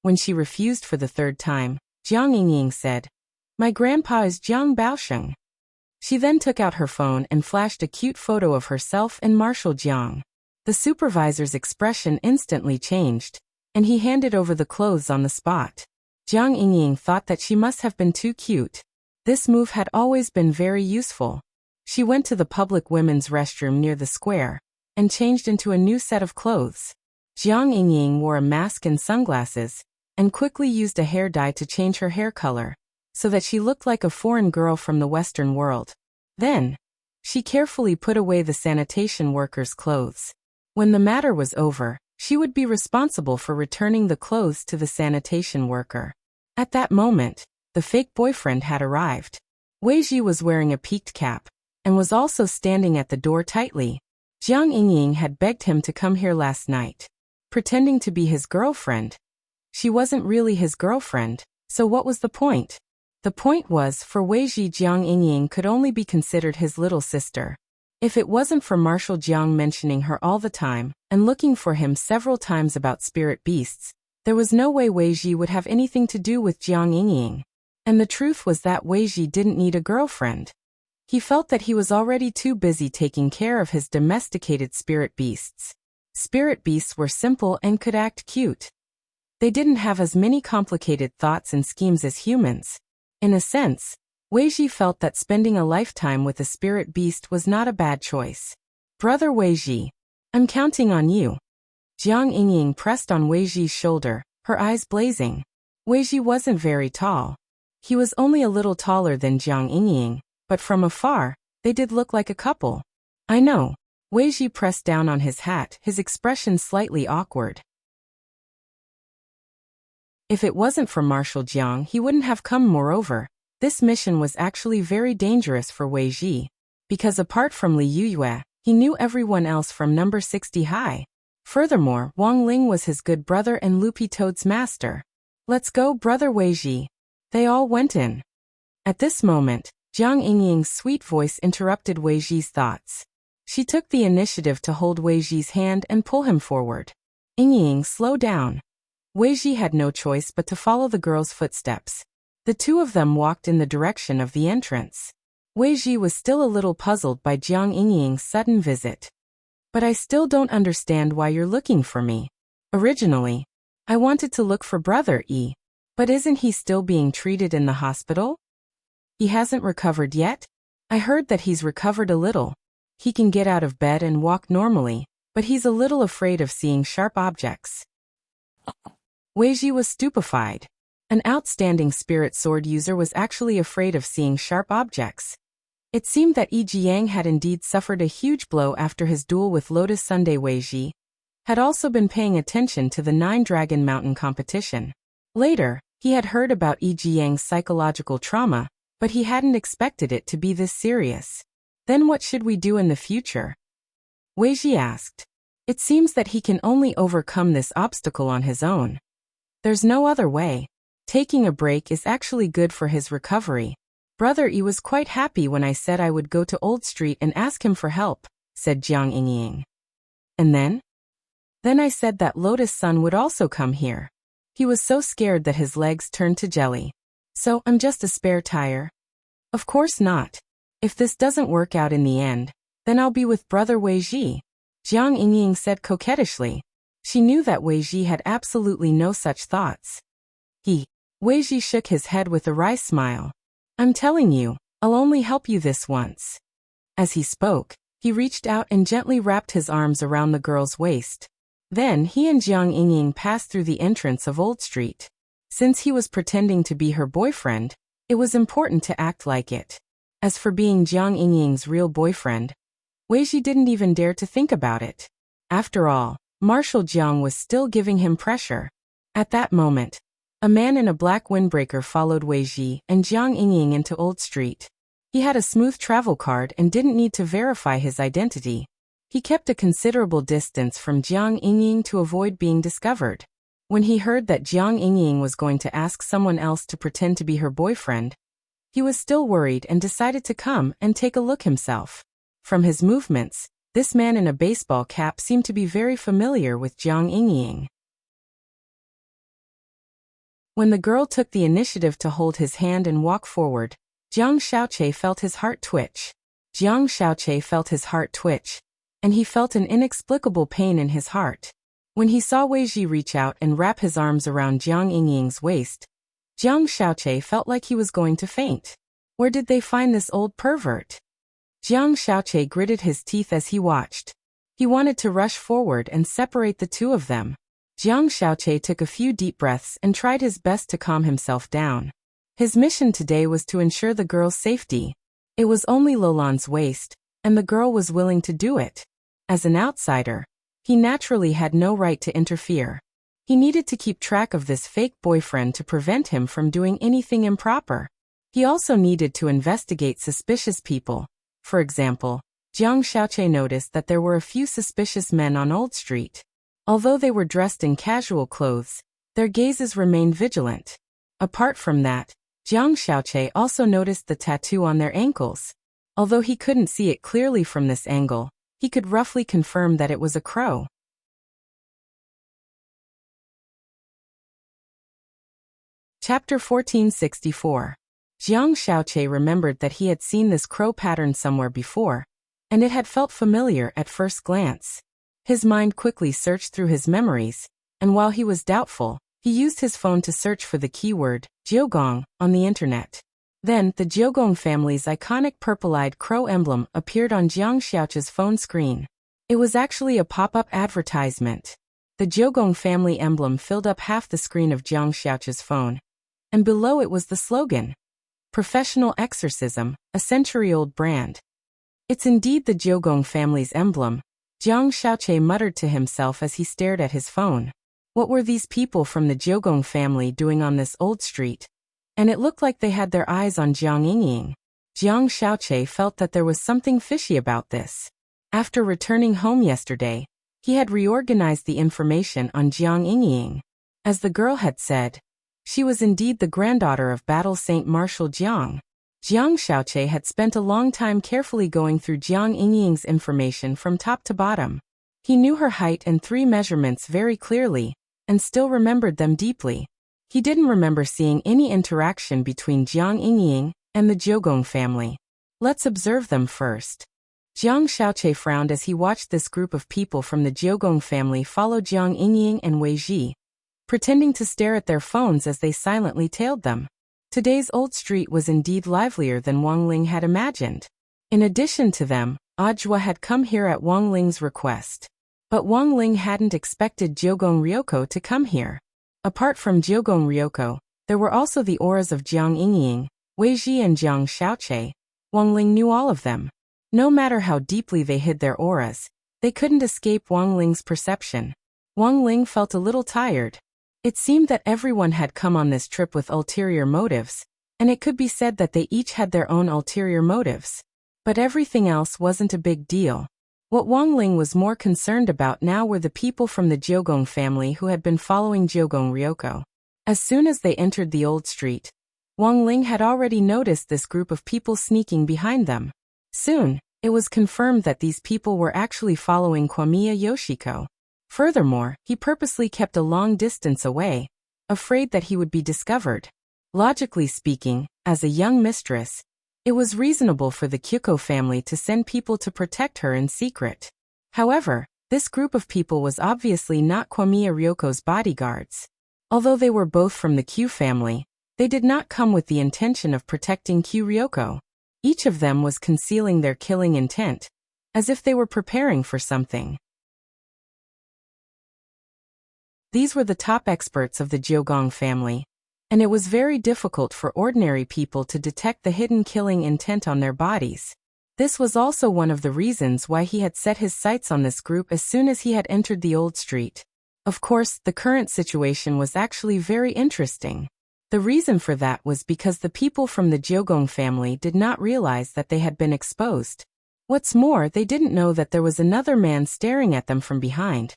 When she refused for the third time, Jiang Yingying said, "My grandpa is Jiang Baosheng." She then took out her phone and flashed a cute photo of herself and Marshal Jiang. The supervisor's expression instantly changed, and he handed over the clothes on the spot. Jiang Yingying thought that she must have been too cute. This move had always been very useful. She went to the public women's restroom near the square, and changed into a new set of clothes. Jiang Yingying wore a mask and sunglasses, and quickly used a hair dye to change her hair color, so that she looked like a foreign girl from the Western world. Then, she carefully put away the sanitation workers' clothes. When the matter was over, she would be responsible for returning the clothes to the sanitation worker. At that moment, the fake boyfriend had arrived. Wei Ji was wearing a peaked cap, and was also standing at the door tightly. Jiang Yingying had begged him to come here last night, pretending to be his girlfriend. She wasn't really his girlfriend, so what was the point? The point was, for Weiji, Jiang Yingying could only be considered his little sister. If it wasn't for Marshal Jiang mentioning her all the time, and looking for him several times about spirit beasts, there was no way Weiji would have anything to do with Jiang Yingying. And the truth was that Weiji didn't need a girlfriend. He felt that he was already too busy taking care of his domesticated spirit beasts. Spirit beasts were simple and could act cute. They didn't have as many complicated thoughts and schemes as humans. In a sense, Weiji felt that spending a lifetime with a spirit beast was not a bad choice. Brother Weiji, I'm counting on you. Jiang Yingying pressed on Weiji's shoulder, her eyes blazing. Weiji wasn't very tall. He was only a little taller than Jiang Yingying, but from afar, they did look like a couple. I know. Weiji pressed down on his hat, his expression slightly awkward. If it wasn't for Marshal Jiang, he wouldn't have come. Moreover, this mission was actually very dangerous for Weiji, because apart from Li Yuyue, he knew everyone else from number 60 high. Furthermore, Wang Ling was his good brother and Lupi Toad's master. Let's go, brother Weiji. They all went in. At this moment, Jiang Yingying's sweet voice interrupted Weiji's thoughts. She took the initiative to hold Weiji's hand and pull him forward. Yingying, slow down. Weiji had no choice but to follow the girl's footsteps. The two of them walked in the direction of the entrance. Weiji was still a little puzzled by Jiang Yingying's sudden visit. But I still don't understand why you're looking for me. Originally, I wanted to look for Brother E. But isn't he still being treated in the hospital? He hasn't recovered yet? I heard that he's recovered a little. He can get out of bed and walk normally, but he's a little afraid of seeing sharp objects. Weiji was stupefied. An outstanding spirit sword user was actually afraid of seeing sharp objects. It seemed that Yi Jiang had indeed suffered a huge blow after his duel with Lotus Sunday. Weiji had also been paying attention to the 9 Dragon Mountain competition. Later, he had heard about Yi Jiang's psychological trauma, but he hadn't expected it to be this serious. Then what should we do in the future? Weiji asked. It seems that he can only overcome this obstacle on his own. There's no other way. Taking a break is actually good for his recovery. Brother E was quite happy when I said I would go to Old Street and ask him for help, said Jiang Yingying. And then? Then I said that Lotus Sun would also come here. He was so scared that his legs turned to jelly. So, I'm just a spare tire? Of course not. If this doesn't work out in the end, then I'll be with Brother Weiji, Jiang Yingying said coquettishly. She knew that Weiji had absolutely no such thoughts. Weiji shook his head with a wry smile. I'm telling you, I'll only help you this once. As he spoke, he reached out and gently wrapped his arms around the girl's waist. Then he and Jiang Yingying passed through the entrance of Old Street. Since he was pretending to be her boyfriend, it was important to act like it. As for being Jiang Yingying's real boyfriend, Weiji didn't even dare to think about it. After all, Marshal Jiang was still giving him pressure. At that moment, a man in a black windbreaker followed Weiji and Jiang Yingying into Old Street. He had a smooth travel card and didn't need to verify his identity. He kept a considerable distance from Jiang Yingying to avoid being discovered. When he heard that Jiang Yingying was going to ask someone else to pretend to be her boyfriend, he was still worried and decided to come and take a look himself. From his movements, this man in a baseball cap seemed to be very familiar with Jiang Yingying. When the girl took the initiative to hold his hand and walk forward, Jiang Xiaoche felt his heart twitch. And he felt an inexplicable pain in his heart. When he saw Weiji reach out and wrap his arms around Jiang Yingying's waist, Jiang Xiaoche felt like he was going to faint. Where did they find this old pervert? Jiang Xiaoche gritted his teeth as he watched. He wanted to rush forward and separate the two of them. Jiang Xiaoche took a few deep breaths and tried his best to calm himself down. His mission today was to ensure the girl's safety. It was only Lolan's waist, and the girl was willing to do it. As an outsider, he naturally had no right to interfere. He needed to keep track of this fake boyfriend to prevent him from doing anything improper. He also needed to investigate suspicious people. For example, Jiang Xiaoche noticed that there were a few suspicious men on Old Street. Although they were dressed in casual clothes, their gazes remained vigilant. Apart from that, Jiang Xiaoche also noticed the tattoo on their ankles. Although he couldn't see it clearly from this angle, he could roughly confirm that it was a crow. Chapter 1464. Jiang Xiaoche remembered that he had seen this crow pattern somewhere before, and it had felt familiar at first glance. His mind quickly searched through his memories, and while he was doubtful, he used his phone to search for the keyword, Jiugong, on the internet. Then, the Jiugong family's iconic purple-eyed crow emblem appeared on Jiang Xiaoche's phone screen. It was actually a pop-up advertisement. The Jiugong family emblem filled up half the screen of Jiang Xiaoche's phone, and below it was the slogan, "Professional Exorcism, a century-old brand." It's indeed the Jiugong family's emblem, Jiang Xiaoche muttered to himself as he stared at his phone. What were these people from the Jiugong family doing on this old street? And it looked like they had their eyes on Jiang Yingying. Jiang Xiaoche felt that there was something fishy about this. After returning home yesterday, he had reorganized the information on Jiang Yingying. As the girl had said, she was indeed the granddaughter of Battle Saint Marshal Jiang. Jiang Xiaoche had spent a long time carefully going through Jiang Yingying's information from top to bottom. He knew her height and 3 measurements very clearly, and still remembered them deeply. He didn't remember seeing any interaction between Jiang Yingying and the Jiugong family. Let's observe them first. Jiang Xiaoche frowned as he watched this group of people from the Jiugong family follow Jiang Yingying and Wei Ji, pretending to stare at their phones as they silently tailed them. Today's old street was indeed livelier than Wang Ling had imagined. In addition to them, Ajwa had come here at Wang Ling's request. But Wang Ling hadn't expected Jiugong Ryoko to come here. Apart from Jiugong Ryoko, there were also the auras of Jiang Yingying, Wei Ji and Jiang Xiaoche. Wang Ling knew all of them. No matter how deeply they hid their auras, they couldn't escape Wang Ling's perception. Wang Ling felt a little tired. It seemed that everyone had come on this trip with ulterior motives, and it could be said that they each had their own ulterior motives. But everything else wasn't a big deal. What Wang Ling was more concerned about now were the people from the Jiugong family who had been following Jiugong Ryoko. As soon as they entered the old street, Wang Ling had already noticed this group of people sneaking behind them. Soon, it was confirmed that these people were actually following Kwamiya Yoshiko. Furthermore, he purposely kept a long distance away, afraid that he would be discovered. Logically speaking, as a young mistress, it was reasonable for the Kyuko family to send people to protect her in secret. However, this group of people was obviously not Kwamiya Ryoko's bodyguards. Although they were both from the Q family, they did not come with the intention of protecting Q Ryoko. Each of them was concealing their killing intent, as if they were preparing for something. These were the top experts of the Jiugong family, and it was very difficult for ordinary people to detect the hidden killing intent on their bodies. This was also one of the reasons why he had set his sights on this group as soon as he had entered the old street. Of course, the current situation was actually very interesting. The reason for that was because the people from the Jiugong family did not realize that they had been exposed. What's more, they didn't know that there was another man staring at them from behind.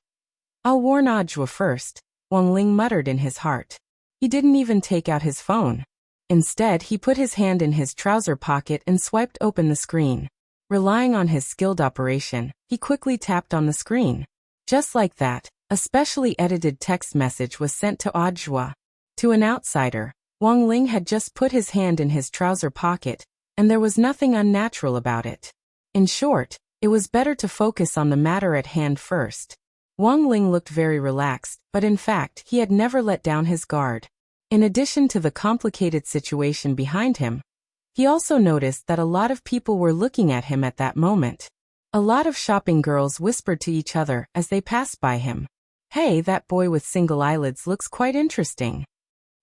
"I'll warn Ajwa first," Wang Ling muttered in his heart. He didn't even take out his phone. Instead, he put his hand in his trouser pocket and swiped open the screen. Relying on his skilled operation, he quickly tapped on the screen. Just like that, a specially edited text message was sent to Ajwa. To an outsider, Wang Ling had just put his hand in his trouser pocket, and there was nothing unnatural about it. In short, it was better to focus on the matter at hand first. Wang Ling looked very relaxed, but in fact, he had never let down his guard. In addition to the complicated situation behind him, he also noticed that a lot of people were looking at him at that moment. A lot of shopping girls whispered to each other as they passed by him. "Hey, that boy with single eyelids looks quite interesting."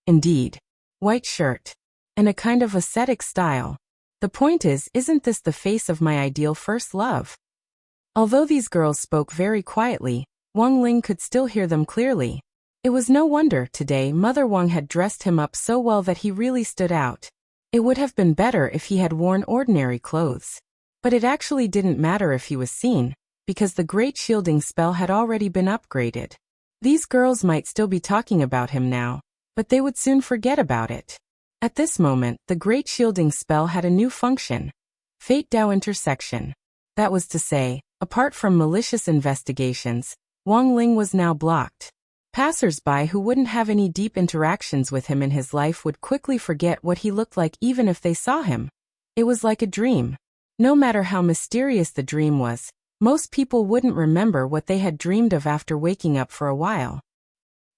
Indeed. White shirt. And a kind of ascetic style. The point is, isn't this the face of my ideal first love? Although these girls spoke very quietly, Wang Ling could still hear them clearly. It was no wonder today Mother Wang had dressed him up so well that he really stood out. It would have been better if he had worn ordinary clothes. But it actually didn't matter if he was seen, because the great shielding spell had already been upgraded. These girls might still be talking about him now, but they would soon forget about it. At this moment, the great shielding spell had a new function. Fate Dao intersection. That was to say, apart from malicious investigations, Wang Ling was now blocked. Passers-by who wouldn't have any deep interactions with him in his life would quickly forget what he looked like even if they saw him. It was like a dream. No matter how mysterious the dream was, most people wouldn't remember what they had dreamed of after waking up for a while.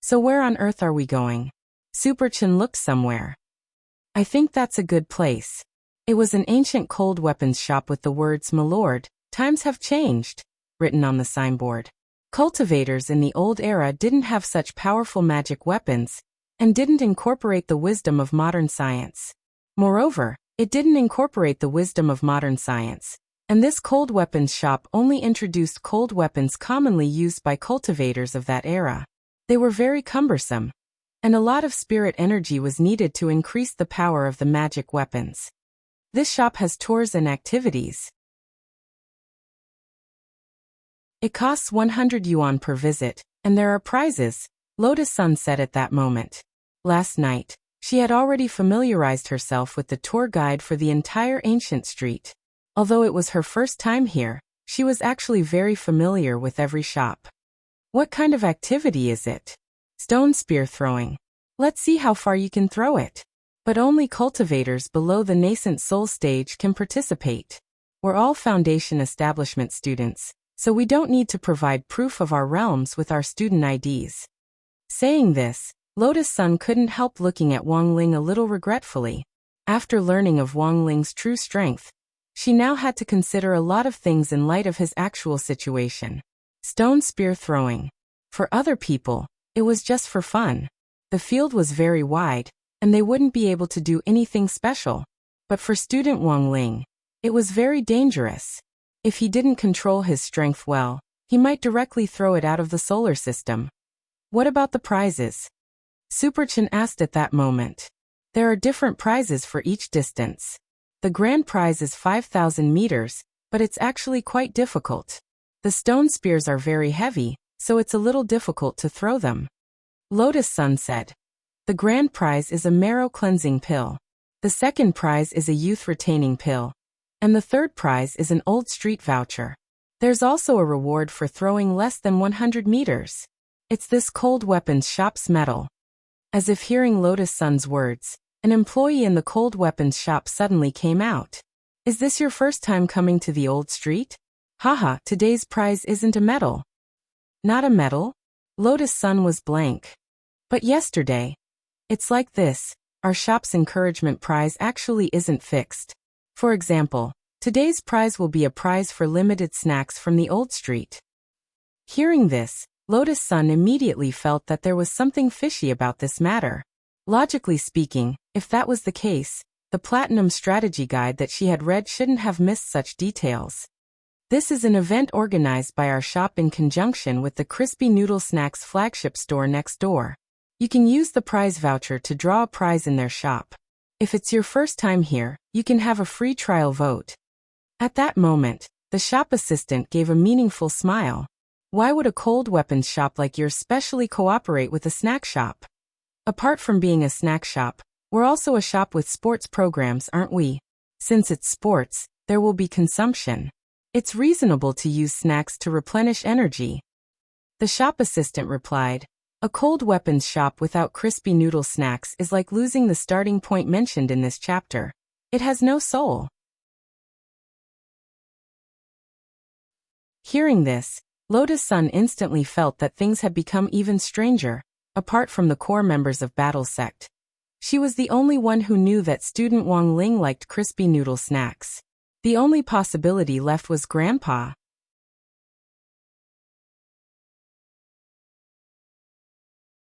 So where on earth are we going? Superchin looked somewhere. I think that's a good place. It was an ancient cold weapons shop with the words, "My lord, times have changed," written on the signboard. Cultivators in the old era didn't have such powerful magic weapons, and didn't incorporate the wisdom of modern science. Moreover, it didn't incorporate the wisdom of modern science, and this cold weapons shop only introduced cold weapons commonly used by cultivators of that era. They were very cumbersome, and a lot of spirit energy was needed to increase the power of the magic weapons. This shop has tours and activities. It costs 100 yuan per visit, and there are prizes, Lotus Sun said at that moment. Last night, she had already familiarized herself with the tour guide for the entire ancient street. Although it was her first time here, she was actually very familiar with every shop. What kind of activity is it? Stone spear throwing. Let's see how far you can throw it. But only cultivators below the nascent soul stage can participate. We're all foundation establishment students, so we don't need to provide proof of our realms with our student IDs. Saying this, Lotus Sun couldn't help looking at Wang Ling a little regretfully. After learning of Wang Ling's true strength, she now had to consider a lot of things in light of his actual situation. Stone spear throwing. For other people, it was just for fun. The field was very wide, and they wouldn't be able to do anything special. But for student Wang Ling, it was very dangerous. If he didn't control his strength well, he might directly throw it out of the solar system. What about the prizes? Superchin asked at that moment. There are different prizes for each distance. The grand prize is 5,000 meters, but it's actually quite difficult. The stone spears are very heavy, so it's a little difficult to throw them. Lotus Sun said. The grand prize is a marrow cleansing pill. The second prize is a youth retaining pill. And the third prize is an old street voucher. There's also a reward for throwing less than 100 meters. It's this cold weapons shop's medal. As if hearing Lotus Sun's words, an employee in the cold weapons shop suddenly came out. Is this your first time coming to the old street? Haha, today's prize isn't a medal. Not a medal? Lotus Sun was blank. But yesterday. It's like this, our shop's encouragement prize actually isn't fixed. For example, today's prize will be a prize for limited snacks from the old street. Hearing this, Lotus Sun immediately felt that there was something fishy about this matter. Logically speaking, if that was the case, the Platinum Strategy Guide that she had read shouldn't have missed such details. This is an event organized by our shop in conjunction with the Crispy Noodle Snacks flagship store next door. You can use the prize voucher to draw a prize in their shop. If it's your first time here, you can have a free trial vote. At that moment, the shop assistant gave a meaningful smile. Why would a cold weapons shop like yours specially cooperate with a snack shop? Apart from being a snack shop, we're also a shop with sports programs, aren't we? Since it's sports, there will be consumption. It's reasonable to use snacks to replenish energy. The shop assistant replied, a cold weapons shop without crispy noodle snacks is like losing the starting point mentioned in this chapter. It has no soul. Hearing this, Lotus Sun instantly felt that things had become even stranger, apart from the core members of Battle Sect. She was the only one who knew that student Wang Ling liked crispy noodle snacks. The only possibility left was Grandpa.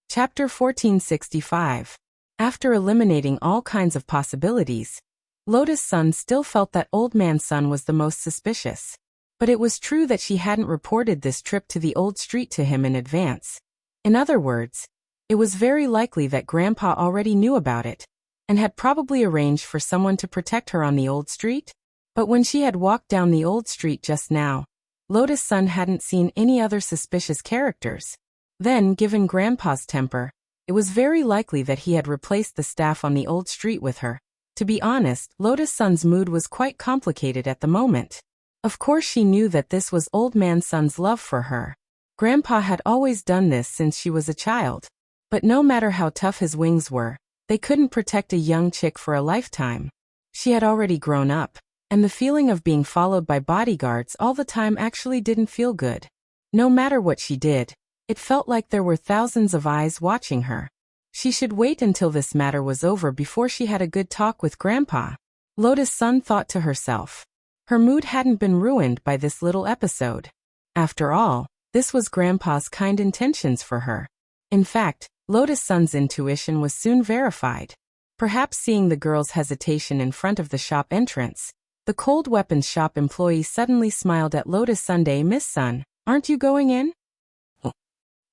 Chapter 1465. After eliminating all kinds of possibilities, Lotus Sun still felt that Old Man Sun was the most suspicious. But it was true that she hadn't reported this trip to the old street to him in advance. In other words, it was very likely that Grandpa already knew about it, and had probably arranged for someone to protect her on the old street. But when she had walked down the old street just now, Lotus Sun hadn't seen any other suspicious characters. Then, given Grandpa's temper, It was very likely that he had replaced the staff on the old street with her. To be honest, Lotus Sun's mood was quite complicated at the moment. Of course she knew that this was Old Man Sun's love for her. Grandpa had always done this since she was a child. But no matter how tough his wings were, they couldn't protect a young chick for a lifetime. She had already grown up, and the feeling of being followed by bodyguards all the time actually didn't feel good. No matter what she did, it felt like there were thousands of eyes watching her. She should wait until this matter was over before she had a good talk with Grandpa. Lotus Sun thought to herself. Her mood hadn't been ruined by this little episode. After all, this was Grandpa's kind intentions for her. In fact, Lotus Sun's intuition was soon verified. Perhaps seeing the girl's hesitation in front of the shop entrance, the cold weapons shop employee suddenly smiled at Lotus Sunday. Miss Sun, aren't you going in?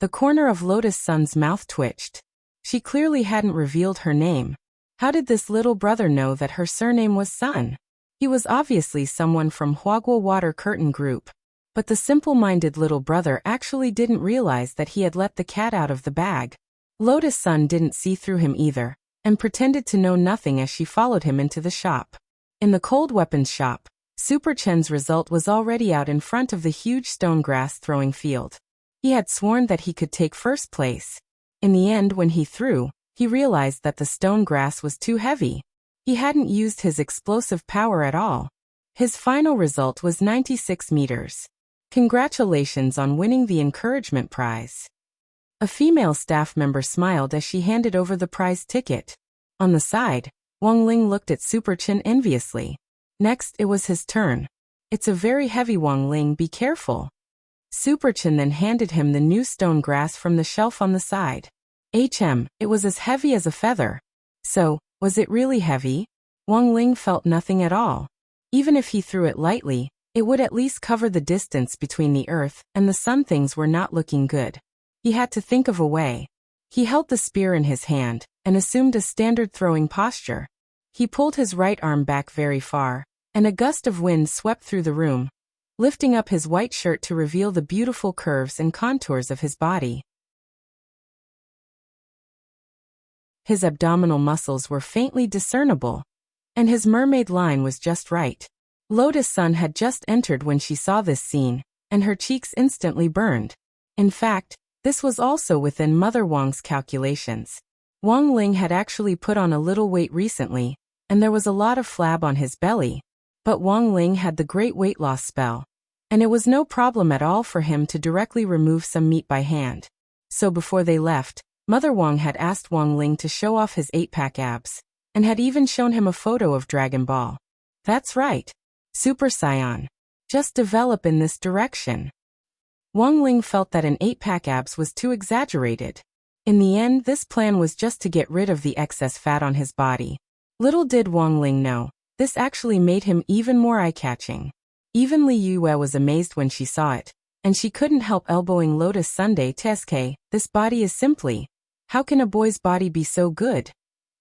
The corner of Lotus Sun's mouth twitched. She clearly hadn't revealed her name. How did this little brother know that her surname was Sun? He was obviously someone from Huagua Water Curtain Group. But the simple-minded little brother actually didn't realize that he had let the cat out of the bag. Lotus Sun didn't see through him either, and pretended to know nothing as she followed him into the shop. In the cold weapons shop, Super Chen's result was already out in front of the huge stone grass throwing field. He had sworn that he could take first place. In the end, when he threw, he realized that the stone grass was too heavy. He hadn't used his explosive power at all. His final result was 96 meters. Congratulations on winning the encouragement prize. A female staff member smiled as she handed over the prize ticket. On the side, Wang Ling looked at Super Chen enviously. Next, it was his turn. It's a very heavy, Wang Ling, be careful. Super Chen then handed him the new stone grass from the shelf on the side. It was as heavy as a feather. So, was it really heavy? Wang Ling felt nothing at all. Even if he threw it lightly, it would at least cover the distance between the earth and the sun. Things were not looking good. He had to think of a way. He held the spear in his hand and assumed a standard throwing posture. He pulled his right arm back very far, and a gust of wind swept through the room, lifting up his white shirt to reveal the beautiful curves and contours of his body. His abdominal muscles were faintly discernible, and his mermaid line was just right. Lotus Sun had just entered when she saw this scene, and her cheeks instantly burned. In fact, this was also within Mother Wang's calculations. Wang Ling had actually put on a little weight recently, and there was a lot of flab on his belly. But Wang Ling had the great weight loss spell, and it was no problem at all for him to directly remove some meat by hand. So before they left, Mother Wang had asked Wang Ling to show off his 8-pack abs, and had even shown him a photo of Dragon Ball. That's right. Super Saiyan. Just develop in this direction. Wang Ling felt that an 8-pack abs was too exaggerated. In the end, this plan was just to get rid of the excess fat on his body. Little did Wang Ling know, this actually made him even more eye-catching. Even Li Yue was amazed when she saw it, and she couldn't help elbowing Lotus Sunday. "Teske, this body is simply. How can a boy's body be so good?"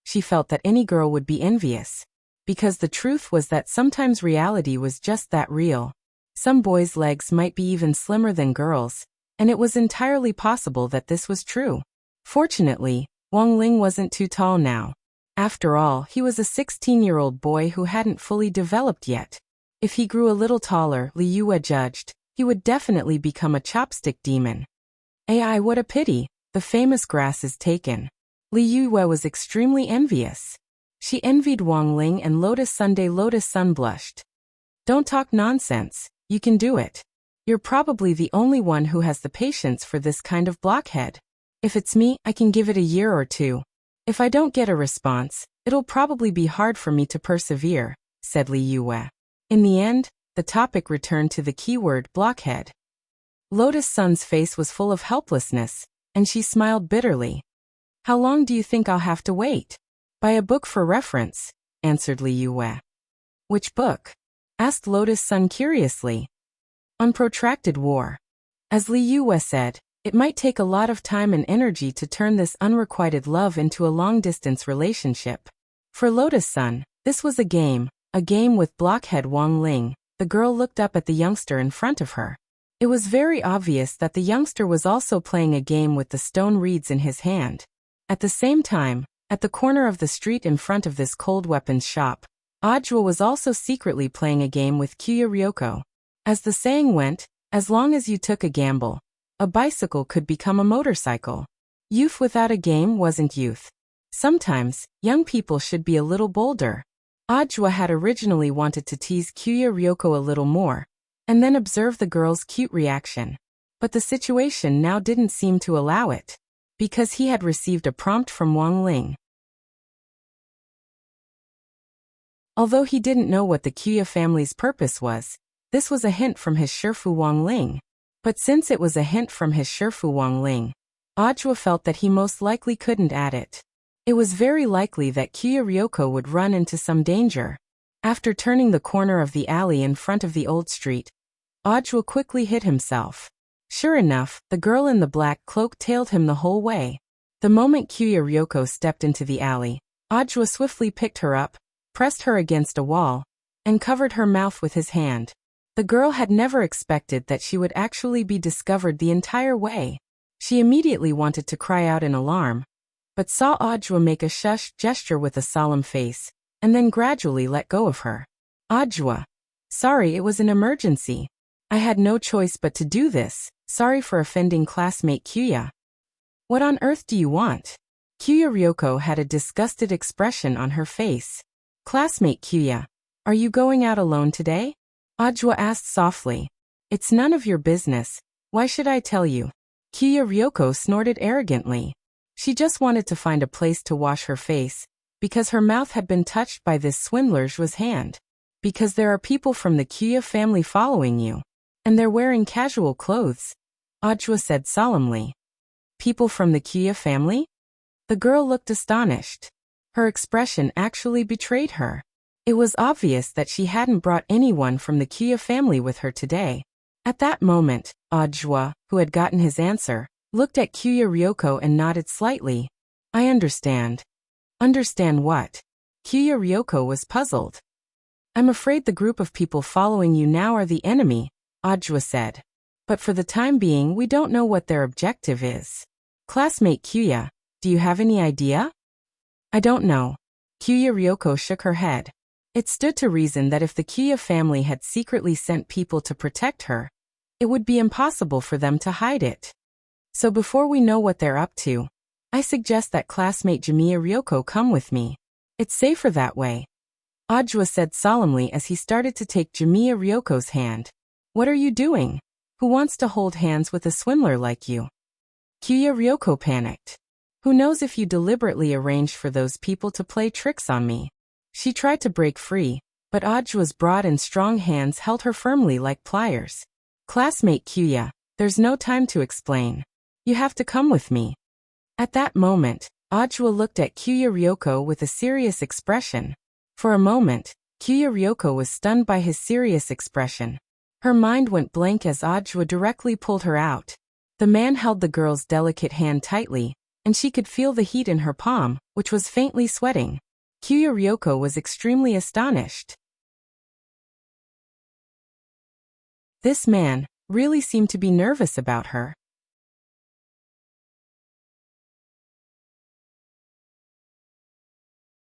She felt that any girl would be envious. Because the truth was that sometimes reality was just that real. Some boys' legs might be even slimmer than girls, and it was entirely possible that this was true. Fortunately, Wang Ling wasn't too tall now. After all, he was a 16-year-old boy who hadn't fully developed yet. If he grew a little taller, Li Yue judged, he would definitely become a chopstick demon. Ai, what a pity, the famous grass is taken. Li Yue was extremely envious. She envied Wang Ling and Lotus Sunday. Lotus Sun blushed. Don't talk nonsense, you can do it. You're probably the only one who has the patience for this kind of blockhead. If it's me, I can give it a year or two. If I don't get a response, it'll probably be hard for me to persevere, said Li Yue. In the end, the topic returned to the keyword blockhead. Lotus Sun's face was full of helplessness, and she smiled bitterly. How long do you think I'll have to wait? Buy a book for reference, answered Li Yue. Which book? Asked Lotus Sun curiously. On protracted war. As Li Yue said, it might take a lot of time and energy to turn this unrequited love into a long-distance relationship. For Lotus Sun, this was a game with blockhead Wang Ling. The girl looked up at the youngster in front of her. It was very obvious that the youngster was also playing a game with the stone reeds in his hand. At the same time, at the corner of the street in front of this cold weapons shop, Ajwa was also secretly playing a game with Kuya Ryoko. As the saying went, as long as you took a gamble, a bicycle could become a motorcycle. Youth without a game wasn't youth. Sometimes, young people should be a little bolder. Ajwa had originally wanted to tease Kuya Ryoko a little more, and then observe the girl's cute reaction. But the situation now didn't seem to allow it, because he had received a prompt from Wang Ling. Although he didn't know what the Kuya family's purpose was, this was a hint from his Shifu Wang Ling. But since it was a hint from his Shifu Wang Ling, Ajwa felt that he most likely couldn't add it. It was very likely that Kuya Ryoko would run into some danger. After turning the corner of the alley in front of the old street, Ajwa quickly hid himself. Sure enough, the girl in the black cloak tailed him the whole way. The moment Kuya Ryoko stepped into the alley, Ajwa swiftly picked her up, pressed her against a wall, and covered her mouth with his hand. The girl had never expected that she would actually be discovered the entire way. She immediately wanted to cry out in alarm, but saw Ajwa make a shush gesture with a solemn face, and then gradually let go of her. Ajwa. Sorry, it was an emergency. I had no choice but to do this. Sorry for offending classmate Kuya. What on earth do you want? Kuya Ryoko had a disgusted expression on her face. Classmate Kuya, are you going out alone today? Ajwa asked softly. It's none of your business. Why should I tell you? Kuya Ryoko snorted arrogantly. She just wanted to find a place to wash her face, because her mouth had been touched by this swindler's hand. Because there are people from the Kuya family following you. And they're wearing casual clothes, Ajwa said solemnly. People from the Kuya family? The girl looked astonished. Her expression actually betrayed her. It was obvious that she hadn't brought anyone from the Kuya family with her today. At that moment, Ajwa, who had gotten his answer, looked at Kuya Ryoko and nodded slightly. I understand. Understand what? Kuya Ryoko was puzzled. I'm afraid the group of people following you now are the enemy, Ajwa said. But for the time being we don't know what their objective is. Classmate Kuya, do you have any idea? I don't know. Kuya Ryoko shook her head. It stood to reason that if the Kuya family had secretly sent people to protect her, it would be impossible for them to hide it. So before we know what they're up to, I suggest that classmate Jamiya Ryoko come with me. It's safer that way. Ajwa said solemnly as he started to take Jamiya Ryoko's hand. What are you doing? Who wants to hold hands with a swindler like you? Kuya Ryoko panicked. Who knows if you deliberately arranged for those people to play tricks on me? She tried to break free, but Ajwa's broad and strong hands held her firmly like pliers. Classmate Kuya, there's no time to explain. You have to come with me. At that moment, Ajwa looked at Kuya Ryoko with a serious expression. For a moment, Kuya Ryoko was stunned by his serious expression. Her mind went blank as Ajwa directly pulled her out. The man held the girl's delicate hand tightly, and she could feel the heat in her palm, which was faintly sweating. Kuya Ryoko was extremely astonished. This man really seemed to be nervous about her.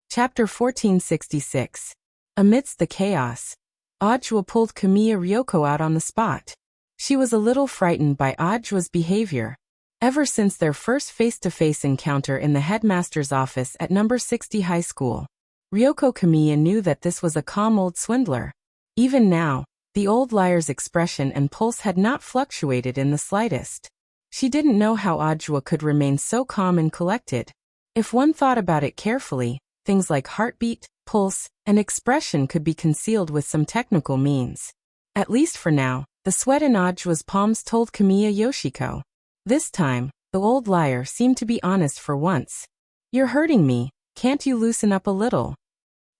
Chapter 1466. Amidst the chaos, Ajwa pulled Kamiya Ryoko out on the spot. She was a little frightened by Ajwa's behavior. Ever since their first face-to-face encounter in the headmaster's office at number 60 high school, Ryoko Kamiya knew that this was a calm old swindler. Even now, the old liar's expression and pulse had not fluctuated in the slightest. She didn't know how Ajwa could remain so calm and collected. If one thought about it carefully, things like heartbeat, pulse, and expression could be concealed with some technical means. At least for now, the sweat in Ajwa's palms told Kamiya Yoshiko. This time, the old liar seemed to be honest for once. You're hurting me, can't you loosen up a little?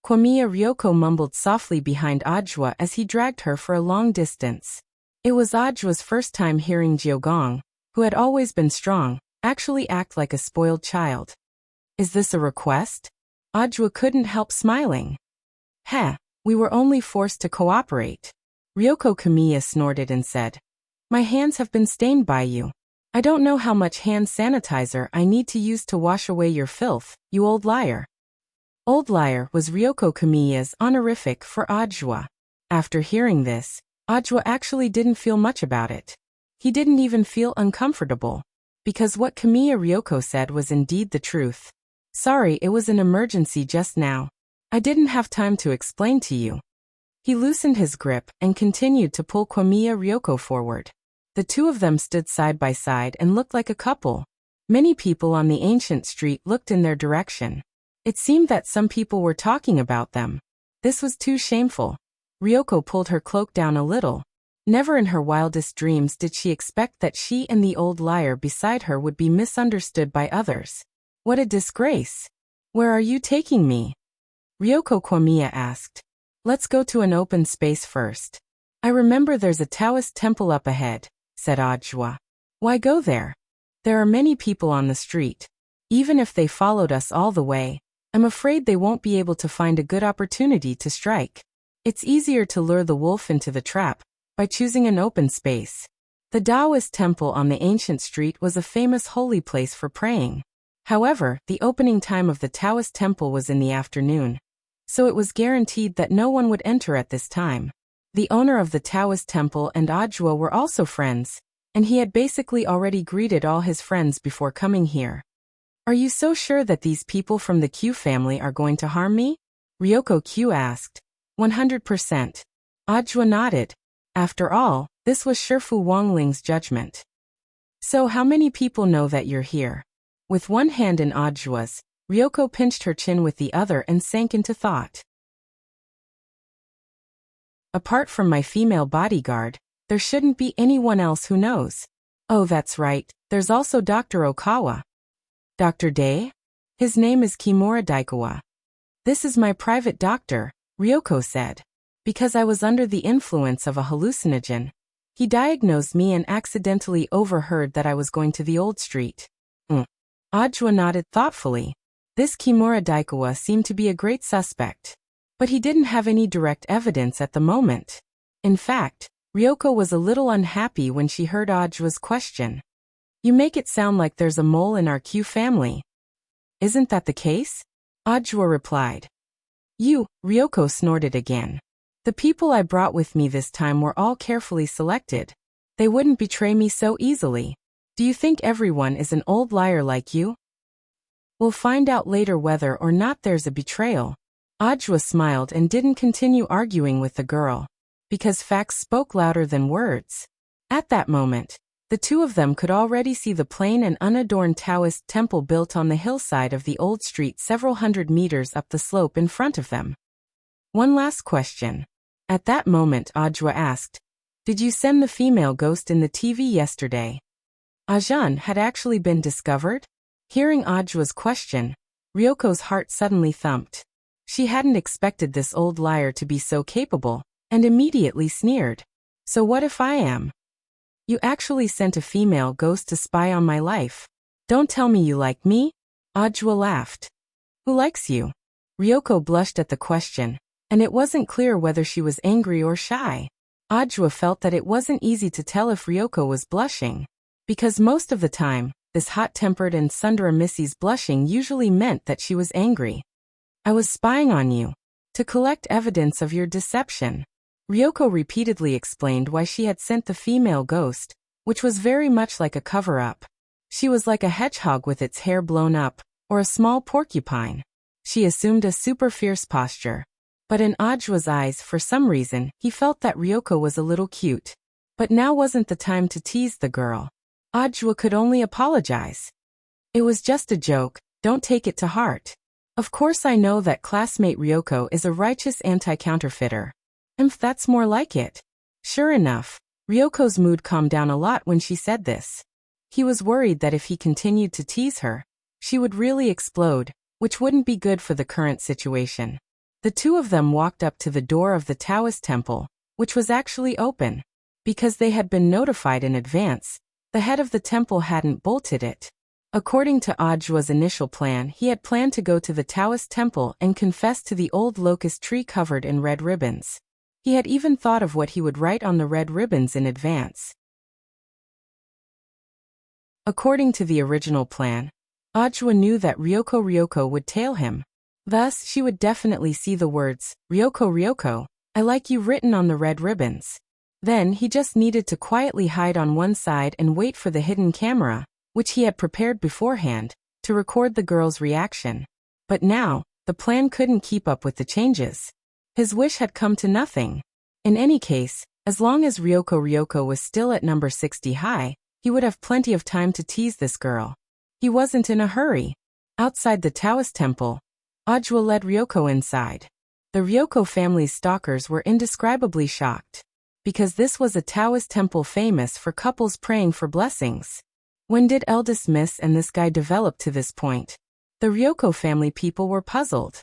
Kamiya Ryoko mumbled softly behind Ajwa as he dragged her for a long distance. It was Ajwa's first time hearing Jiogong, who had always been strong, actually act like a spoiled child. Is this a request? Ajwa couldn't help smiling. Heh, we were only forced to cooperate. Ryoko Kamiya snorted and said, My hands have been stained by you. I don't know how much hand sanitizer I need to use to wash away your filth, you old liar. Old liar was Ryoko Kamiya's honorific for Ajwa. After hearing this, Ajwa actually didn't feel much about it. He didn't even feel uncomfortable. Because what Kamiya Ryoko said was indeed the truth. Sorry, it was an emergency just now. I didn't have time to explain to you. He loosened his grip and continued to pull Kamiya Ryoko forward. The two of them stood side by side and looked like a couple. Many people on the ancient street looked in their direction. It seemed that some people were talking about them. This was too shameful. Ryoko pulled her cloak down a little. Never in her wildest dreams did she expect that she and the old liar beside her would be misunderstood by others. What a disgrace. Where are you taking me? Ryoko Kamiya asked. Let's go to an open space first. I remember there's a Taoist temple up ahead, said Ajwa. Why go there? There are many people on the street. Even if they followed us all the way, I'm afraid they won't be able to find a good opportunity to strike. It's easier to lure the wolf into the trap by choosing an open space. The Taoist temple on the ancient street was a famous holy place for praying. However, the opening time of the Taoist temple was in the afternoon, so it was guaranteed that no one would enter at this time. The owner of the Taoist temple and Ajwa were also friends, and he had basically already greeted all his friends before coming here. Are you so sure that these people from the Q family are going to harm me? Ryoko Q asked. 100%. Ajwa nodded. After all, this was Shifu Wangling's judgment. So how many people know that you're here? With one hand in Ajwa's, Ryoko pinched her chin with the other and sank into thought. Apart from my female bodyguard, there shouldn't be anyone else who knows. Oh, that's right, there's also Dr. Okawa. Dr. Day? His name is Kimura Daikawa. This is my private doctor, Ryoko said. Because I was under the influence of a hallucinogen, he diagnosed me and accidentally overheard that I was going to the old street. Ajwa nodded thoughtfully. This Kimura Daikawa seemed to be a great suspect. But he didn't have any direct evidence at the moment. In fact, Ryoko was a little unhappy when she heard Ajwa's question. You make it sound like there's a mole in our Q family. Isn't that the case? Ajwa replied. Ryoko snorted again. The people I brought with me this time were all carefully selected. They wouldn't betray me so easily. Do you think everyone is an old liar like you? We'll find out later whether or not there's a betrayal. Ajwa smiled and didn't continue arguing with the girl, because facts spoke louder than words. At that moment, the two of them could already see the plain and unadorned Taoist temple built on the hillside of the old street several hundred meters up the slope in front of them. One last question. At that moment Ajwa asked, did you send the female ghost in the TV yesterday? Ajahn had actually been discovered? Hearing Ajwa's question, Ryoko's heart suddenly thumped. She hadn't expected this old liar to be so capable, and immediately sneered. So what if I am? You actually sent a female ghost to spy on my life. Don't tell me you like me? Ajwa laughed. Who likes you? Ryoko blushed at the question, and it wasn't clear whether she was angry or shy. Ajwa felt that it wasn't easy to tell if Ryoko was blushing, because most of the time, this hot-tempered and Sundara Missy's blushing usually meant that she was angry. I was spying on you, to collect evidence of your deception. Ryoko repeatedly explained why she had sent the female ghost, which was very much like a cover-up. She was like a hedgehog with its hair blown up, or a small porcupine. She assumed a super fierce posture. But in Ajwa's eyes, for some reason, he felt that Ryoko was a little cute. But now wasn't the time to tease the girl. Ajwa could only apologize. It was just a joke, don't take it to heart. Of course I know that classmate Ryoko is a righteous anti-counterfeiter. That's more like it. Sure enough, Ryoko's mood calmed down a lot when she said this. He was worried that if he continued to tease her, she would really explode, which wouldn't be good for the current situation. The two of them walked up to the door of the Taoist temple, which was actually open. Because they had been notified in advance, the head of the temple hadn't bolted it. According to Ajwa's initial plan, he had planned to go to the Taoist temple and confess to the old locust tree covered in red ribbons. He had even thought of what he would write on the red ribbons in advance. According to the original plan, Ajwa knew that Ryoko would tail him. Thus, she would definitely see the words, Ryoko, I like you written on the red ribbons. Then he just needed to quietly hide on one side and wait for the hidden camera, which he had prepared beforehand, to record the girl's reaction. But now, the plan couldn't keep up with the changes. His wish had come to nothing. In any case, as long as Ryoko was still at number 60 high, he would have plenty of time to tease this girl. He wasn't in a hurry. Outside the Taoist temple, Ajwa led Ryoko inside. The Ryoko family's stalkers were indescribably shocked, because this was a Taoist temple famous for couples praying for blessings. When did eldest miss and this guy develop to this point? The Ryoko family people were puzzled.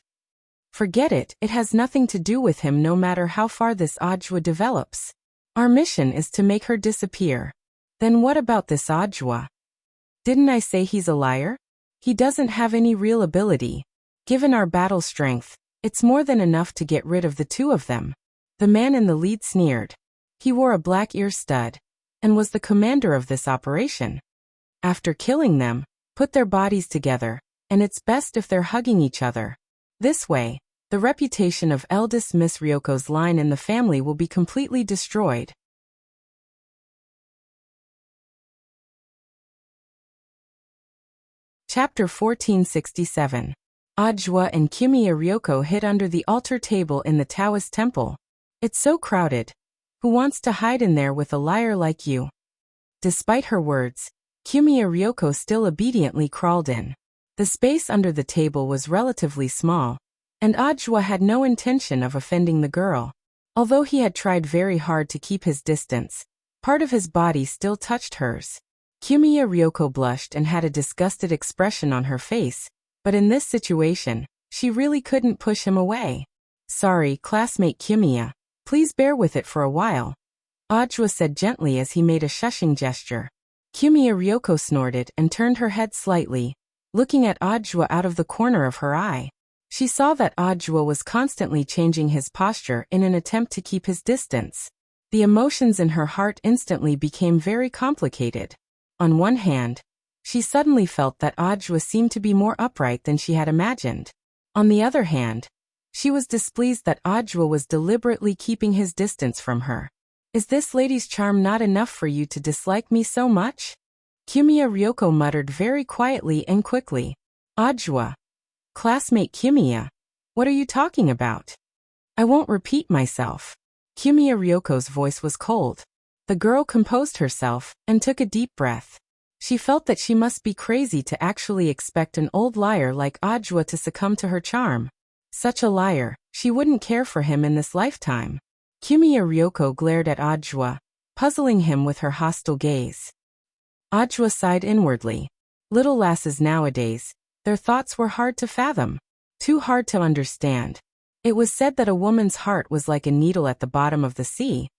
Forget it, it has nothing to do with him no matter how far this Ajwa develops. Our mission is to make her disappear. Then what about this Ajwa? Didn't I say he's a liar? He doesn't have any real ability. Given our battle strength, it's more than enough to get rid of the two of them. The man in the lead sneered. He wore a black ear stud, and was the commander of this operation. After killing them, put their bodies together, and it's best if they're hugging each other. This way, the reputation of eldest Miss Ryoko's line in the family will be completely destroyed. Chapter 1467. Ajwa and Kimiya Ryoko hid under the altar table in the Taoist temple. It's so crowded. Who wants to hide in there with a liar like you? Despite her words, Kimiya Ryoko still obediently crawled in. The space under the table was relatively small, and Ajwa had no intention of offending the girl. Although he had tried very hard to keep his distance, part of his body still touched hers. Kimiya Ryoko blushed and had a disgusted expression on her face, but in this situation, she really couldn't push him away. Sorry, classmate Kimiya. Please bear with it for a while, Ajwa said gently as he made a shushing gesture. Kimiya Ryoko snorted and turned her head slightly, looking at Ajwa out of the corner of her eye. She saw that Ajwa was constantly changing his posture in an attempt to keep his distance. The emotions in her heart instantly became very complicated. On one hand, she suddenly felt that Ajwa seemed to be more upright than she had imagined. On the other hand, she was displeased that Ajwa was deliberately keeping his distance from her. Is this lady's charm not enough for you to dislike me so much? Kimiya Ryoko muttered very quietly and quickly. Ajwa. Classmate Kimiya. What are you talking about? I won't repeat myself. Kimiya Ryoko's voice was cold. The girl composed herself and took a deep breath. She felt that she must be crazy to actually expect an old liar like Ajwa to succumb to her charm. Such a liar, she wouldn't care for him in this lifetime. Kimiya Ryoko glared at Ajwa, puzzling him with her hostile gaze. Ajwa sighed inwardly. Little lasses nowadays, their thoughts were hard to fathom, too hard to understand. It was said that a woman's heart was like a needle at the bottom of the sea,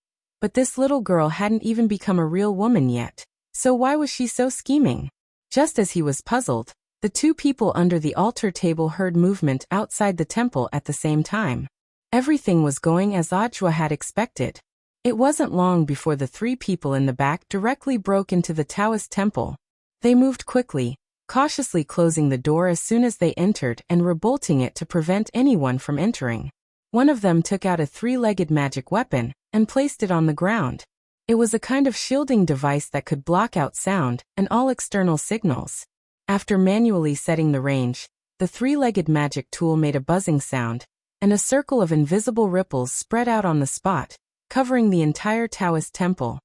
but this little girl hadn't even become a real woman yet, so why was she so scheming? Just as he was puzzled, the two people under the altar table heard movement outside the temple at the same time. Everything was going as Ajwa had expected. It wasn't long before the three people in the back directly broke into the Taoist temple. They moved quickly, cautiously closing the door as soon as they entered and rebolting it to prevent anyone from entering. One of them took out a three-legged magic weapon and placed it on the ground. It was a kind of shielding device that could block out sound and all external signals. After manually setting the range, the three-legged magic tool made a buzzing sound, and a circle of invisible ripples spread out on the spot, covering the entire Taoist temple.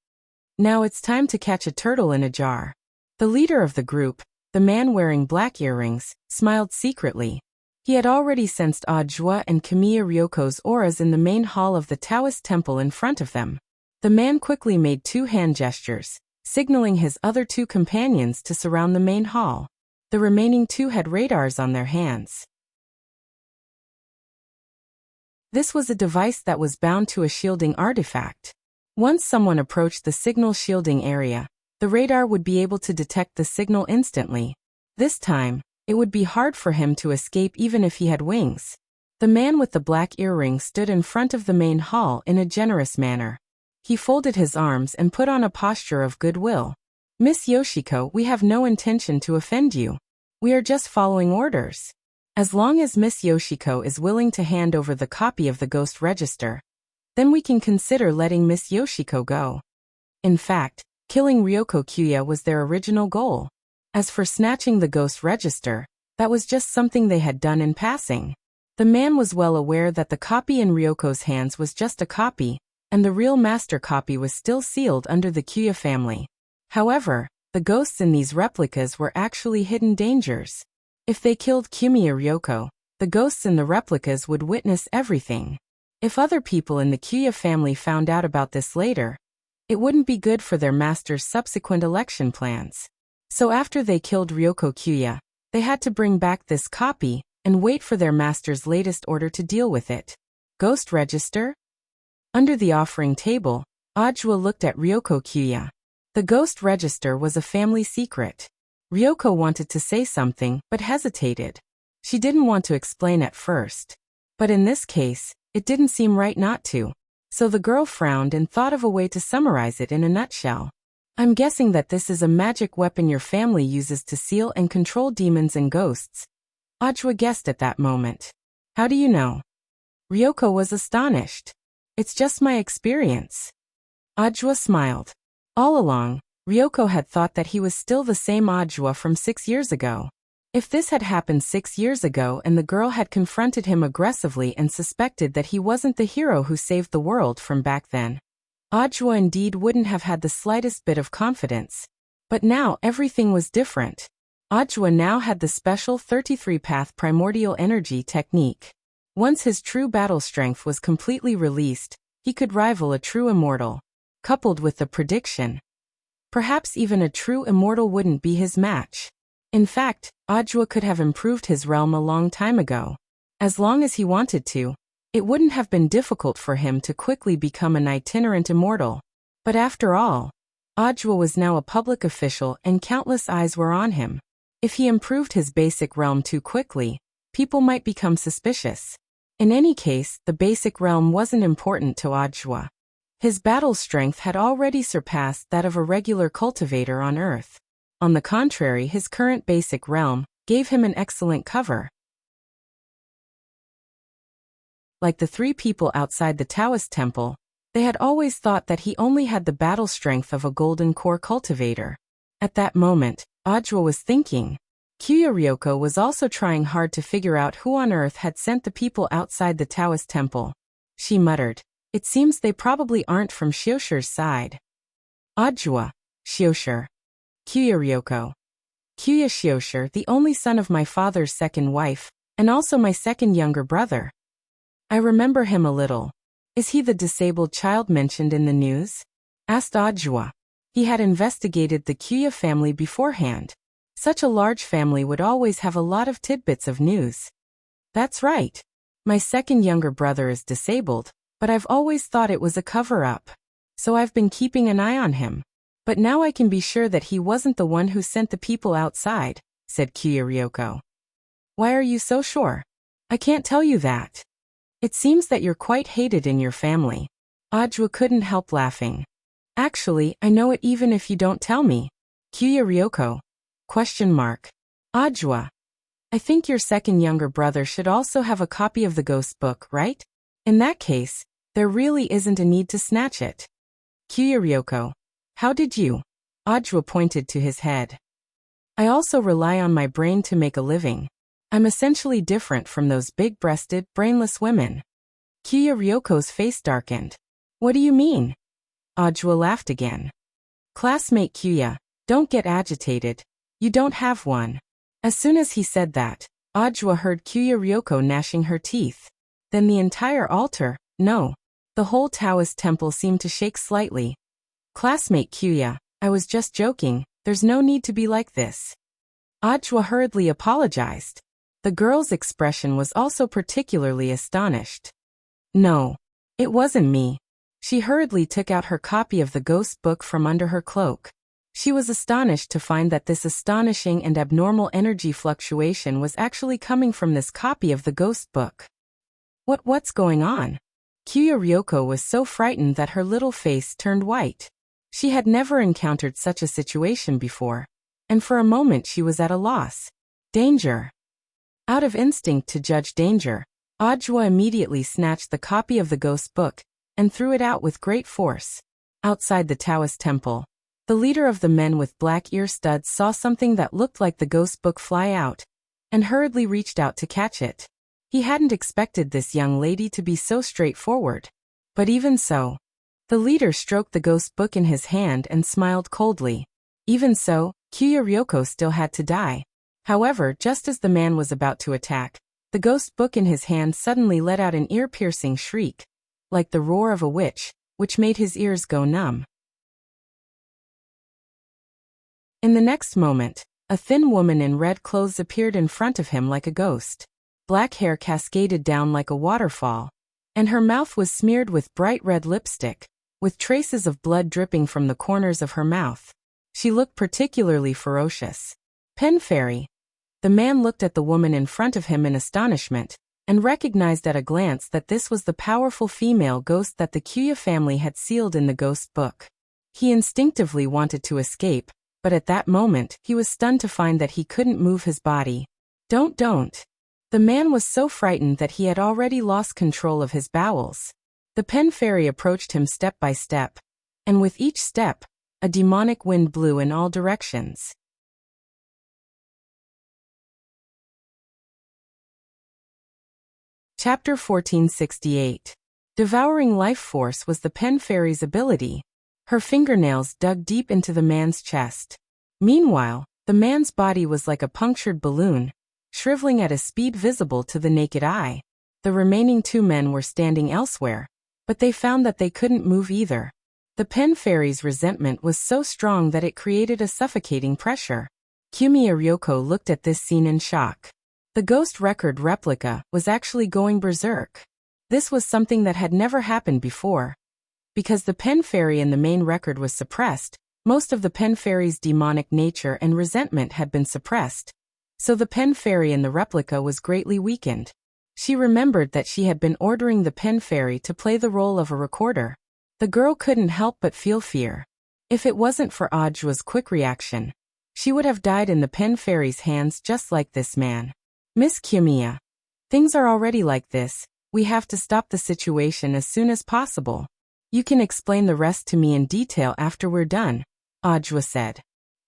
Now it's time to catch a turtle in a jar. The leader of the group, the man wearing black earrings, smiled secretly. He had already sensed Ajwa and Kimiya Ryoko's auras in the main hall of the Taoist temple in front of them. The man quickly made two hand gestures, signaling his other two companions to surround the main hall. The remaining two had radars on their hands. This was a device that was bound to a shielding artifact. Once someone approached the signal shielding area, the radar would be able to detect the signal instantly. This time, it would be hard for him to escape even if he had wings. The man with the black earring stood in front of the main hall in a generous manner. He folded his arms and put on a posture of goodwill. Miss Yoshiko, we have no intention to offend you. We are just following orders. As long as Miss Yoshiko is willing to hand over the copy of the ghost register, then we can consider letting Miss Yoshiko go. In fact, killing Ryoko Kyuya was their original goal. As for snatching the ghost register, that was just something they had done in passing. The man was well aware that the copy in Ryoko's hands was just a copy, and the real master copy was still sealed under the Kyuya family. However, the ghosts in these replicas were actually hidden dangers. If they killed Kiyomiya Ryoko, the ghosts in the replicas would witness everything. If other people in the Kyuya family found out about this later, it wouldn't be good for their master's subsequent election plans. So after they killed Ryoko Kyuya, they had to bring back this copy and wait for their master's latest order to deal with it. Ghost register? Under the offering table, Ajua looked at Ryoko Kyuya. The ghost register was a family secret. Ryoko wanted to say something, but hesitated. She didn't want to explain at first. But in this case, it didn't seem right not to. So the girl frowned and thought of a way to summarize it in a nutshell. I'm guessing that this is a magic weapon your family uses to seal and control demons and ghosts. Ajua guessed at that moment. How do you know? Ryoko was astonished. It's just my experience. Ajua smiled. All along, Ryoko had thought that he was still the same Ajua from 6 years ago. If this had happened 6 years ago and the girl had confronted him aggressively and suspected that he wasn't the hero who saved the world from back then, Ajua indeed wouldn't have had the slightest bit of confidence. But now everything was different. Ajua now had the special 33-path primordial energy technique. Once his true battle strength was completely released, he could rival a true immortal. Coupled with the prediction, perhaps even a true immortal wouldn't be his match. In fact, Ajua could have improved his realm a long time ago. As long as he wanted to, it wouldn't have been difficult for him to quickly become an itinerant immortal. But after all, Ajua was now a public official and countless eyes were on him. If he improved his basic realm too quickly, people might become suspicious. In any case, the basic realm wasn't important to Ajua. His battle strength had already surpassed that of a regular cultivator on Earth. On the contrary, his current basic realm gave him an excellent cover. Like the 3 people outside the Taoist temple, they had always thought that he only had the battle strength of a golden core cultivator. At that moment, Ajua was thinking. Kyuya Ryoko was also trying hard to figure out who on earth had sent the people outside the Taoist temple. She muttered, "It seems they probably aren't from Shioshi's side." Ajua, Shioshi. Kyuya Ryoko. Kyuya Shioshi, the only son of my father's second wife, and also my second younger brother. I remember him a little. Is he the disabled child mentioned in the news? Asked Ajua. He had investigated the Kyuya family beforehand. Such a large family would always have a lot of tidbits of news. That's right. My second younger brother is disabled, but I've always thought it was a cover-up. So I've been keeping an eye on him. But now I can be sure that he wasn't the one who sent the people outside, said Kyuya Ryoko. Why are you so sure? I can't tell you that. It seems that you're quite hated in your family. Ajua couldn't help laughing. Actually, I know it even if you don't tell me. Kyuya Ryoko. Question mark. Ajua. I think your second younger brother should also have a copy of the ghost book, right? In that case, there really isn't a need to snatch it. Kyuya Ryoko. How did you? Ajua pointed to his head. I also rely on my brain to make a living. I'm essentially different from those big-breasted, brainless women. Kyuya Ryoko's face darkened. What do you mean? Ajua laughed again. Classmate Kyuya, don't get agitated. You don't have one. As soon as he said that, Ajua heard Kyuya Ryoko gnashing her teeth. Then the entire altar, no, the whole Taoist temple seemed to shake slightly. Classmate Kyuya, I was just joking, there's no need to be like this. Ajua hurriedly apologized. The girl's expression was also particularly astonished. No, it wasn't me. She hurriedly took out her copy of the ghost book from under her cloak. She was astonished to find that this astonishing and abnormal energy fluctuation was actually coming from this copy of the ghost book. What's going on? Kyuya Ryoko was so frightened that her little face turned white. She had never encountered such a situation before, and for a moment she was at a loss. Danger. Out of instinct to judge danger, Ajwa immediately snatched the copy of the ghost book and threw it out with great force. Outside the Taoist temple, the leader of the men with black ear studs saw something that looked like the ghost book fly out and hurriedly reached out to catch it. He hadn't expected this young lady to be so straightforward. But even so, the leader stroked the ghost book in his hand and smiled coldly. Even so, Kyuya Ryoko still had to die. However, just as the man was about to attack, the ghost book in his hand suddenly let out an ear-piercing shriek, like the roar of a witch, which made his ears go numb. In the next moment, a thin woman in red clothes appeared in front of him like a ghost. Black hair cascaded down like a waterfall, and her mouth was smeared with bright red lipstick, with traces of blood dripping from the corners of her mouth. She looked particularly ferocious. Pen Fairy. The man looked at the woman in front of him in astonishment, and recognized at a glance that this was the powerful female ghost that the Kyuya family had sealed in the ghost book. He instinctively wanted to escape, but at that moment he was stunned to find that he couldn't move his body. Don't. The man was so frightened that he had already lost control of his bowels. The Pen Fairy approached him step by step, and with each step, a demonic wind blew in all directions. Chapter 1468. Devouring life force was the Pen Fairy's ability. Her fingernails dug deep into the man's chest. Meanwhile, the man's body was like a punctured balloon, shriveling at a speed visible to the naked eye. The remaining two men were standing elsewhere, but they found that they couldn't move either. The Pen Fairy's resentment was so strong that it created a suffocating pressure. Kiyomiya Ryoko looked at this scene in shock. The ghost record replica was actually going berserk. This was something that had never happened before. Because the Pen Fairy in the main record was suppressed, most of the Pen Fairy's demonic nature and resentment had been suppressed. So the Pen Fairy in the replica was greatly weakened. She remembered that she had been ordering the Pen Fairy to play the role of a recorder. The girl couldn't help but feel fear. If it wasn't for Ajwa's quick reaction, she would have died in the Pen Fairy's hands just like this man. Miss Kiyomiya, things are already like this. We have to stop the situation as soon as possible. You can explain the rest to me in detail after we're done, Ajwa said.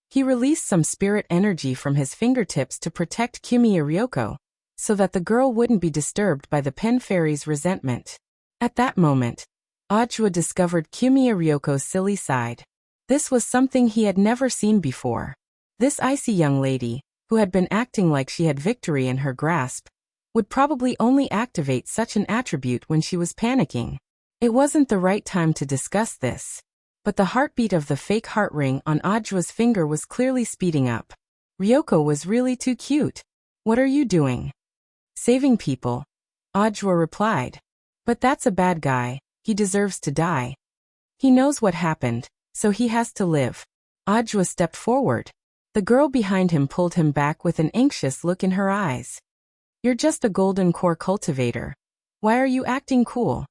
He released some spirit energy from his fingertips to protect Kiyomiya Ryoko, so that the girl wouldn't be disturbed by the Pen Fairy's resentment. At that moment, Ajwa discovered Kiyomiya Ryoko's silly side. This was something he had never seen before. This icy young lady, who had been acting like she had victory in her grasp, would probably only activate such an attribute when she was panicking. It wasn't the right time to discuss this. But the heartbeat of the fake heart ring on Ajwa's finger was clearly speeding up. Ryoko was really too cute. What are you doing? Saving people, Ajwa replied. But that's a bad guy, he deserves to die. He knows what happened, so he has to live. Ajwa stepped forward. The girl behind him pulled him back with an anxious look in her eyes. You're just a golden core cultivator. Why are you acting cool?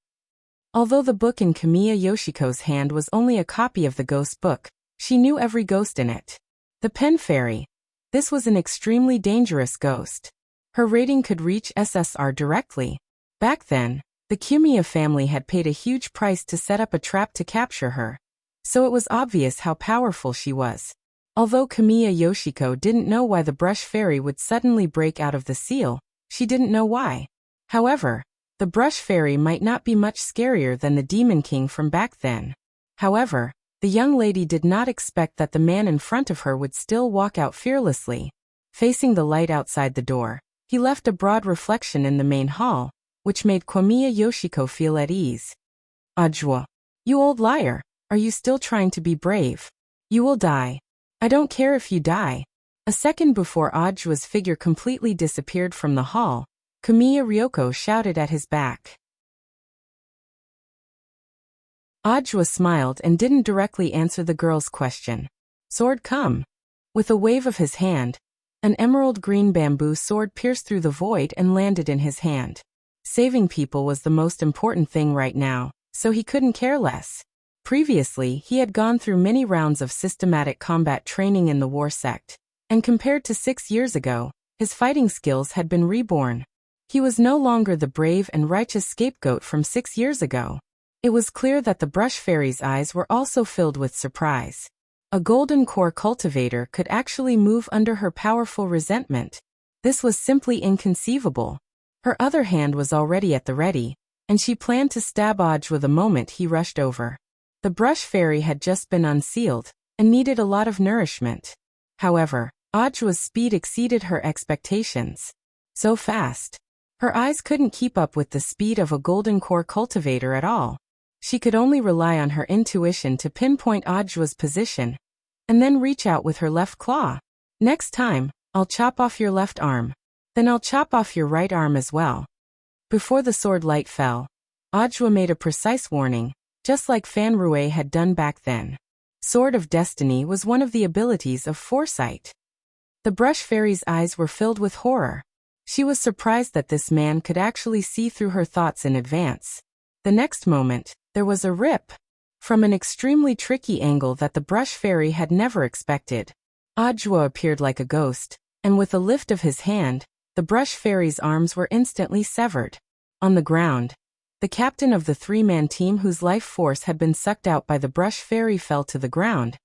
Although the book in Kamiya Yoshiko's hand was only a copy of the ghost book, she knew every ghost in it. The Pen Fairy. This was an extremely dangerous ghost. Her rating could reach SSR directly. Back then, the Kiyomiya family had paid a huge price to set up a trap to capture her, so it was obvious how powerful she was. Although Kamiya Yoshiko didn't know why the brush fairy would suddenly break out of the seal, she didn't know why. However, the brush fairy might not be much scarier than the Demon King from back then. However, the young lady did not expect that the man in front of her would still walk out fearlessly. Facing the light outside the door, he left a broad reflection in the main hall, which made Kamiya Yoshiko feel at ease. Ajwa, you old liar, are you still trying to be brave? You will die. I don't care if you die. A second before Ajwa's figure completely disappeared from the hall, Kamiya Ryoko shouted at his back. Ajwa smiled and didn't directly answer the girl's question. Sword come. With a wave of his hand, an emerald green bamboo sword pierced through the void and landed in his hand. Saving people was the most important thing right now, so he couldn't care less. Previously, he had gone through many rounds of systematic combat training in the war sect, and compared to 6 years ago, his fighting skills had been reborn. He was no longer the brave and righteous scapegoat from 6 years ago. It was clear that the brush fairy's eyes were also filled with surprise. A golden core cultivator could actually move under her powerful resentment. This was simply inconceivable. Her other hand was already at the ready, and she planned to stab Ojwa the moment he rushed over. The brush fairy had just been unsealed, and needed a lot of nourishment. However, Ojwa's speed exceeded her expectations. So fast. Her eyes couldn't keep up with the speed of a golden core cultivator at all. She could only rely on her intuition to pinpoint Ojwa's position, and then reach out with her left claw. Next time, I'll chop off your left arm. Then I'll chop off your right arm as well. Before the sword light fell, Ojwa made a precise warning, just like Fan Rue had done back then. Sword of Destiny was one of the abilities of foresight. The brush fairy's eyes were filled with horror. She was surprised that this man could actually see through her thoughts in advance. The next moment, there was a rip. From an extremely tricky angle that the brush fairy had never expected, Ojwa appeared like a ghost, and with a lift of his hand, the brush fairy's arms were instantly severed. On the ground, the captain of the 3-man team whose life force had been sucked out by the brush fairy fell to the ground.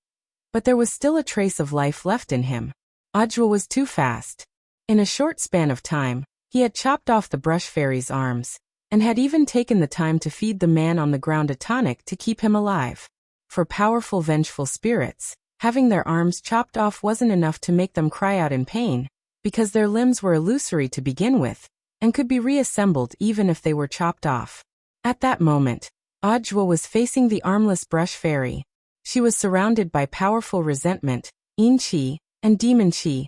But there was still a trace of life left in him. Ojwa was too fast. In a short span of time, he had chopped off the brush fairy's arms, and had even taken the time to feed the man on the ground a tonic to keep him alive. For powerful vengeful spirits, having their arms chopped off wasn't enough to make them cry out in pain, because their limbs were illusory to begin with, and could be reassembled even if they were chopped off. At that moment, Ojwa was facing the armless brush fairy. She was surrounded by powerful resentment, yin qi, and demon qi.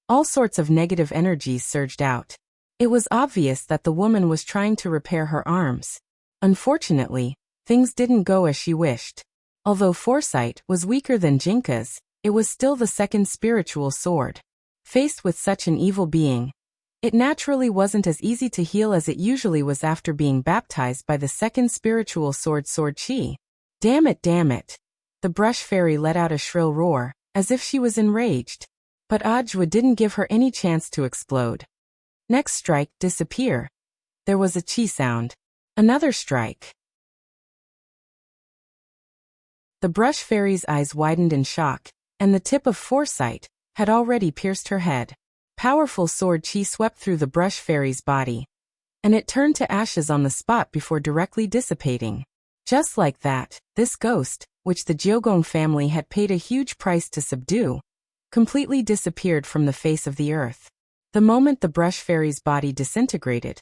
All sorts of negative energies surged out. It was obvious that the woman was trying to repair her arms. Unfortunately, things didn't go as she wished. Although foresight was weaker than Jinka's, it was still the second spiritual sword. Faced with such an evil being, it naturally wasn't as easy to heal as it usually was after being baptized by the second spiritual sword Qi. Damn it, damn it. The brush fairy let out a shrill roar, as if she was enraged. But Ojwa didn't give her any chance to explode. Next strike, disappear. There was a chi sound. Another strike. The brush fairy's eyes widened in shock, and the tip of foresight had already pierced her head. Powerful sword chi swept through the brush fairy's body, and it turned to ashes on the spot before directly dissipating. Just like that, this ghost, which the Jiogong family had paid a huge price to subdue, completely disappeared from the face of the earth. The moment the brush fairy's body disintegrated,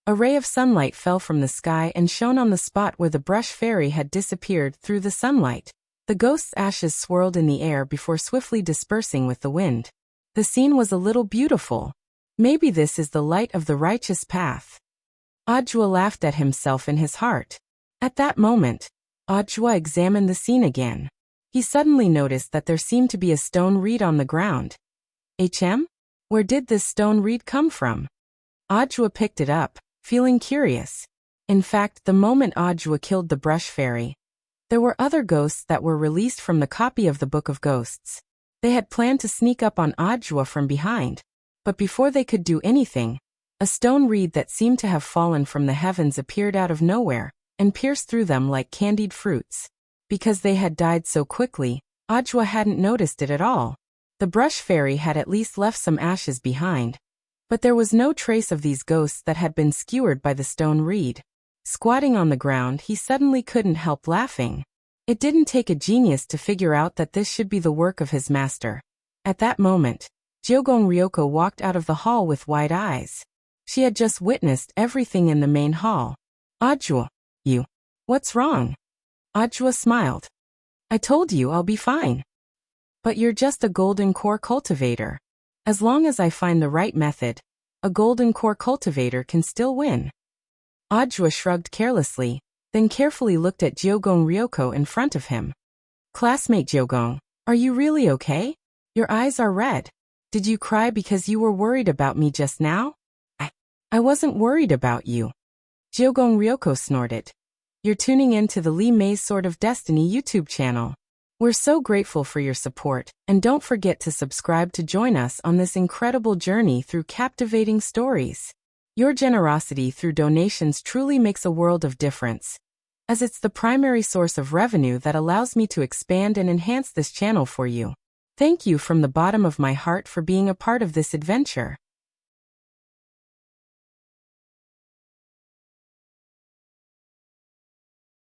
a ray of sunlight fell from the sky and shone on the spot where the brush fairy had disappeared through the sunlight. The ghost's ashes swirled in the air before swiftly dispersing with the wind. The scene was a little beautiful. Maybe this is the light of the righteous path. Ojwa laughed at himself in his heart. At that moment, Ojwa examined the scene again. He suddenly noticed that there seemed to be a stone reed on the ground. Where did this stone reed come from? Ojwa picked it up, feeling curious. In fact, the moment Ojwa killed the brush fairy, there were other ghosts that were released from the copy of the Book of Ghosts. They had planned to sneak up on Ojwa from behind, but before they could do anything, a stone reed that seemed to have fallen from the heavens appeared out of nowhere, and pierced through them like candied fruits. Because they had died so quickly, Ojwa hadn't noticed it at all. The brush fairy had at least left some ashes behind, but there was no trace of these ghosts that had been skewered by the stone reed. Squatting on the ground, he suddenly couldn't help laughing. It didn't take a genius to figure out that this should be the work of his master. At that moment, Jiogong Ryoko walked out of the hall with wide eyes. She had just witnessed everything in the main hall. Ojwa, what's wrong? Ojwa smiled. I told you I'll be fine. But you're just a golden core cultivator. As long as I find the right method, a golden core cultivator can still win. Ojwa shrugged carelessly, then carefully looked at Jiogong Ryoko in front of him. Classmate Jiogong, are you really okay? Your eyes are red. Did you cry because you were worried about me just now? I wasn't worried about you. Jiogong Ryoko snorted. You're tuning in to the Lee May's Sword of Destiny YouTube channel. We're so grateful for your support, and don't forget to subscribe to join us on this incredible journey through captivating stories. Your generosity through donations truly makes a world of difference, as it's the primary source of revenue that allows me to expand and enhance this channel for you. Thank you from the bottom of my heart for being a part of this adventure.